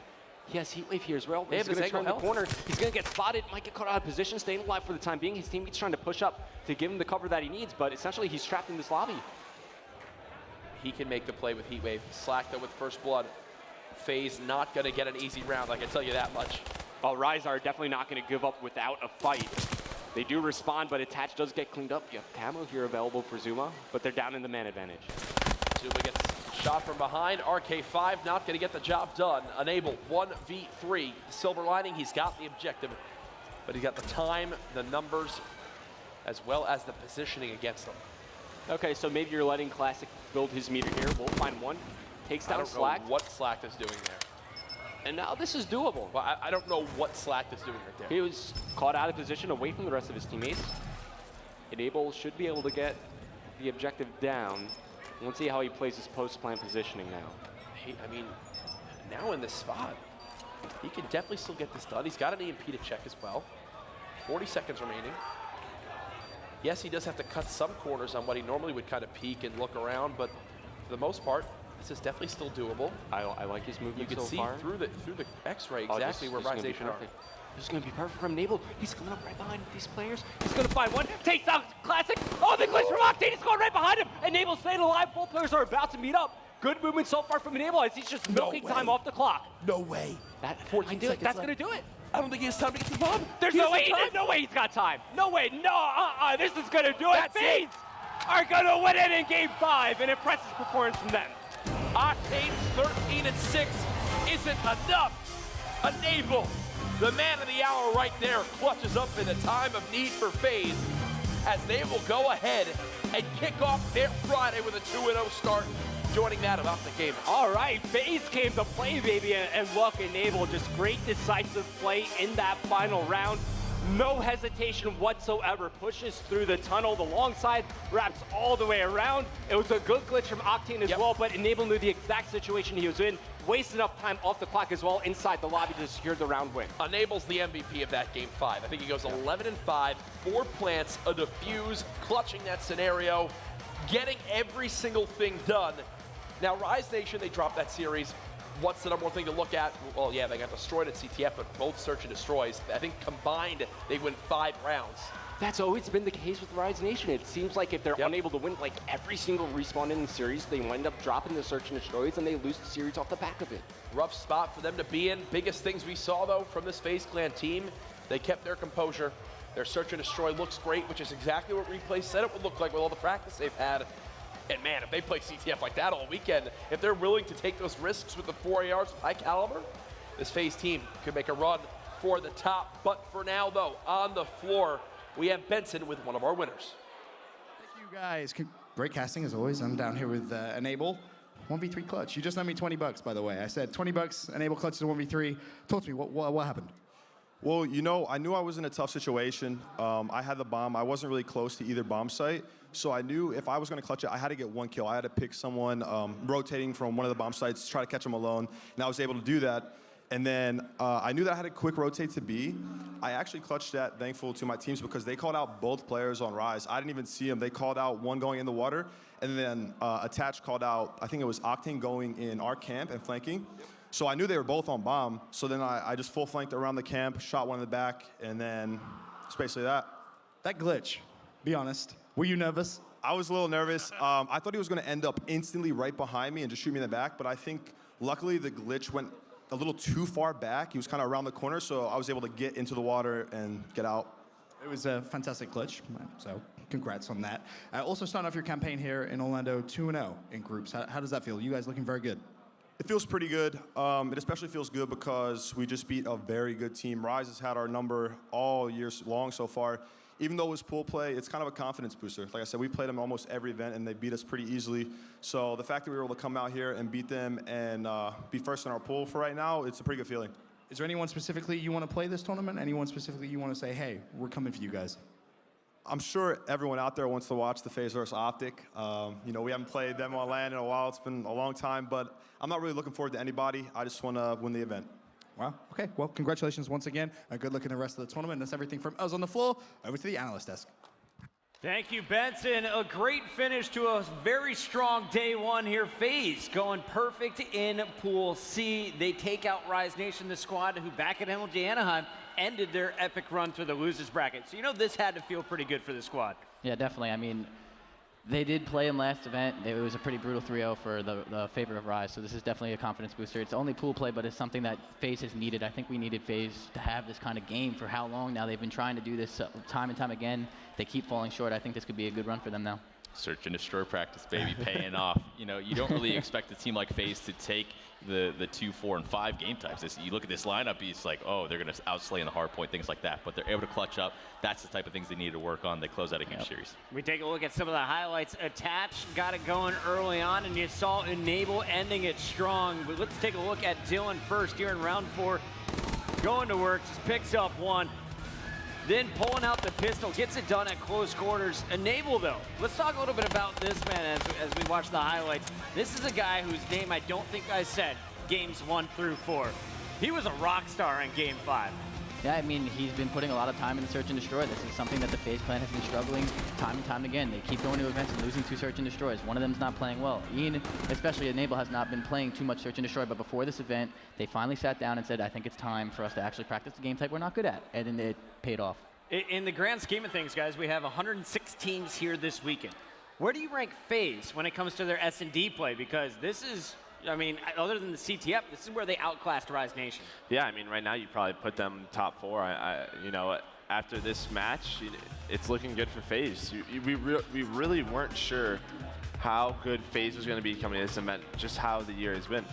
He has Heat Wave here as well. He's going to turn the corner. He's going to get spotted. Might get caught out of position, staying alive for the time being. His teammate's trying to push up to give him the cover that he needs, but essentially he's trapped in this lobby. He can make the play with Heat Wave. Slack though with First Blood. Faze not going to get an easy round, I can tell you that much. Well, Rise are definitely not going to give up without a fight. They do respond, but Attach does get cleaned up. You have Camo here available for Zuma, but they're down in the man advantage. Zuma gets shot from behind. RK5 not going to get the job done. Enable 1v3. Silver lining, he's got the objective, but he's got the time, the numbers, as well as the positioning against them. Okay, so maybe you're letting Classic build his meter here. We'll find one. Takes down Slack. I don't know what Slack is doing there. And now this is doable. Well, I don't know what Slack is doing right there. He was caught out of position away from the rest of his teammates. Enable should be able to get the objective down. Let's see how he plays his post-plant positioning now. I mean, now in this spot, he can definitely still get this done. He's got an EMP to check as well. 40 seconds remaining. Yes, he does have to cut some corners on what he normally would kind of peek and look around, but for the most part, this is definitely still doable. I like his movement so far. You can see through the X-ray exactly where Rise Nation are. This is going to be perfect from Enable. He's coming up right behind these players. He's going to find one. Takes out Classic. Oh, the glitch from Octane is going right behind him. Enable staying alive. Both players are about to meet up. Good movement so far from Enable as he's just milking time off the clock. No way. That's going to do it. I don't think he has time to get to the bomb. There's no way he's got time. No way. No, this is going to do it. Faze are going to win it in Game 5. An impressive performance from them. Octane's 13-6 isn't enough. Enable, the man of the hour right there, clutches up in a time of need for Faze as they will go ahead and kick off their Friday with a 2-0 start, joining that about the game. All right, Faze came to play, baby, and look, Enable, just great decisive play in that final round. No hesitation whatsoever, pushes through the tunnel, the long side wraps all the way around. It was a good glitch from Octane as well, but Enable knew the exact situation he was in, wasted enough time off the clock as well inside the lobby to secure the round win. Enable's the MVP of that Game 5. I think he goes 11-5, 4 plants, a defuse, clutching that scenario, getting every single thing done. Now, Rise Nation, they dropped that series. What's the number one thing to look at? Well, yeah, they got destroyed at CTF, but both search and destroys. I think combined, they win 5 rounds. That's always been the case with Rise Nation. It seems like if they're unable to win like every single respawn in the series, they wind up dropping the search and destroys and they lose the series off the back of it. Rough spot for them to be in. Biggest things we saw, though, from this FaZe Clan team, they kept their composure. Their search and destroy looks great, which is exactly what Replay said it would look like with all the practice they've had. And man, if they play CTF like that all weekend, if they're willing to take those risks with the 4 ARs with high caliber, this FaZe team could make a run for the top. But for now, though, on the floor, we have Benson with one of our winners. Thank you, guys. Great casting, as always. I'm down here with Enable. 1v3 clutch. You just lent me 20 bucks, by the way. I said 20 bucks, Enable clutch to 1v3. Talk to me, what happened? Well, you know, I knew I was in a tough situation. I had the bomb. I wasn't really close to either bomb site. So I knew if I was going to clutch it, I had to get 1 kill. I had to pick someone rotating from one of the bomb sites, try to catch them alone. And I was able to do that. And then I knew that I had a quick rotate to B. I actually clutched that, thankful to my teams, because they called out both players on Rise. I didn't even see them. They called out one going in the water. And then Attach called out, I think it was Octane going in our camp and flanking. So I knew they were both on bomb. So then I just full flanked around the camp, shot one in the back, and then it's basically that. That glitch, be honest. Were you nervous? I was a little nervous. I thought he was going to end up instantly right behind me and just shoot me in the back, but I think luckily the glitch went a little too far back. He was kind of around the corner, so I was able to get into the water and get out. It was a fantastic glitch, so congrats on that. Also starting off your campaign here in Orlando 2-0 in groups. How does that feel? You guys looking very good. It feels pretty good. It especially feels good because we just beat a very good team. Rise has had our number all year long so far. Even though it was pool play, it's kind of a confidence booster. Like I said, we played them almost every event, and they beat us pretty easily. So the fact that we were able to come out here and beat them and be first in our pool for right now, it's a pretty good feeling. Is there anyone specifically you want to play this tournament? Anyone specifically you want to say, hey, we're coming for you guys? I'm sure everyone out there wants to watch the Faze versus Optic. We haven't played them on LAN in a while. It's been a long time, but I'm not really looking forward to anybody. I just want to win the event. Wow. Okay. Well, congratulations once again. Good luck in the rest of the tournament. That's everything from us on the floor. Over to the analyst desk. Thank you, Benson. A great finish to a very strong day one here. Faze going perfect in Pool C. They take out Rise Nation, the squad who back at MLG Anaheim ended their epic run through the losers bracket. So this had to feel pretty good for the squad. Yeah, definitely. I mean, they did play in last event. It was a pretty brutal 3-0 for the favor of Rise, so this is definitely a confidence booster. It's only pool play, but it's something that FaZe has needed. I think we needed FaZe to have this kind of game for how long now? They've been trying to do this time and time again. They keep falling short. I think this could be a good run for them now. Search and destroy practice, baby, paying off. You don't really expect a team like FaZe to take the 2, 4, and 5 game types. You look at this lineup, it's like, oh, they're going to outslay in the hard point, things like that. But they're able to clutch up. That's the type of things they need to work on. They close out a huge series. We take a look at some of the highlights. Attach got it going early on, and you saw Enable ending it strong. But let's take a look at Dylan first here in round 4. Going to work, just picks up one. Then pulling out the pistol, gets it done at close quarters. Enable, though. Let's talk a little bit about this man as we watch the highlights. This is a guy whose name I don't think I said games 1 through 4. He was a rock star in game 5. Yeah, I mean, he's been putting a lot of time in the search and destroy. This is something that the FaZe clan has been struggling time and time again. They keep going to events and losing 2 search and destroys. One of them's not playing well. Ian, especially Enable, has not been playing too much search and destroy, but before this event, they finally sat down and said, I think it's time for us to actually practice the game type we're not good at, and then it paid off. In the grand scheme of things, guys, we have 106 teams here this weekend. Where do you rank FaZe when it comes to their S&D play? Because this is, I mean, other than the CTF, this is where they outclassed Rise Nation. Yeah, I mean, right now you probably put them top 4. After this match, it's looking good for FaZe. We really weren't sure how good FaZe was going to be coming to this event, just how the year has been.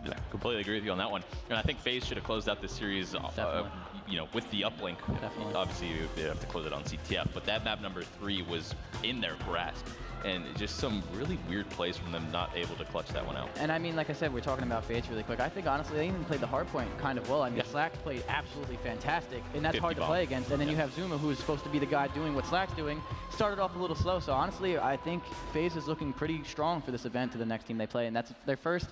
Yeah, completely agree with you on that one. And I think FaZe should have closed out this series with the uplink. Definitely. Obviously, they have to close it on CTF, but that map number 3 was in their grasp. And just some really weird plays from them not able to clutch that one out. And I mean, like I said, we're talking about FaZe really quick. I think, honestly, they even played the hard point kind of well. I mean, Slack played absolutely fantastic, and that's hard to play against. And then you have Zuma, who is supposed to be the guy doing what Slack's doing, started off a little slow. So honestly, I think FaZe is looking pretty strong for this event to the next team they play, and that's their first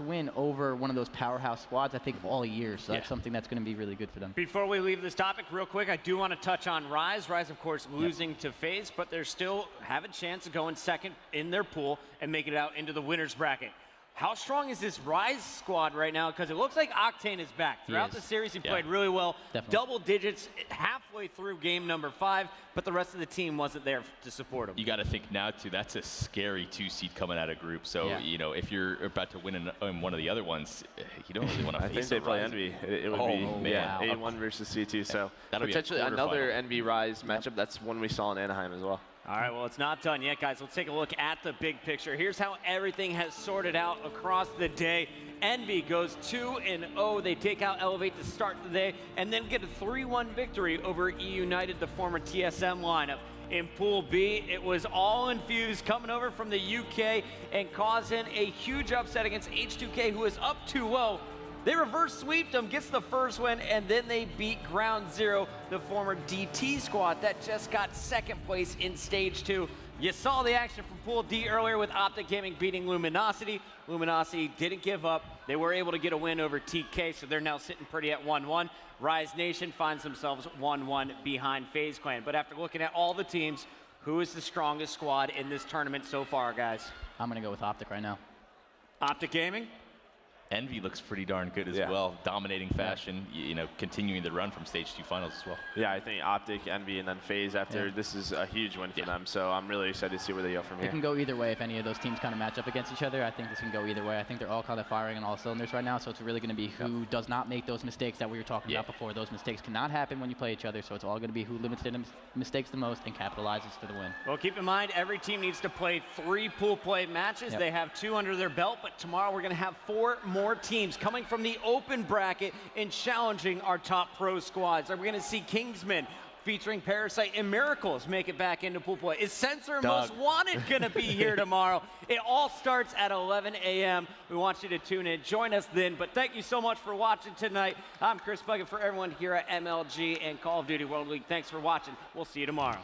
win over one of those powerhouse squads, I think, of all year. So that's something that's going to be really good for them. Before we leave this topic, real quick, I do want to touch on Rise. Rise, of course, losing to FaZe, but they still have a chance of going second in their pool and making it out into the winner's bracket. How strong is this Rise squad right now? Because it looks like Octane is back. Throughout the series, he played really well. Definitely. Double digits halfway through game number 5, but the rest of the team wasn't there to support him. You got to think now, too, that's a scary 2-seed coming out of group. So, if you're about to win in one of the other ones, you don't really want to face I think they play Envy. It would be A1 versus C2. So potentially another Envy Rise matchup. That's one we saw in Anaheim as well. All right, well, it's not done yet, guys. Let's take a look at the big picture. Here's how everything has sorted out across the day. Envy goes 2-0. They take out Elevate to start the day and then get a 3-1 victory over E United, the former TSM lineup. In Pool B, it was all infused coming over from the UK and causing a huge upset against H2K, who is up 2-0. They reverse sweeped them, gets the first win, and then they beat Ground Zero, the former DT squad that just got second place in Stage 2. You saw the action from Pool D earlier with Optic Gaming beating Luminosity. Luminosity didn't give up. They were able to get a win over TK, so they're now sitting pretty at 1-1. Rise Nation finds themselves 1-1 behind FaZe Clan. But after looking at all the teams, who is the strongest squad in this tournament so far, guys? I'm going to go with Optic right now. Optic Gaming? Envy looks pretty darn good as well. Dominating fashion, you know, continuing the run from Stage 2 finals as well. Yeah, I think Optic, Envy, and then Faze after this is a huge win for them. So I'm really excited to see where they go from here. It can go either way if any of those teams kind of match up against each other. I think this can go either way. I think they're all kind of firing on all cylinders right now, so it's really going to be who does not make those mistakes that we were talking about before. Those mistakes cannot happen when you play each other, so it's all going to be who limits their mistakes the most and capitalizes for the win. Well, keep in mind, every team needs to play 3 pool play matches. They have 2 under their belt, but tomorrow we're going to have 4 more teams coming from the open bracket and challenging our top pro squads. Are we going to see Kingsman featuring Parasite and Miracles make it back into pool play? Is Sensor Most Wanted going to be here tomorrow? It all starts at 11 a.m. We want you to tune in. Join us then. But thank you so much for watching tonight. I'm Chris Bucket for everyone here at MLG and Call of Duty World League. Thanks for watching. We'll see you tomorrow.